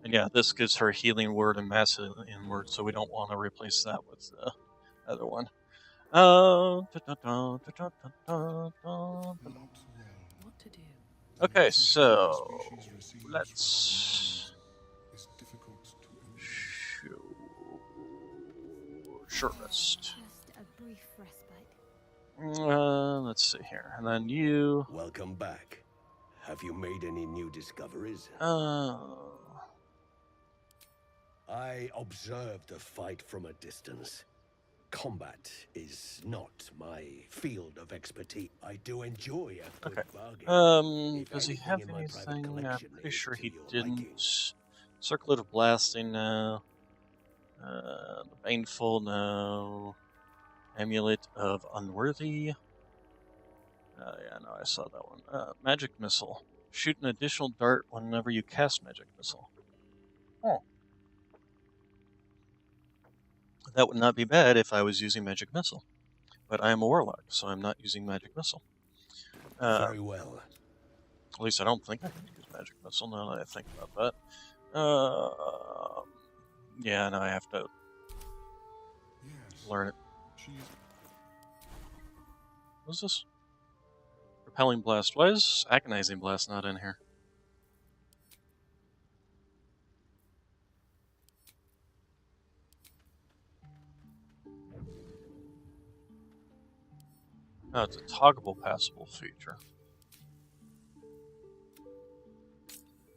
yeah, this gives her Healing Word and Mass Healing Word, so we don't want to replace that with the other one. Okay, so let's short rest. Just a brief respite. Let's see here, and then you. Welcome back. Have you made any new discoveries? I observed the fight from a distance. Combat is not my field of expertise. I do enjoy a good bargain. Does he have anything? I'm pretty sure he didn't. Circlet of Blasting, no. The Baneful, no. Amulet of Unworthy. Yeah, no, I saw that one. Magic Missile. Shoot an additional dart whenever you cast Magic Missile. Oh. That would not be bad if I was using Magic Missile. But I am a Warlock, so I'm not using Magic Missile. Very well. At least I don't think I can use Magic Missile now that I think about that. Yeah, no, I have to learn it. What's this? Repelling blast. Why is agonizing blast not in here? No, it's a toggable passable feature.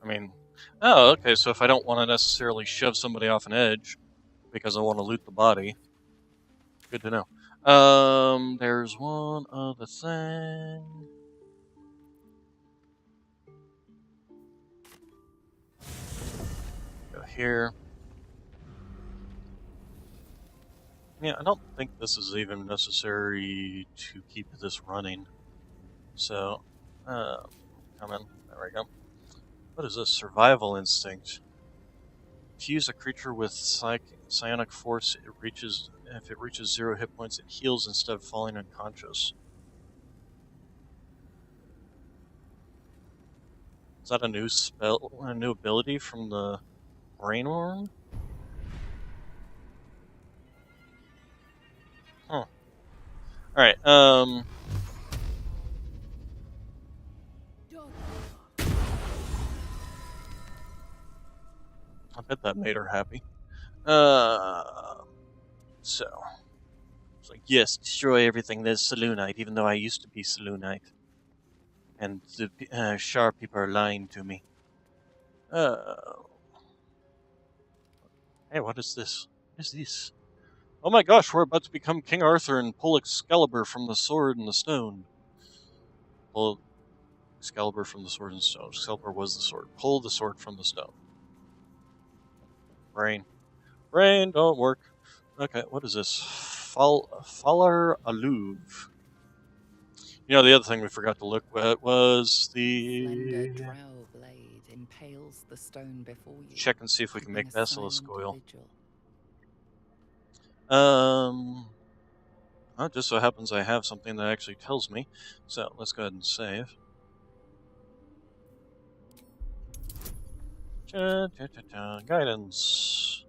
I mean, oh, okay, so if I don't want to necessarily shove somebody off an edge because I want to loot the body, good to know. There's one other thing. Go here. Yeah, I don't think this is even necessary to keep this running. So, come in. There we go. What is this? Survival instinct. Fuse a creature with psionic force. If it reaches 0 hit points, it heals instead of falling unconscious. Is that a new spell, a new ability from the brainworm? Huh. Alright, I bet that made her happy. So. It's like, yes, destroy everything that's Saloonite, even though I used to be Saloonite. And the Shar people are lying to me. Hey, what is this? What is this? Oh my gosh, we're about to become King Arthur and pull Excalibur from the sword and the stone. Pull Excalibur from the sword and stone. Excalibur was the sword. Pull the sword from the stone. Brain. Brain, don't work. Okay, what is this? Faller Aluve. You know, the other thing we forgot to look at was the... Slender drow blade impales the stone before you. Check and see if we can make keeping a Basilisk silent oil. vigil. It just so happens I have something that actually tells me. So let's go ahead and save. Guidance.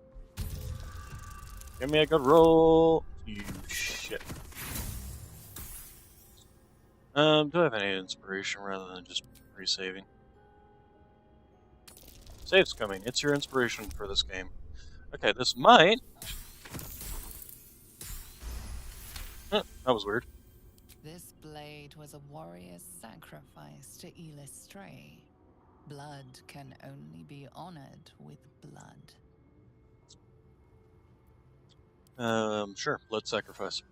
Give me a good roll. You shit. Do I have any inspiration rather than just pre-saving? Save's coming. It's your inspiration for this game. Okay, this might... That was weird. This blade was a warrior's sacrifice to Illustray. Blood can only be honored with blood. Sure. Blood sacrifice.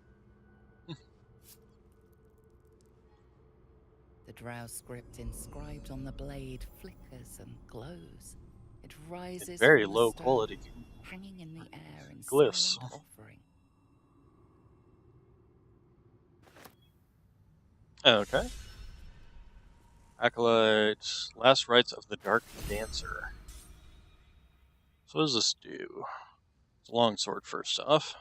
The drow script inscribed on the blade flickers and glows. It rises Very from the low stone, quality hanging in the air in glyphs. silent offering. Okay. Acolyte, last rites of the Dark Dancer. So what does this do? It's a longsword first off,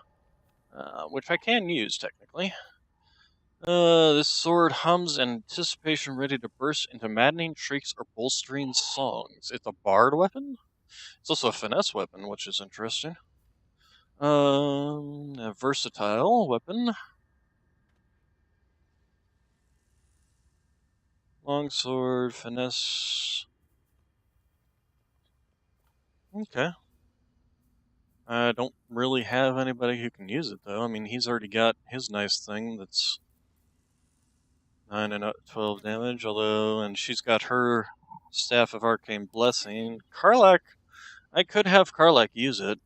which I can use technically. This sword hums in anticipation, ready to burst into maddening shrieks or bolstering songs. It's a bard weapon. It's also a finesse weapon, which is interesting. A versatile weapon. Longsword, finesse. Okay. I don't really have anybody who can use it, though. I mean, he's already got his nice thing that's 9 and 12 damage, although, and she's got her Staff of Arcane Blessing. Karlach, I could have Karlach use it.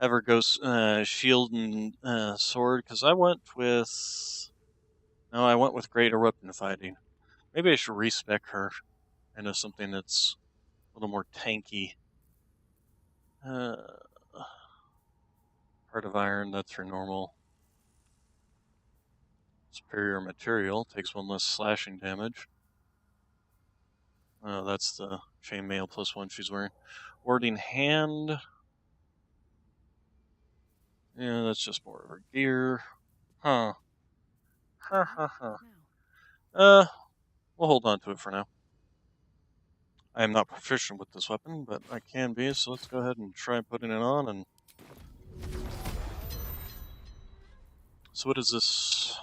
Have her go shield and sword, because I went with... No, I went with Greater Weapon Fighting. Maybe I should respec her into something that's a little more tanky. Heart of Iron, that's her normal. Superior Material, takes 1 less slashing damage. Oh, that's the chainmail +1 she's wearing. Warding Hand. Yeah, that's just more of her gear. Huh. We'll hold on to it for now. I am not proficient with this weapon, but I can be, so let's go ahead and try putting it on. And so what is this?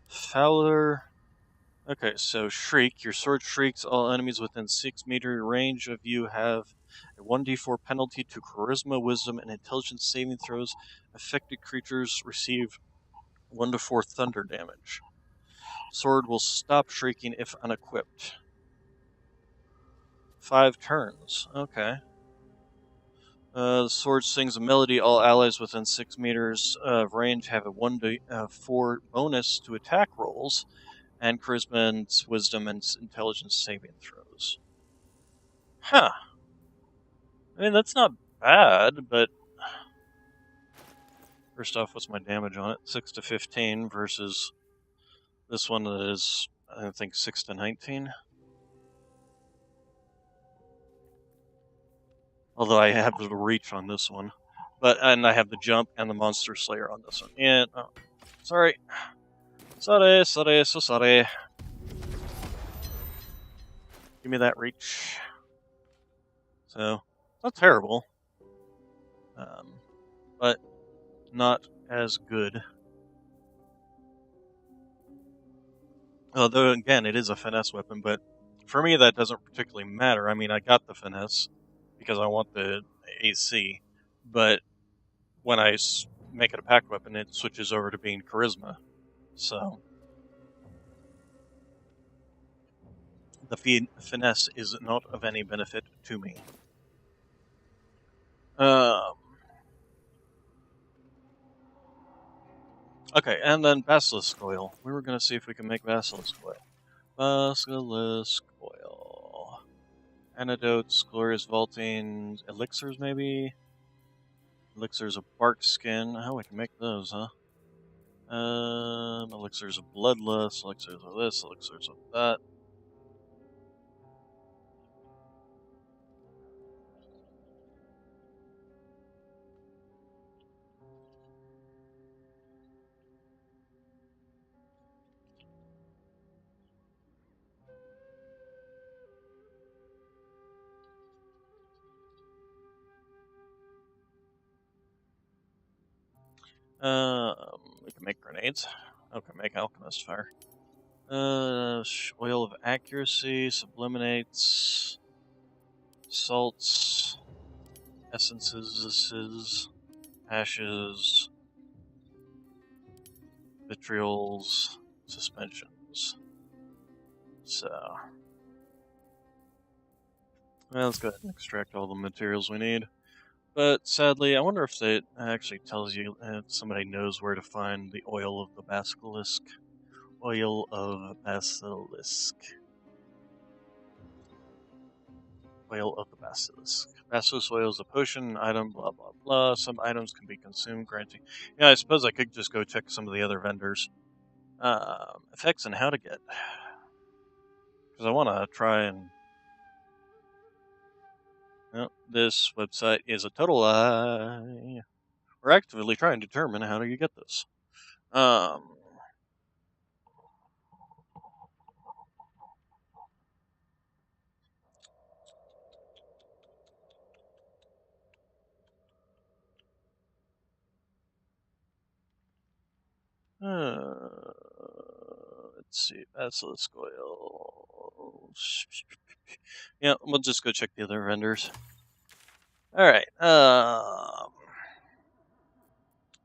Fowler. Okay, so Shriek. Your sword shrieks. All enemies within 6-meter range of you have a 1d4 penalty to Charisma, Wisdom, and Intelligence saving throws. Affected creatures receive 1 to 4 thunder damage. Sword will stop shrieking if unequipped. 5 turns. Okay. The sword sings a melody. All allies within 6 meters of range have a 1 to 4 bonus to attack rolls, and Charisma and Wisdom and Intelligence saving throws. Huh. I mean, that's not bad, but first off, what's my damage on it? 6 to 15 versus this one that is, I think, 6 to 19. Although I have the reach on this one. And I have the jump and the Monster Slayer on this one. Yeah, no. Sorry. Sorry. So sorry. Give me that reach. So, not terrible. But not as good. Although, again, it is a finesse weapon, but for me that doesn't particularly matter. I mean, I got the finesse because I want the AC, but when I make it a pack weapon, it switches over to being Charisma. So, the finesse is not of any benefit to me. Okay, and then Basilisk Oil. We were going to see if we can make Basilisk Oil. Basilisk Oil. Antidotes, Glorious Vaulting, Elixirs maybe? Elixirs of Bark Skin. Oh, we can make those, huh? Elixirs of Bloodlust, Elixirs of this, Elixirs of that. We can make grenades. Okay, make Alchemist Fire. Oil of Accuracy, Subliminates, Salts, Essences, Ashes, Vitriols, Suspensions. So, well, let's go ahead and extract all the materials we need. But sadly, I wonder if it actually tells you if somebody knows where to find the oil of the basilisk. Oil of basilisk. Oil of the basilisk. Basilisk oil is a potion item, blah blah blah. Some items can be consumed, granting. Yeah, I suppose I could just go check some of the other vendors. Effects and how to get. Because I want to try and. Well, this website is a total lie. We're actively trying to determine how do you get this. Let's see, basilisk oil. Yeah, we'll just go check the other vendors. Alright,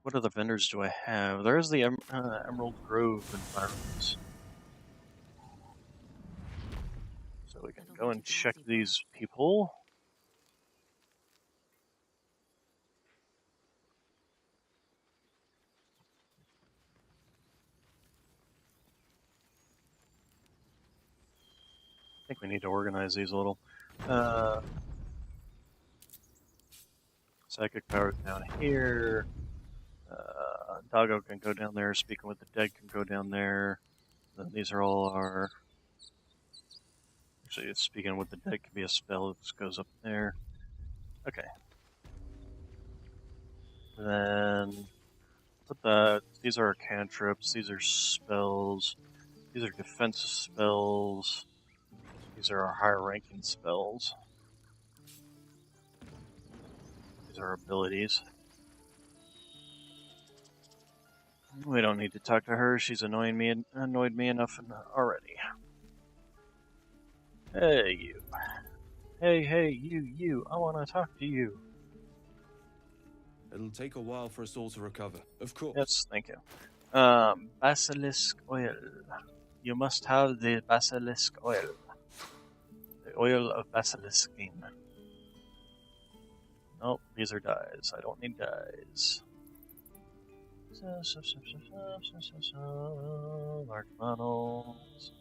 what other vendors do I have? There's the Emerald Grove environments. So we can go and check these people. I think we need to organize these a little. Psychic powers down here. Doggo can go down there. Speaking with the Dead can go down there. Then these are all our... Actually, Speaking with the Dead can be a spell that just goes up there. Okay. Then... Put that... These are our cantrips. These are spells. These are defensive spells. These are our higher ranking spells. These are abilities. We don't need to talk to her. She's annoyed me enough already. Hey, you. Hey, you. I want to talk to you. It'll take a while for us all to recover. Of course. Yes, thank you. Basilisk oil. You must have the basilisk oil. The oil of basilisking. Nope, these are dyes. I don't need dyes. Large models.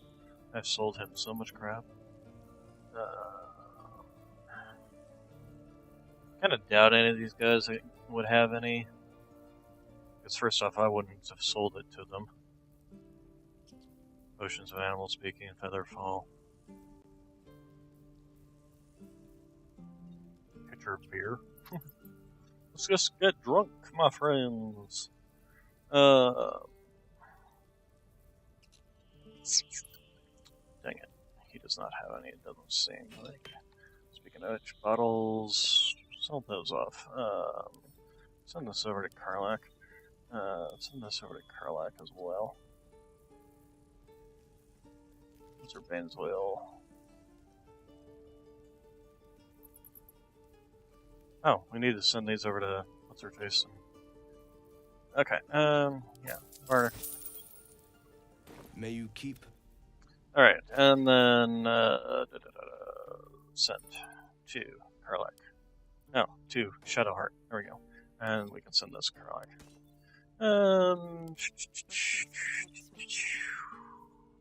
I've sold him so much crap. Kind of doubt any of these guys would have any. Because first off, I wouldn't have sold it to them. Potions of animal speaking, featherfall. Pitcher of beer. Let's just get drunk, my friends. Dang it. He does not have any, it doesn't seem like. Speaking of which, bottles, sell those off. Send this over to Karlak. Send this over to Karlak as well. Those are Bane's oil. Oh, we need to send these over to what's her face. Okay, yeah, Barter. May you keep. Alright, and then send to Karlak. No, to Shadowheart. There we go. And we can send this to Karlak.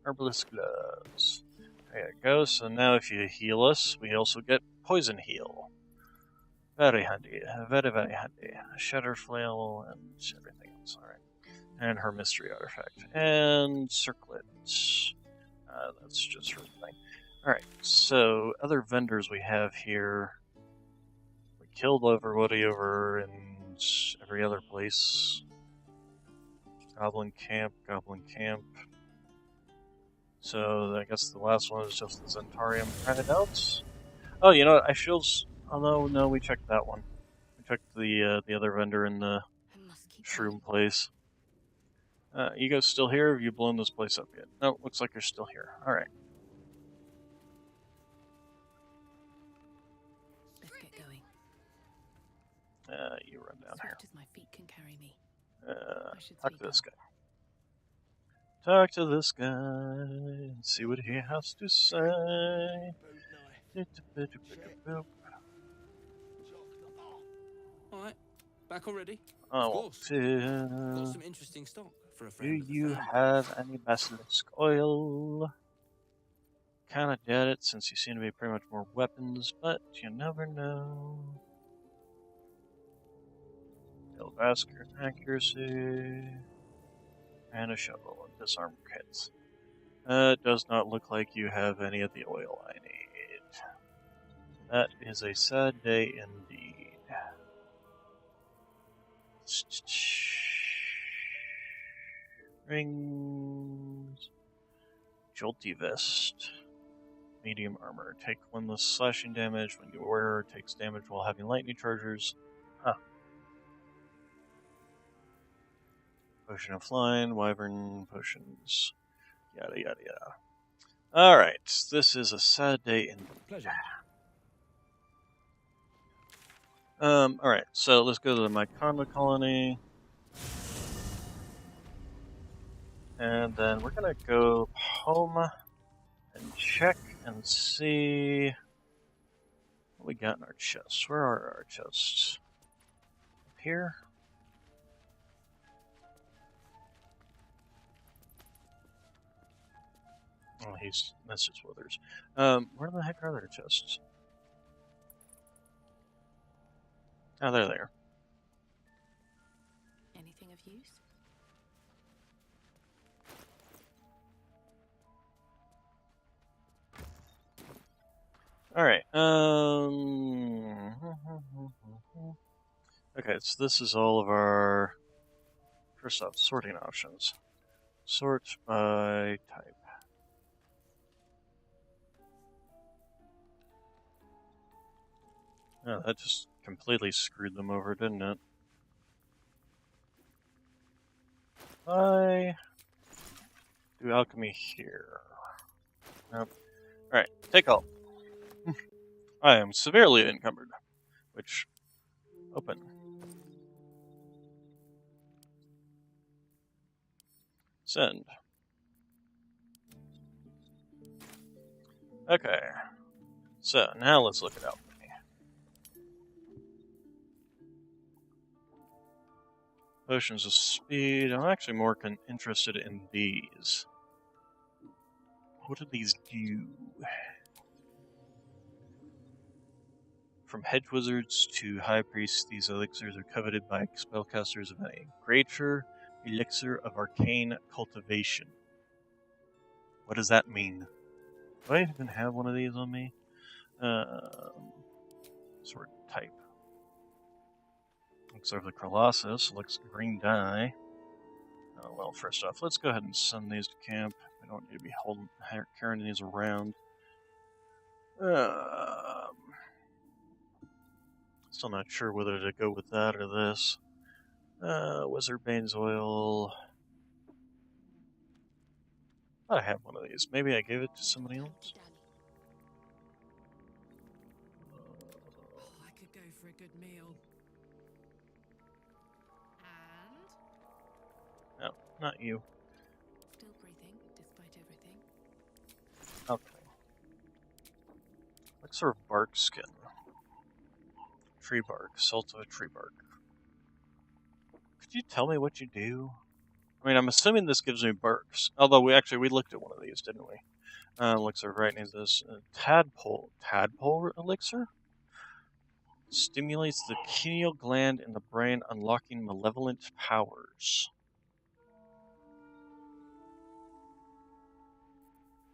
Herbalist gloves. There you go. So now if you heal us, we also get poison heal. Very handy. Very, very handy. A shatter flail and everything else. Alright. And her mystery artifact. And circlet. That's just her thing. Alright, so other vendors we have here. We killed everybody over in every other place. Goblin camp. So I guess the last one is just the Zentarium printed out. Oh, you know what? I feel. Although no, we checked that one. We checked the other vendor in the shroom place. You guys still here? Have you blown this place up yet? No, looks like you're still here. All right. Let's get going. You run down here. Swift as my feet can carry me. Talk to this guy. Talk to this guy and see what he has to say. Alright, back already? Oh, of course. Got some interesting stock for a friend. Do you have any basilisk oil? Kinda doubt it since you seem to be pretty much more weapons, but you never know. Vascular accuracy. And a shovel and disarm kits. It does not look like you have any of the oil I need. That is a sad day indeed. Rings. Jolty vest. Medium armor. Take 1 less slashing damage when you wear her. Takes damage while having lightning chargers. Huh. Potion of flying, wyvern potions. Yada yada yada. Alright, this is a sad day indeed. Pleasure. Alright, so let's go to the Myconda colony. And then we're gonna go home and check and see what we got in our chests. Where are our chests? Up here? Oh, that's just withers. Where the heck are their chests? Oh, they're there. Anything of use? Alright, okay, so this is all of our, first off, sorting options. Sort by type. Oh, that just completely screwed them over, didn't it? I do alchemy here. Nope. Alright, take all. I am severely encumbered. Which, open. Send. Okay. So, now let's look at alchemy. Potions of speed. I'm actually more interested in these. What do these do? From hedge wizards to high priests, these elixirs are coveted by spellcasters of any. Greater elixir of arcane cultivation. What does that mean? Do I even have one of these on me? Sword type. Elixir of the Colossus. Looks green dye. Oh, well, first off, let's go ahead and send these to camp. I don't need to be carrying these around. Still not sure whether to go with that or this. Wizard Bane's Oil. I have one of these. Maybe I gave it to somebody else. I could go for a good meal. And? No, not you. Still breathing, despite everything. Okay. Elixir of bark skin. Tree bark. Salt of a tree bark. Could you tell me what you do? I mean, I'm assuming this gives me barks. Although we looked at one of these, didn't we? Elixir of right needs this. Tadpole elixir? Stimulates the pineal gland in the brain, unlocking malevolent powers.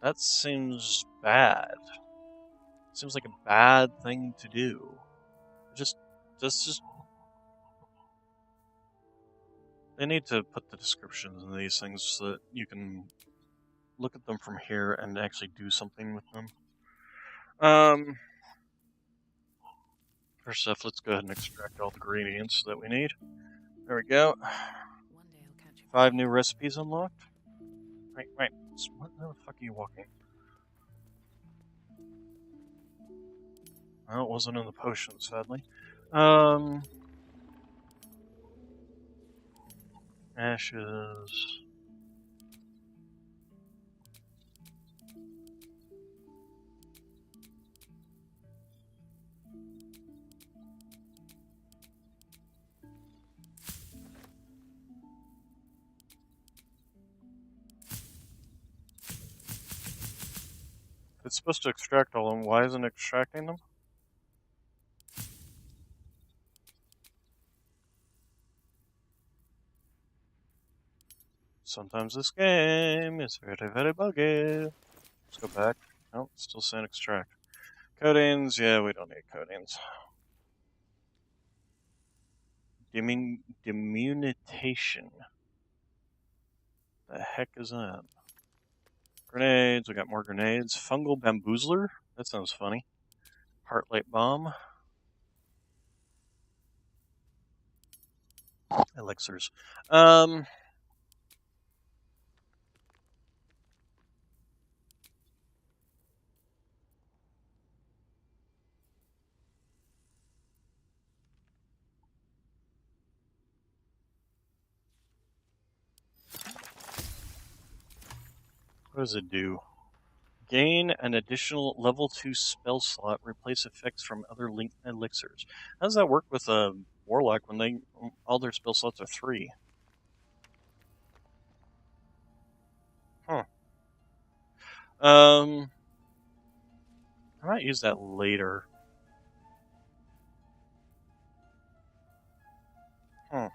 That seems bad. Seems like a bad thing to do. Just they need to put the descriptions in these things so that you can look at them from here and actually do something with them. First off, let's go ahead and extract all the ingredients that we need. There we go. 5 new recipes unlocked. Wait. What the fuck are you walking? Well, it wasn't in the potion, sadly. Ashes. It's supposed to extract all of them. Why isn't it extracting them? Sometimes this game is very, very buggy. Let's go back. Oh, still saying extract. Codeines, yeah, we don't need codeines. Demunitation. The heck is that? Grenades, we got more grenades. Fungal bamboozler, that sounds funny. Heartlight bomb. Elixirs. What does it do? Gain an additional level 2 spell slot. Replace effects from other elixirs. How does that work with a warlock when all their spell slots are 3? Huh. I might use that later. I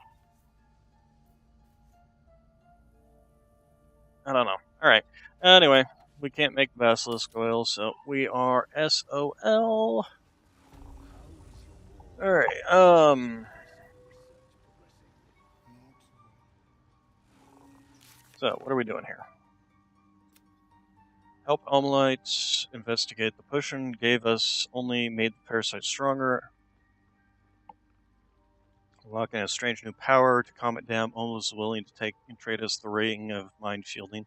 don't know. Alright. Anyway, we can't make basilisk oil, so we are SOL. Alright, so, what are we doing here? Help Almalites investigate the potion, made the parasite stronger. Unlocking a strange new power to calm it down, almost willing to take and trade us the ring of mind shielding.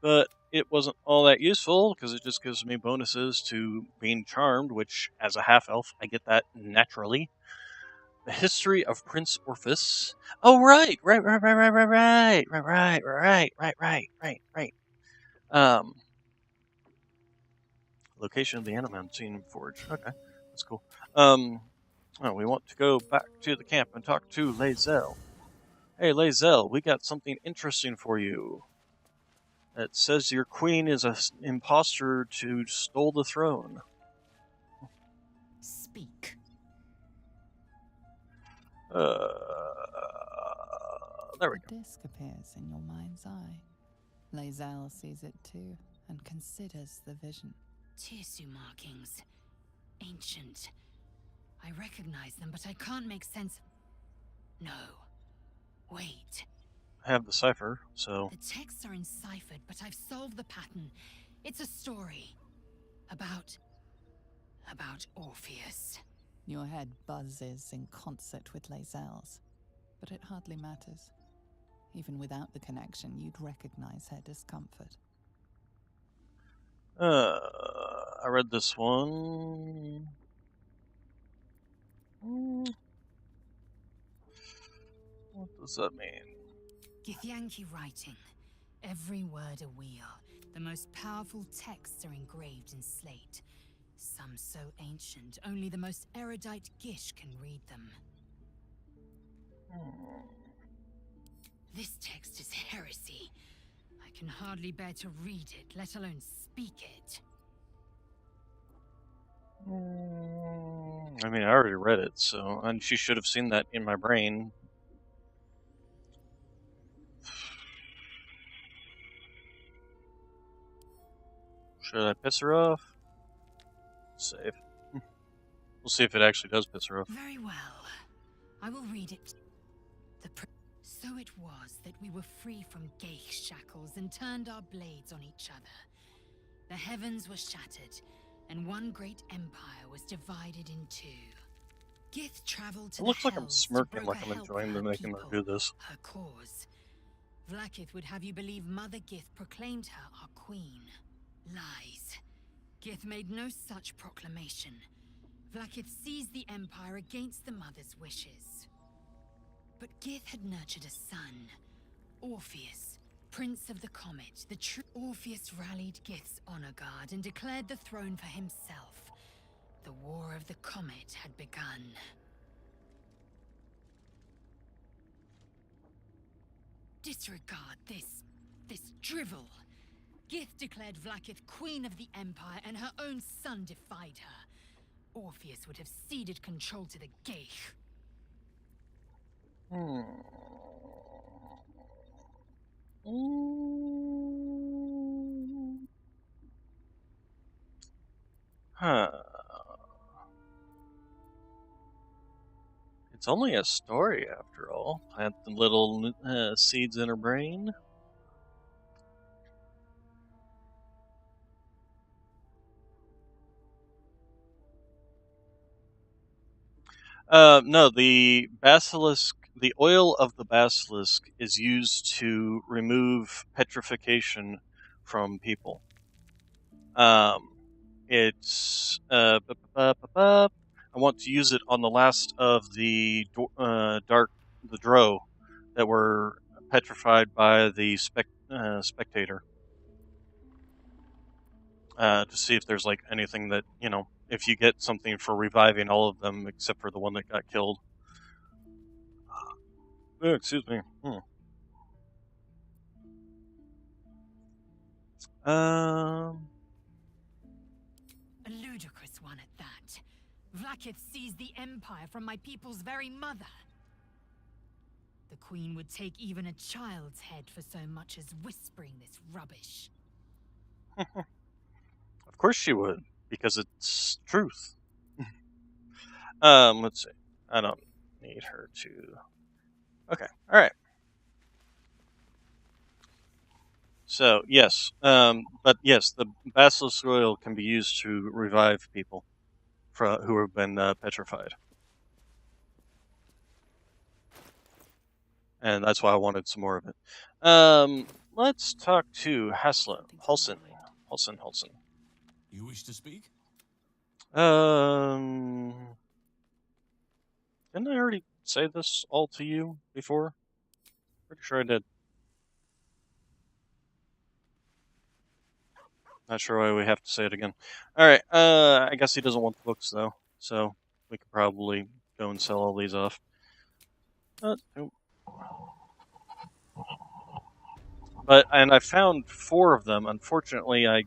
But it wasn't all that useful because it just gives me bonuses to being charmed, which, as a half elf, I get that naturally. The history of Prince Orpheus. Oh, right. Location of the Animantine Forge. Okay, that's cool. Oh, we want to go back to the camp and talk to Lae'zel. Hey, Lae'zel, we got something interesting for you. It says your queen is an impostor who stole the throne. Speak. There we go. A disc appears in your mind's eye. Lae'zel sees it too and considers the vision. Tirsu markings. Ancient. I recognize them, but I can't make sense. No. Wait. I have the cipher, so... The texts are enciphered, but I've solved the pattern. It's a story. About Orpheus. Your head buzzes in concert with Lae'zel's, but it hardly matters. Even without the connection, you'd recognize her discomfort. I read this one. What does that mean? Githyanki writing. Every word a wheel. The most powerful texts are engraved in slate. Some so ancient, only the most erudite Gish can read them. This text is heresy. I can hardly bear to read it, let alone speak it. I mean, I already read it, so... And she should have seen that in my brain. Should I piss her off? Save. We'll see if it actually does piss her off. Very well. I will read it. So it was that we were free from Geich shackles and turned our blades on each other. The heavens were shattered, and one great empire was divided in two. Gith traveled to It looks the like I'm Hells smirking to like broker I'm help enjoying for her making her people, do this. her cause. Vlaakith would have you believe Mother Gith proclaimed her our queen. Lies. Gith made no such proclamation. Vlaakith seized the empire against the mother's wishes. But Gith had nurtured a son, Orpheus, Prince of the Comet. The true Orpheus rallied Gith's honor guard and declared the throne for himself. The War of the Comet had begun. Disregard this drivel. Gith declared Vlaakith queen of the empire, and her own son defied her. Orpheus would have ceded control to the Geich. Huh. It's only a story after all. Plant the little seeds in her brain. No, the basilisk, the oil of the basilisk is used to remove petrification from people. It's I want to use it on the last of the the drow that were petrified by the spectator. To see if there's like anything that, you know, if you get something for reviving all of them except for the one that got killed. Oh, excuse me. A ludicrous one at that. Vlaakith seized the empire from my people's very mother. The queen would take even a child's head for so much as whispering this rubbish. Of course she would, because it's truth. Let's see. I don't need her to... Okay, alright. So, yes. But yes, the basilisk oil can be used to revive people who have been petrified. and that's why I wanted some more of it. Let's talk to Halson. You wish to speak? Didn't I already say this all to you before? Pretty sure I did. Not sure why we have to say it again. Alright, I guess he doesn't want the books, though, so we could probably go and sell all these off. And I found 4 of them. Unfortunately, I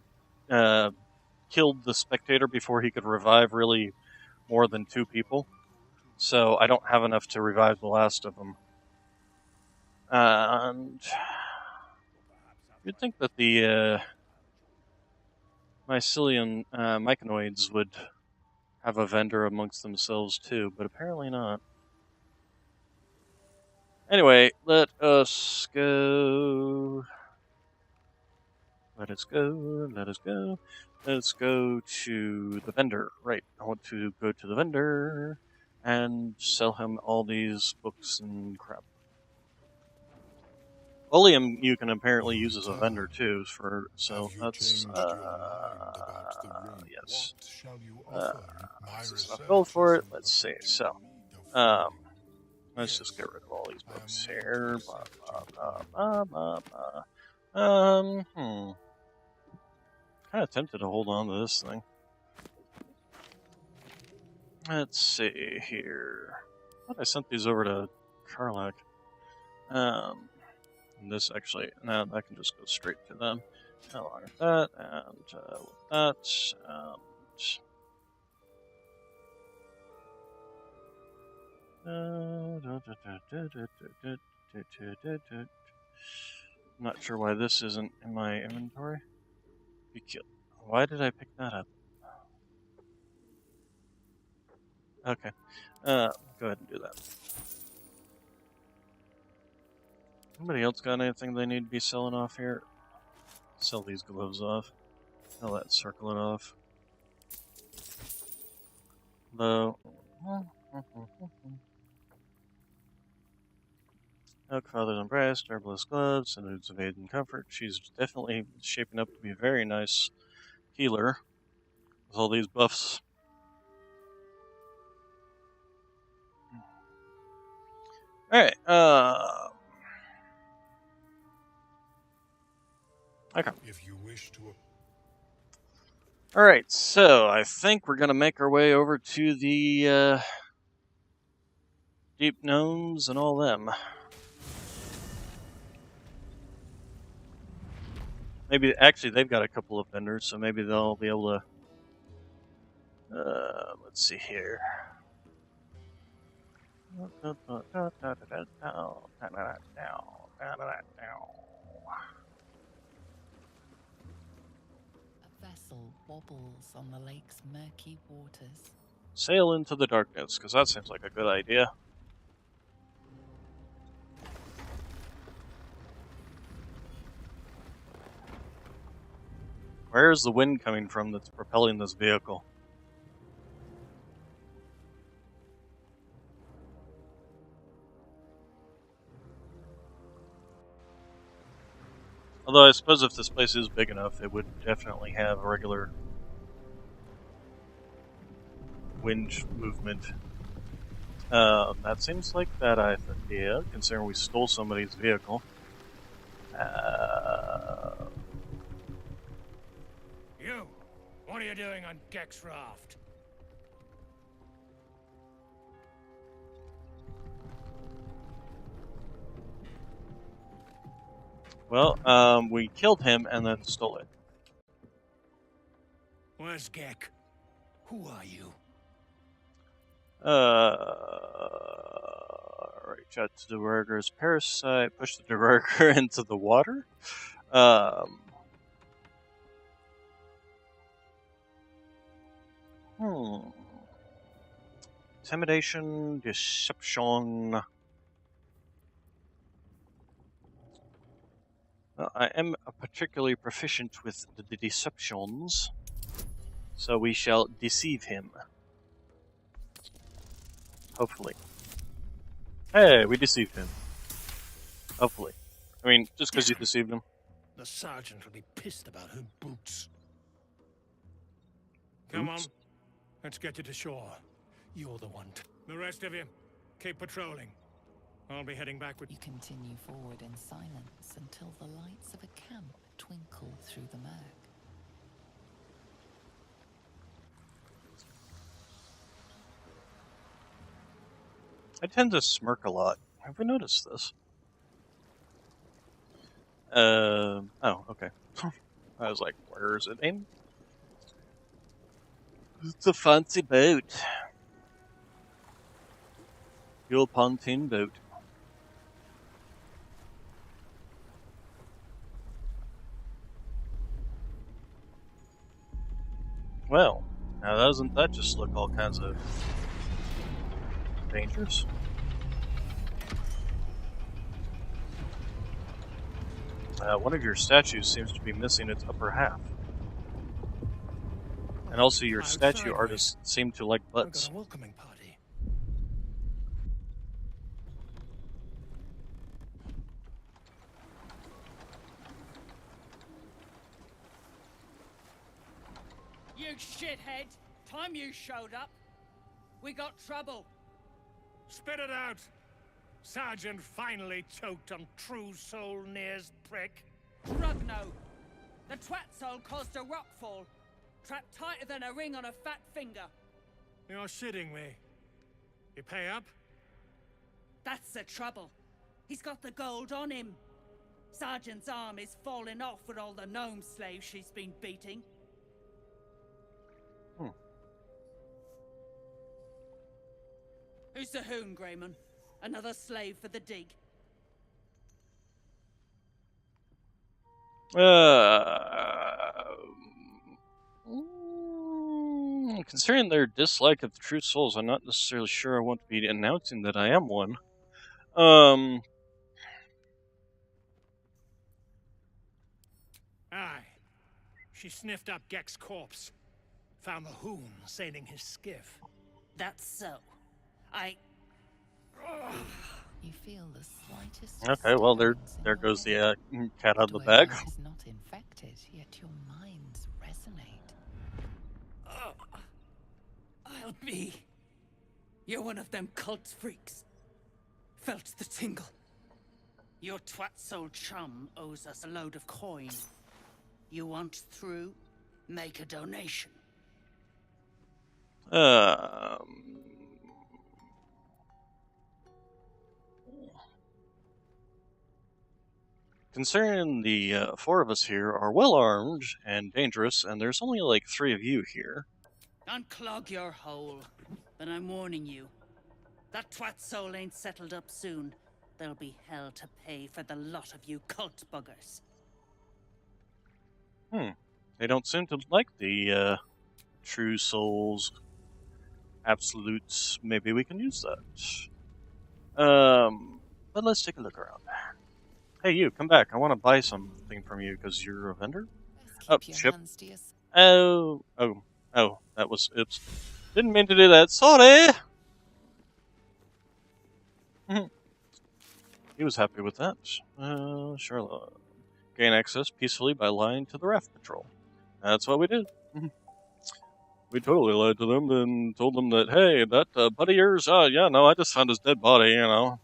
killed the spectator before he could revive really more than 2 people. So I don't have enough to revive the last of them. And you'd think that the mycelium myconoids would have a vendor amongst themselves too, but apparently not. Anyway, let us go. Let us go. Let's go to the vendor. Right, I want to go to the vendor and sell him all these books and crap. Oleum you can apparently use as a vendor too, so that's yes. Is this enough gold for it? Let's see. So, let's just get rid of all these books here. Kind of tempted to hold on to this thing. Let's see here. I thought I sent these over to Karlak. And this actually, now that can just go straight to them. I'll honor that, and with that, not sure why this isn't in my inventory. Be killed. Why did I pick that up? Okay. Go ahead and do that. Anybody else got anything they need to be selling off here? Sell these gloves off. Sell that circlet off. Though. Oak Father's Embrace, Herbalist Gloves, and Oods of Aid and Comfort. She's definitely shaping up to be a very nice healer with all these buffs. Alright, okay. If you wish to. Alright, so I think we're gonna make our way over to the deep gnomes and all them. Maybe, actually, they've got a couple of vendors, so maybe they'll be able to, let's see here. A vessel wobbles on the lake's murky waters. Sail into the darkness, because that seems like a good idea. Where is the wind coming from that's propelling this vehicle? Although I suppose if this place is big enough, it would definitely have regular wind movement. That seems like a bad idea, considering we stole somebody's vehicle. You! What are you doing on Gek's raft? Well, we killed him and then stole it. Where's Gek? Who are you? Reach out to the Duerger's parasite, push the Duerger into the water. Intimidation, deception. Well, I am particularly proficient with the deceptions, so we shall deceive him. Hopefully. Hey, we deceived him. Hopefully. I mean, just because you deceived him. The sergeant will be pissed about her boots. Come on. Let's get you to shore. You're the one. The rest of you, keep patrolling. I'll be heading backward. You continue forward in silence until the lights of a camp twinkle through the murk. I tend to smirk a lot. Have we noticed this? Oh, okay. I was like, where is it aimed? It's a fancy boat. The old pontoon boat. Well, now doesn't that just look all kinds of dangerous? One of your statues seems to be missing its upper half. And also your statue artists seem to like butts. We've got a welcoming party. You shithead! Time you showed up, we got trouble. Spit it out! Sergeant finally choked on True Soul Near's prick. Rugno! The twat soul caused a rockfall, trapped tighter than a ring on a fat finger. You're shitting me. You pay up? That's the trouble. He's got the gold on him. Sergeant's arm is falling off with all the gnome slaves she's been beating. Who's the hoon, Grayman? Another slave for the dig? Considering their dislike of the True Souls, I'm not necessarily sure I want to be announcing that I am one. Aye. She sniffed up Gek's corpse. Found the hoon sailing his skiff. That's so. You feel the slightest. Okay, well there goes the cat out of the bag. Is not infected, yet your minds resonate. I'll be. You're one of them cult freaks. Felt the tingle. Your twat soul chum owes us a load of coin. You want through? Make a donation. Considering the 4 of us here are well armed and dangerous, and there's only like 3 of you here. Unclog your hole. But I'm warning you. That twat soul ain't settled up soon. There'll be hell to pay for the lot of you cult buggers. They don't seem to like the True Souls absolutes. Maybe we can use that. But let's take a look around. Hey, you, come back. I want to buy something from you because you're a vendor. Oh, ship. Oh, that was, oops. Didn't mean to do that. Sorry! He was happy with that. Sure. Gain access peacefully by lying to the raft patrol. That's what we did. We totally lied to them and told them that, hey, that buddy of yours, yeah, no, I just found his dead body, you know.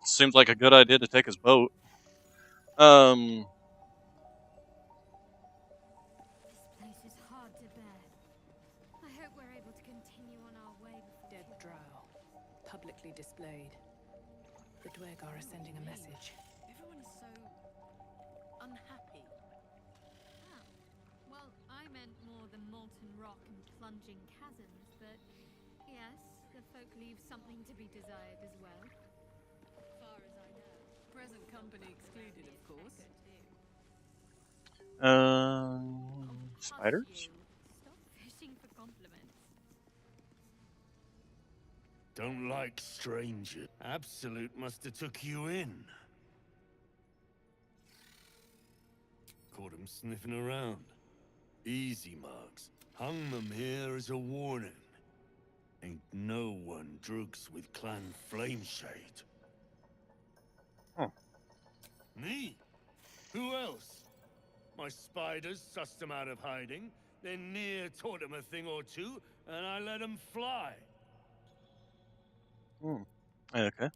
Seems like a good idea to take his boat. This place is hard to bear. I hope we're able to continue on our way before Dead drow, publicly displayed. The Dwergar are sending a message. Everyone is so unhappy. Ah, well, I meant more than molten rock and plunging chasms, but yes, the folk leave something to be desired as well. Far as I know. Present company excluded, of course. Spiders? Stop fishing for compliments. Don't like strangers. Absolute must have took you in. Caught him sniffing around. Easy marks. Hung them here as a warning. Ain't no one drugs with Clan Flameshade. My spiders sussed them out of hiding. Then Near taught them a thing or two, and I let them fly. Okay.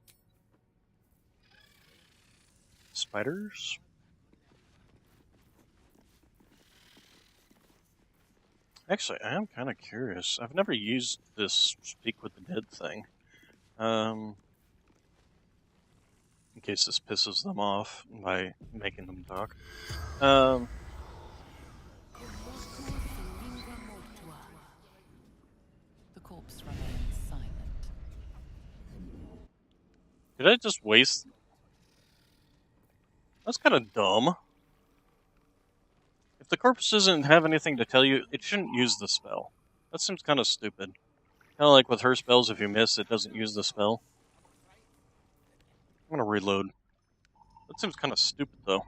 Spiders? Actually, I am kind of curious. I've never used this Speak with the Dead thing. In case this pisses them off by making them talk. The corpse remains silent. Did I just waste? That's kind of dumb. If the corpse doesn't have anything to tell you, it shouldn't use the spell. That seems kind of stupid. Kind of like with her spells, if you miss, it doesn't use the spell. I'm gonna reload. That seems kind of stupid, though.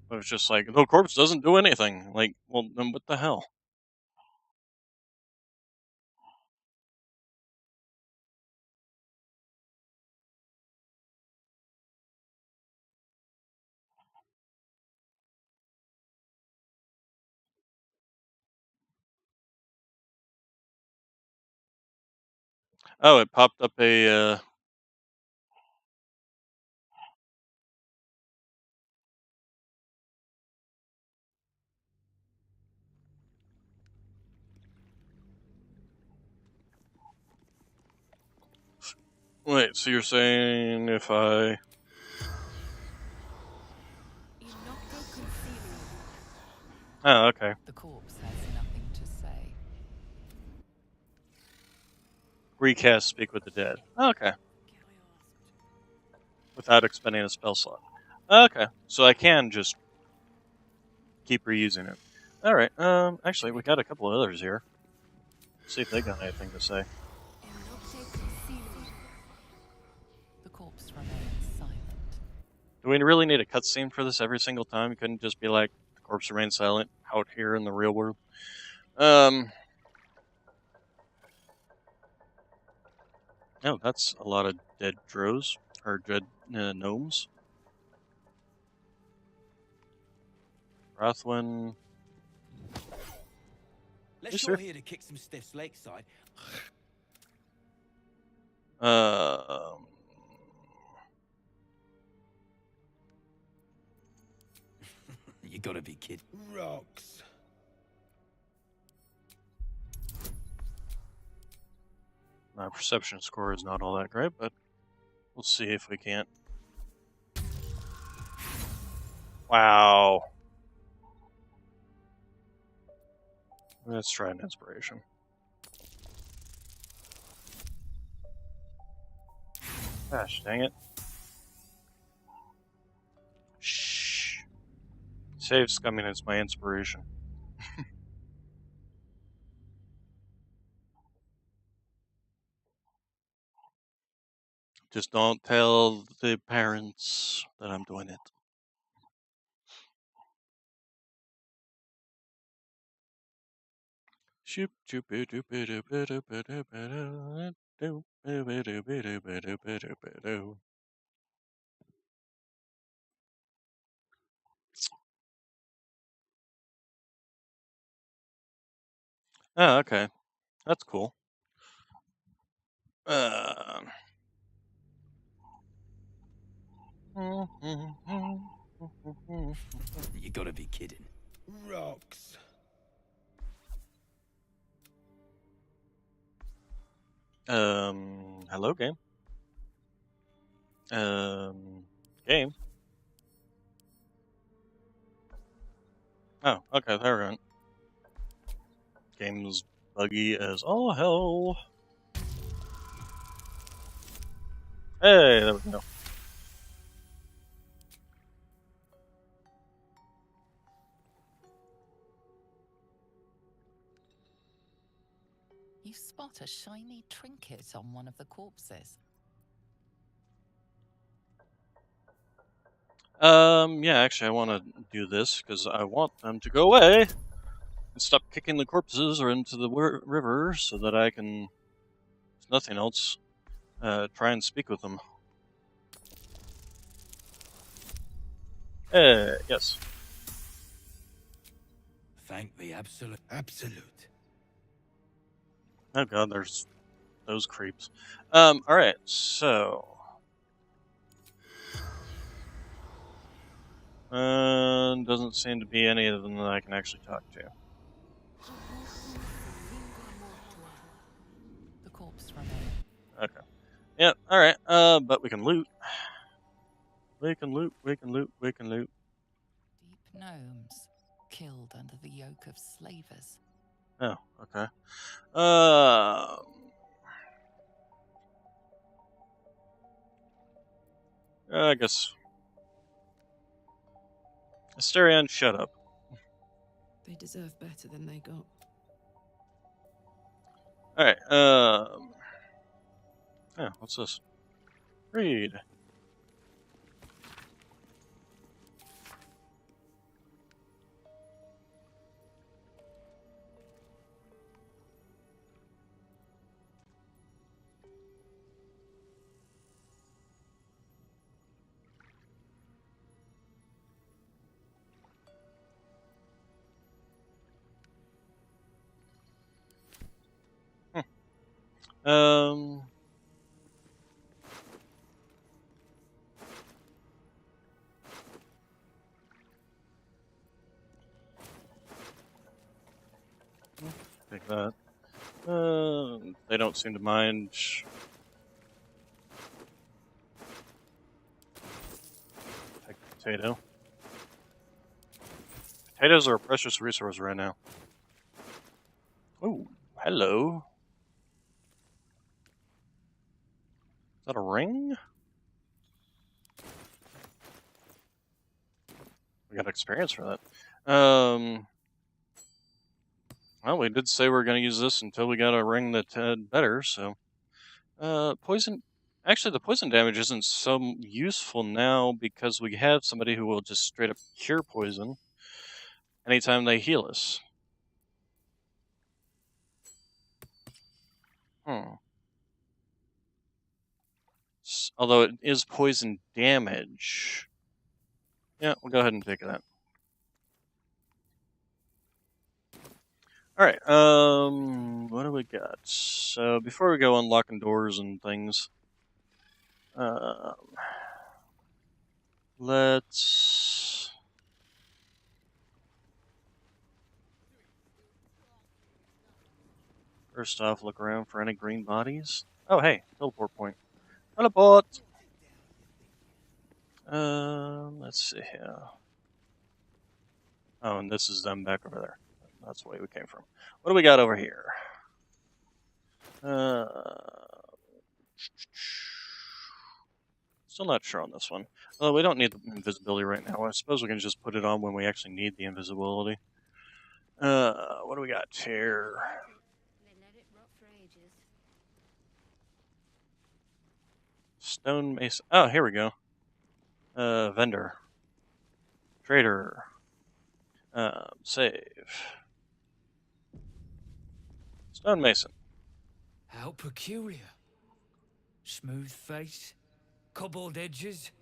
But it's just like, the corpse doesn't do anything. Like, well, then what the hell? Oh, it popped up a, Wait, so you're saying if I... Oh, okay. The corpse has nothing to say. Recast Speak with the Dead. Okay. Without expending a spell slot. Okay, so I can just keep reusing it. Alright, actually, we got a couple of others here. Let's see if they got anything to say. The corpse remains silent. Do we really need a cutscene for this every single time? You couldn't just be like, the corpse remains silent out here in the real world? Oh, that's a lot of dead drows, or dead gnomes. Rothwin. Let's shore here to kick some stiffs lakeside. You gotta be kidding. Rocks. My perception score is not all that great, but we'll see if we can't. Wow. Let's try an inspiration. Gosh, dang it. Shh. Save scumming is my inspiration. Just don't tell the parents that I'm doing it. Shoop shoop doop doop doop doop doop doop doop doop doop doop. Oh, okay. That's cool. You gotta be kidding. Rocks. Hello, game. Game. Oh, okay, there we go. Game's buggy as all hell. Hey, there we go. You spot a shiny trinket on one of the corpses. Yeah, actually, I want to do this because I want them to go away and stop kicking the corpses or into the river so that I can, if nothing else, try and speak with them. Yes. Thank the absolute. Oh god, there's those creeps. Alright, so... doesn't seem to be any of them that I can actually talk to. The corpse remain. Okay. Yep, alright, but we can loot. We can loot. Deep gnomes, killed under the yoke of slavers. Oh, okay. I guess... Asterion, shut up. They deserve better than they got. Alright, yeah, what's this? Read. Um... Take that. They don't seem to mind. Take the potato. Potatoes are a precious resource right now. Oh, hello. Is that a ring? We got experience for that. Well, we did say we were going to use this until we got a ring that had better, so... poison... Actually, the poison damage isn't so useful now because we have somebody who will just straight up cure poison anytime they heal us. Although it is poison damage. Yeah, we'll go ahead and take that. Alright, what do we got? So, before we go unlocking doors and things, let's... First off, look around for any green bodies. Oh, hey, teleport point. Teleport! Let's see here. Oh, and this is them back over there. That's the way we came from. What do we got over here? Still not sure on this one. Well, we don't need the invisibility right now. I suppose we can just put it on when we actually need the invisibility. What do we got here? Stone mason. Oh, here we go. Vendor. Trader. Save. Stone mason. How peculiar. Smooth face, cobbled edges.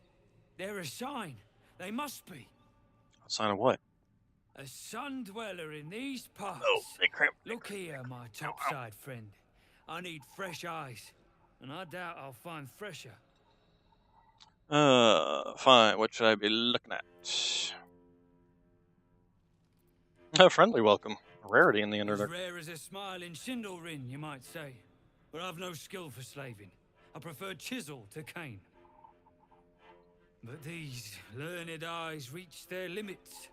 They're a sign. They must be. A sign of what? A sun dweller in these parts. Oh, they cramp. Look here, my topside friend. I need fresh eyes, and I doubt I'll find fresher. Fine. What should I be looking at? A friendly welcome. A rarity in the As Underdark. rare as a smile in Sindlerin, you might say. But I've no skill for slaving. I prefer chisel to cane. But these learned eyes reach their limits,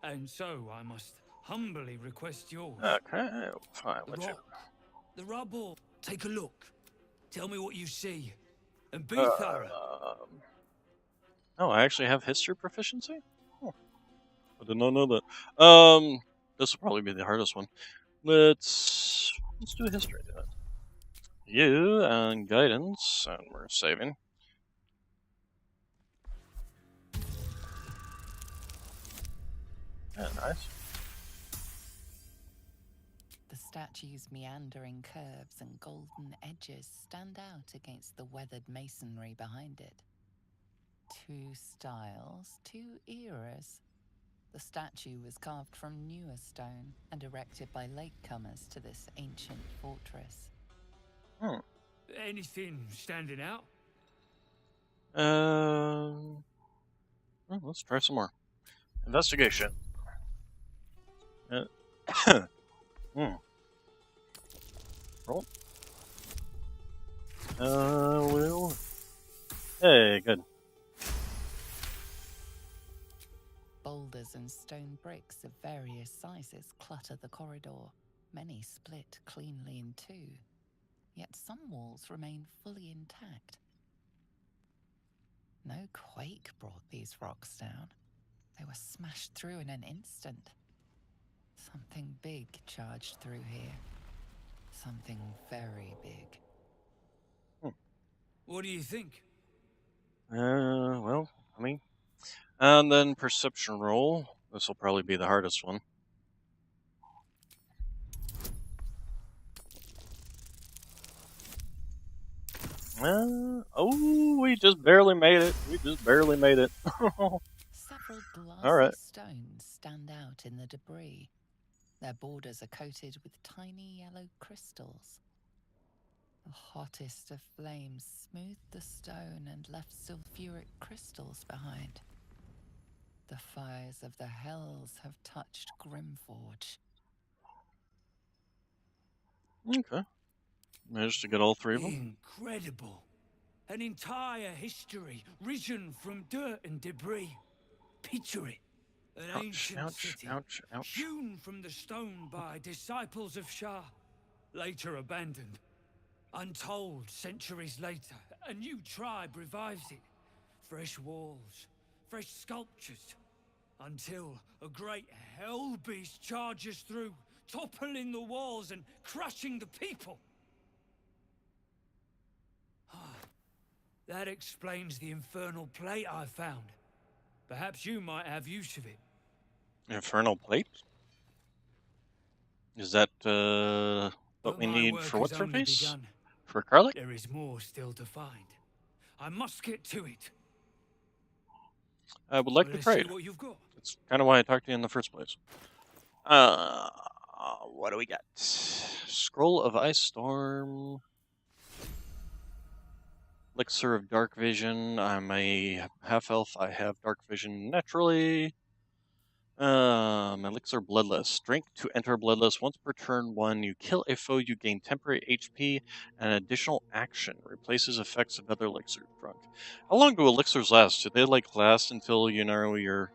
and so I must humbly request yours. Okay, fine. The rubble. Take a look. Tell me what you see, and be thorough. Oh, I actually have history proficiency? Oh, I did not know that. This will probably be the hardest one. Let's do history then. You and guidance, and we're saving. Yeah, nice. The statue's meandering curves and golden edges stand out against the weathered masonry behind it. Two styles, two eras. The statue was carved from newer stone and erected by latecomers to this ancient fortress. Anything standing out? Well, let's try some more. Investigation. Roll. Well. Hey, good. Boulders and stone bricks of various sizes clutter the corridor. Many split cleanly in two, yet some walls remain fully intact. No quake brought these rocks down. They were smashed through in an instant. Something big charged through here. Something very big. What do you think? Well, I mean, and then perception roll. This will probably be the hardest one. Oh, we just barely made it. We just barely made it. Several glassy All right. stones stand out in the debris. Their borders are coated with tiny yellow crystals. The hottest of flames smoothed the stone and left sulfuric crystals behind. The fires of the hells have touched Grimforge. Okay. Managed to get all three of them. Incredible. An entire history risen from dirt and debris. Picture it. An ancient city, hewn from the stone by disciples of Shah, later abandoned. Untold centuries later, a new tribe revives it. Fresh walls, fresh sculptures, until a great hell beast charges through, toppling the walls and crushing the people. That explains the infernal plate I found. Perhaps you might have use of it. Infernal plate? Is that what we need for what's her face? For Karlach? There is more still to find. I must get to it. I would like to trade. What you've got. That's kind of why I talked to you in the first place. What do we got? Scroll of Ice Storm. Elixir of Dark Vision. I'm a half-elf. I have Dark Vision naturally. Elixir Bloodless. Strength to enter Bloodless. Once per turn 1, you kill a foe, you gain temporary HP and an additional action. Replaces effects of other elixirs drunk. How long do elixirs last? Do they, last until, you're...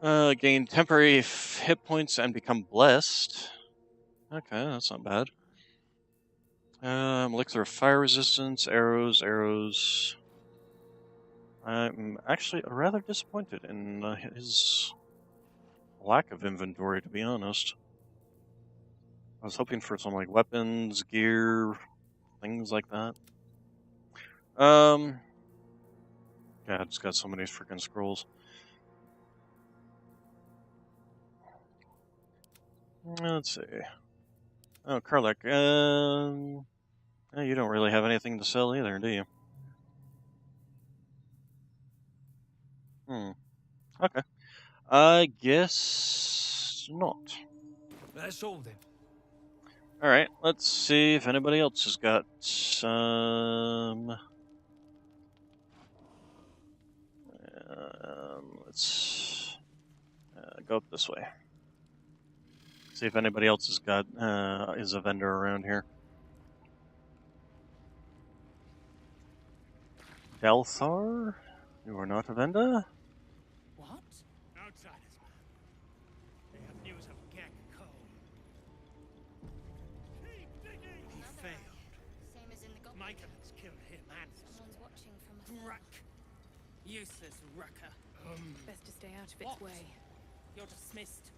gain temporary hit points and become blessed? Okay, that's not bad. Elixir of Fire Resistance, arrows. I'm actually rather disappointed in his lack of inventory, to be honest. I was hoping for some, weapons, gear, things like that. Yeah, I just got so many freaking scrolls. Let's see. Oh, Karlach, you don't really have anything to sell either, do you? Okay. I guess not. That's all then. Alright, let's see if anybody else has got some... let's go up this way. See if anybody else has got is a vendor around here. Dalthar? You are not a vendor? What? Outsiders, man. They have news of Gek Cole. Keep digging! He failed. Same as in the goblin. Myconans killed him and Someone's watching from afar. Ruck. Useless rucker. Best to stay out of its way. You're dismissed.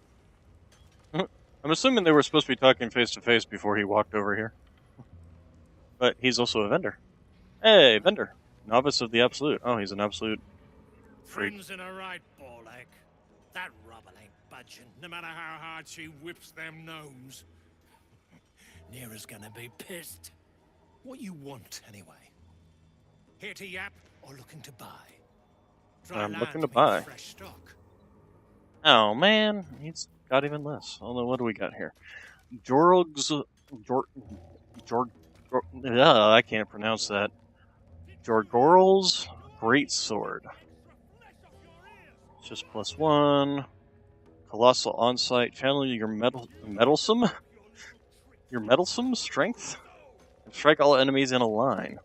I'm assuming they were supposed to be talking face to face before he walked over here. But he's also a vendor. Hey, vendor. Novice of the Absolute. Oh, he's an Absolute freak. Friends in a right, Borlek. That rubble ain't budging, no matter how hard she whips them gnomes. Neera's gonna be pissed. What you want, anyway? Here to yap or looking to buy? I'm looking land to means buy. fresh stock. Oh man, he's got even less. Although, what do we got here? Jorg's I can't pronounce that. Jorgorl's Great Sword. Just +1. Colossal Onsight. Channel your meddlesome strength. And strike all enemies in a line.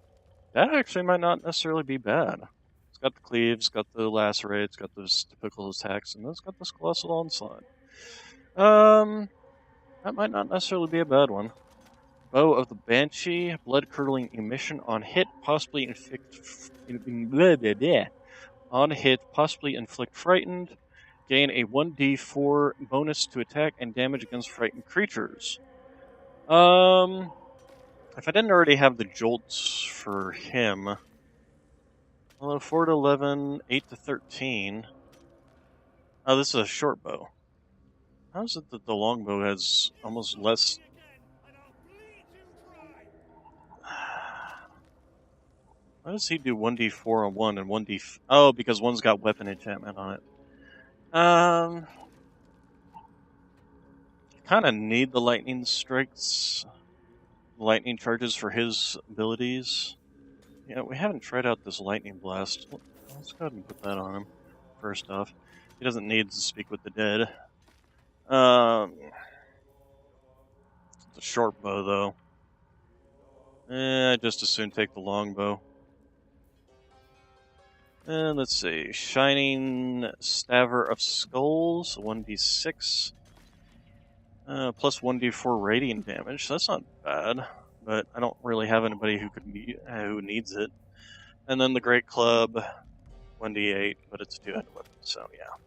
That actually might not necessarily be bad. It's got the cleaves, got the lacerate, it's got those typical attacks, and then it's got this Colossal Onslaught. That might not necessarily be a bad one. Bow of the Banshee, blood-curdling emission on hit, possibly inflict frightened. Gain a 1d4 bonus to attack and damage against frightened creatures. If I didn't already have the jolts for him, well, 4 to 11, 8 to 13. Oh, this is a short bow. How is it that the longbow has almost less? Why does he do 1d4 on one and 1d? Oh, because one's got weapon enchantment on it. Kind of need the lightning strikes, lightning charges for his abilities. Yeah, we haven't tried out this lightning blast. Let's go ahead and put that on him. First off, he doesn't need to speak with the dead. It's a short bow though. I'd just as soon take the longbow. And let's see, Shining Staver of Skulls, 1d6. Plus 1d4 radiant damage. That's not bad, but I don't really have anybody who needs it. And then the Great Club, 1d8, but it's a two-handed weapon, so yeah.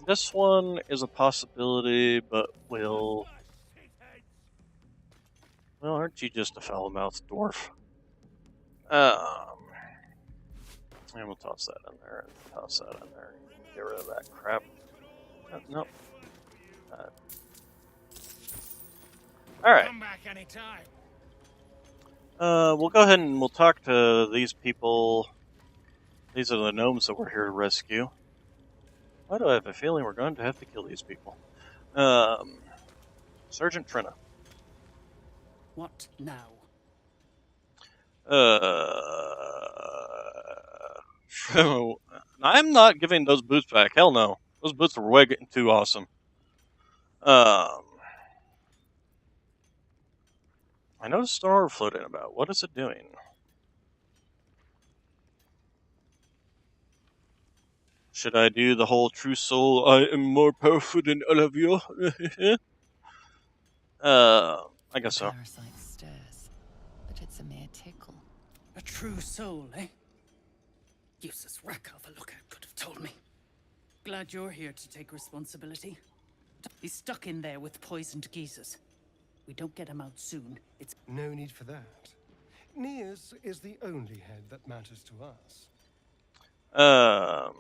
This one is a possibility, but well, aren't you just a foul-mouthed dwarf? And we'll toss that in there, and toss that in there. Get rid of that crap. Nope. Alright. Come back anytime. We'll go ahead and we'll talk to these people. These are the gnomes that we're here to rescue. Why do I have a feeling we're going to have to kill these people? Sergeant Trina. What now? I'm not giving those boots back. Hell no. Those boots are way getting too awesome. I noticed a star floating about. What is it doing? Should I do the whole true soul, I am more powerful than all of you? I guess so. Parasite stirs, but it's a mere tickle. A true soul, eh? Useless wreck of a lookout could have told me. Glad you're here to take responsibility. He's stuck in there with poisoned geezers. We don't get him out soon. It's no need for that. Nias is the only head that matters to us. How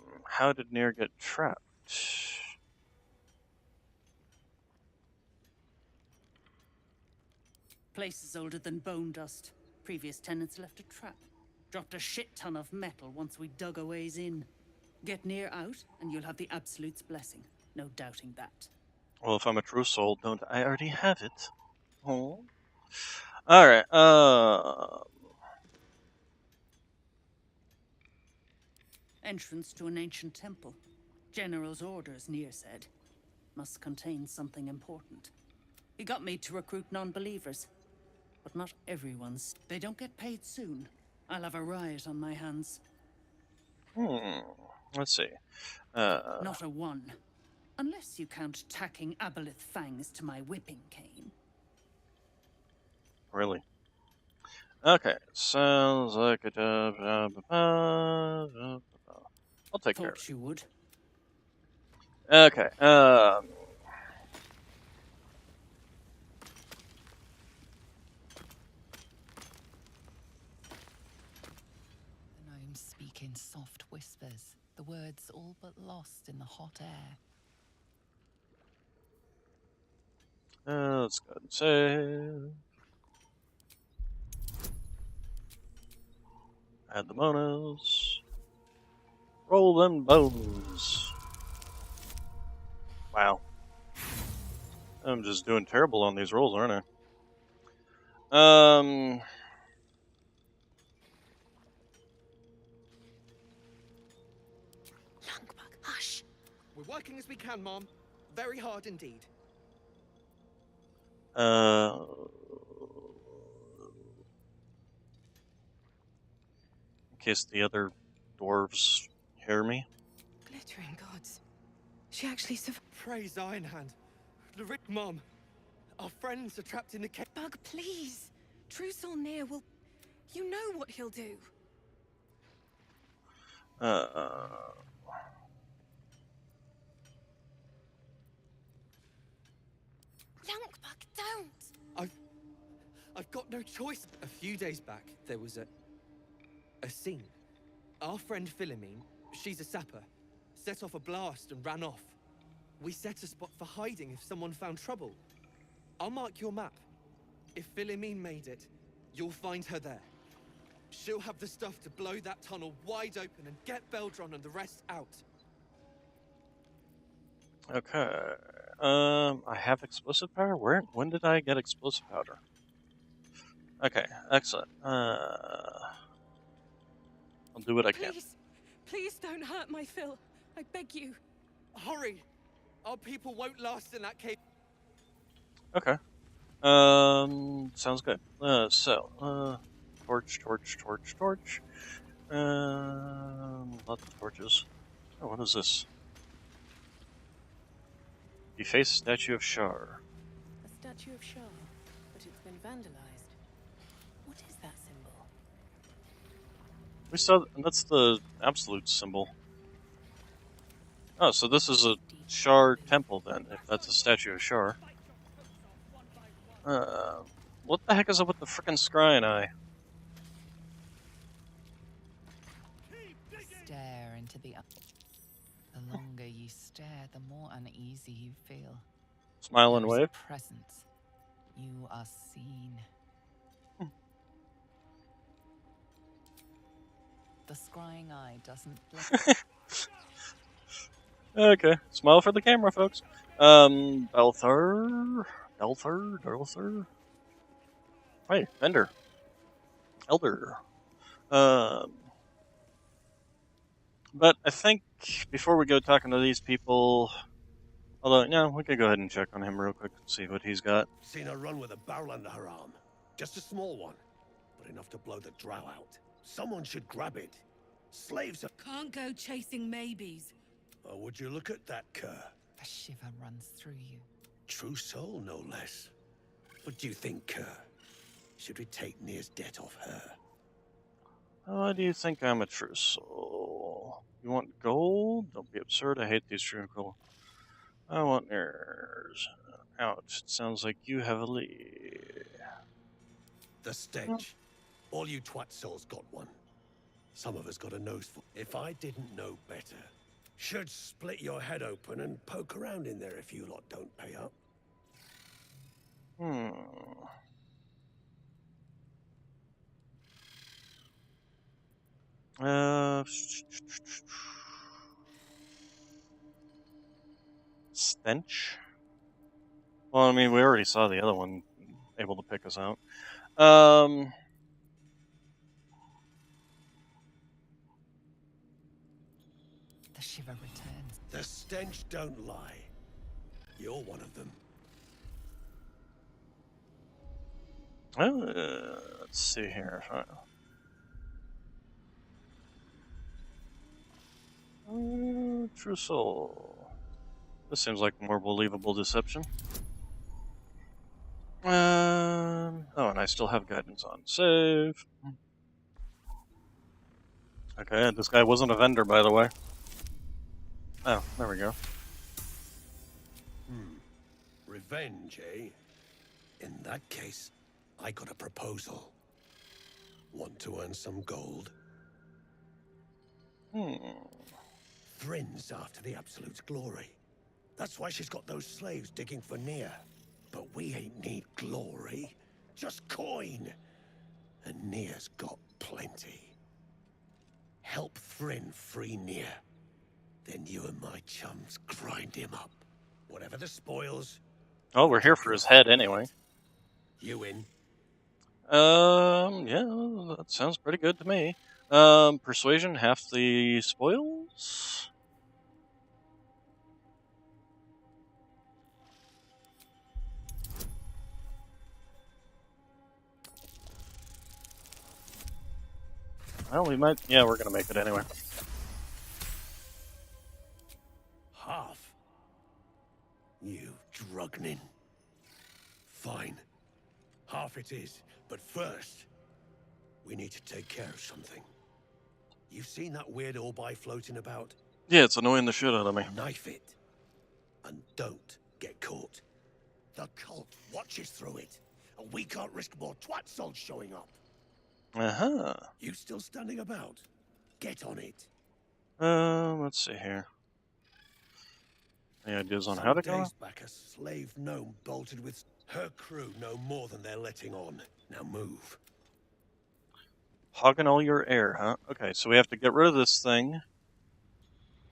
did Nier get trapped? Place is older than bone dust. Previous tenants left a trap. Dropped a shit ton of metal once we dug a ways in. Get Nier out, and you'll have the Absolute's blessing. No doubting that. Well, if I'm a true soul, don't I already have it? Oh. Alright, Entrance to an ancient temple. General's orders, Nier said. Must contain something important. He got me to recruit non-believers. But not everyone's. They don't get paid soon. I'll have a riot on my hands. Let's see. Not a one. Unless you count tacking aboleth fangs to my whipping cane. Really? Okay, sounds like a I'll take care of it. You would. Okay, The gnomes speak in soft whispers, the words all but lost in the hot air. let's go ahead and save. Add the bonus. Roll them bones. Wow. I'm just doing terrible on these rolls, aren't I? Hush. We're working as we can, Mom. Very hard indeed. In case the other dwarves hear me. Glittering gods. She actually survived. Praise Ironhand. Mom, our friends are trapped in the cave. Bug, please. True Solnir will... You know what he'll do. Lunkbug, don't! I've got no choice. A few days back, there was a scene. Our friend Philomene, she's a sapper, set off a blast and ran off. We set a spot for hiding if someone found trouble. I'll mark your map. If Philomene made it, you'll find her there. She'll have the stuff to blow that tunnel wide open and get Beldron and the rest out. Okay. I have explosive powder? When did I get explosive powder? Okay, excellent. I'll do what I can. Please don't hurt my Phil. I beg you. Hurry! Our people won't last in that cave. Okay. Sounds good. Torch. Lots of torches. Oh, what is this? Deface statue of Shar. A statue of Shar, but it's been vandalized. What is that symbol? We saw that's the absolute symbol. Oh, so this is a Shar temple then, if that's a statue of Shar. What the heck is up with the frickin' scrying eye? Stare into the... The longer you stare, the more uneasy you feel. Smile and wave. Presence. You are seen. The scrying eye doesn't blink. Okay, smile for the camera, folks. Baldur. Hey, Bender. Elder. But I think before we go talking to these people, although, yeah, we could go ahead and check on him real quick and see what he's got. Seen her run with a barrel under her arm. Just a small one, but enough to blow the drow out. Someone should grab it. Slaves are... Can't go chasing maybes. Oh, would you look at that, Kerr? A shiver runs through you. True soul, no less. What do you think, Kerr? Should we take Nir's debt off her? Why do you think I'm a true soul? You want gold? Don't be absurd. I hate these true gold. I want heirs. Ouch. It sounds like you have a lead. The stench. All you twat souls got one. Some of us got a nose for... If I didn't know better, should split your head open and poke around in there if you lot don't pay up. Stench? Well, I mean, we already saw the other one able to pick us out. The shiver returns. The stench don't lie. You're one of them. Let's see here. True soul. This seems like more believable deception. Oh, and I still have guidance on. Save. Okay, this guy wasn't a vendor, by the way. Oh, there we go. Revenge, eh? In that case, I got a proposal. Want to earn some gold? Thrin's after the Absolute's glory. That's why she's got those slaves digging for Nir. But we ain't need glory, just coin. And Nir's got plenty. help Thryn free Nier. Then you and my chums grind him up. Whatever the spoils. Oh, we're here for his head anyway. You in? Yeah, that sounds pretty good to me. Persuasion, half the spoils? Well, we might... Yeah, we're gonna make it anyway. Half? You drugnin. Fine. Half it is. But first, we need to take care of something. You've seen that weird orbi floating about? Yeah, it's annoying the shit out of me. Knife it. And don't get caught. The cult watches through it. And we can't risk more twat souls showing up. Uh-huh. You still standing about? Get on it. Let's see here. Any ideas on how to go? Days back, a slave gnome bolted with her crew know more than they're letting on. Now move. Hogging all your air, huh? Okay, so we have to get rid of this thing.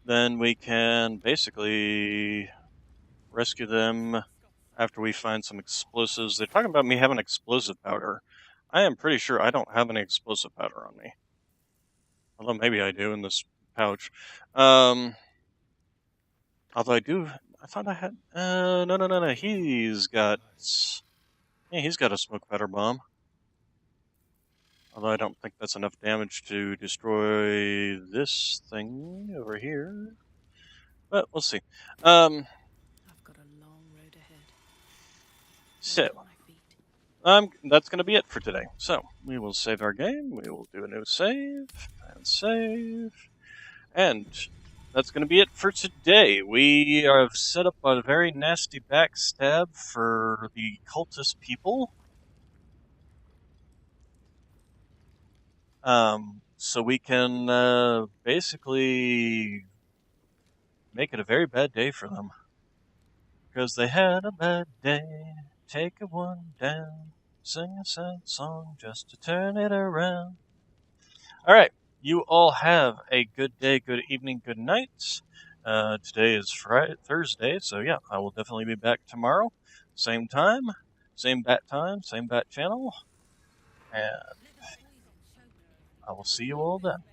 Then we can basically rescue them after we find some explosives. They're talking about me having explosive powder. I am pretty sure I don't have any explosive powder on me. Although maybe I do in this pouch. Although I do... I thought I had... No. He's got... Yeah, he's got a smoke powder bomb. Although I don't think that's enough damage to destroy this thing over here. But we'll see. I've got a long road ahead. So, that's going to be it for today. So, we will save our game. We will do a new save. And save. And that's going to be it for today. We have set up a very nasty backstab for the cultist people. So we can basically make it a very bad day for them. Because they had a bad day. Take a one down. Sing a sad song just to turn it around. Alright, you all have a good day, good evening, good night. Today is Thursday, so yeah, I will definitely be back tomorrow. Same time, same bat channel. And I will see you all then.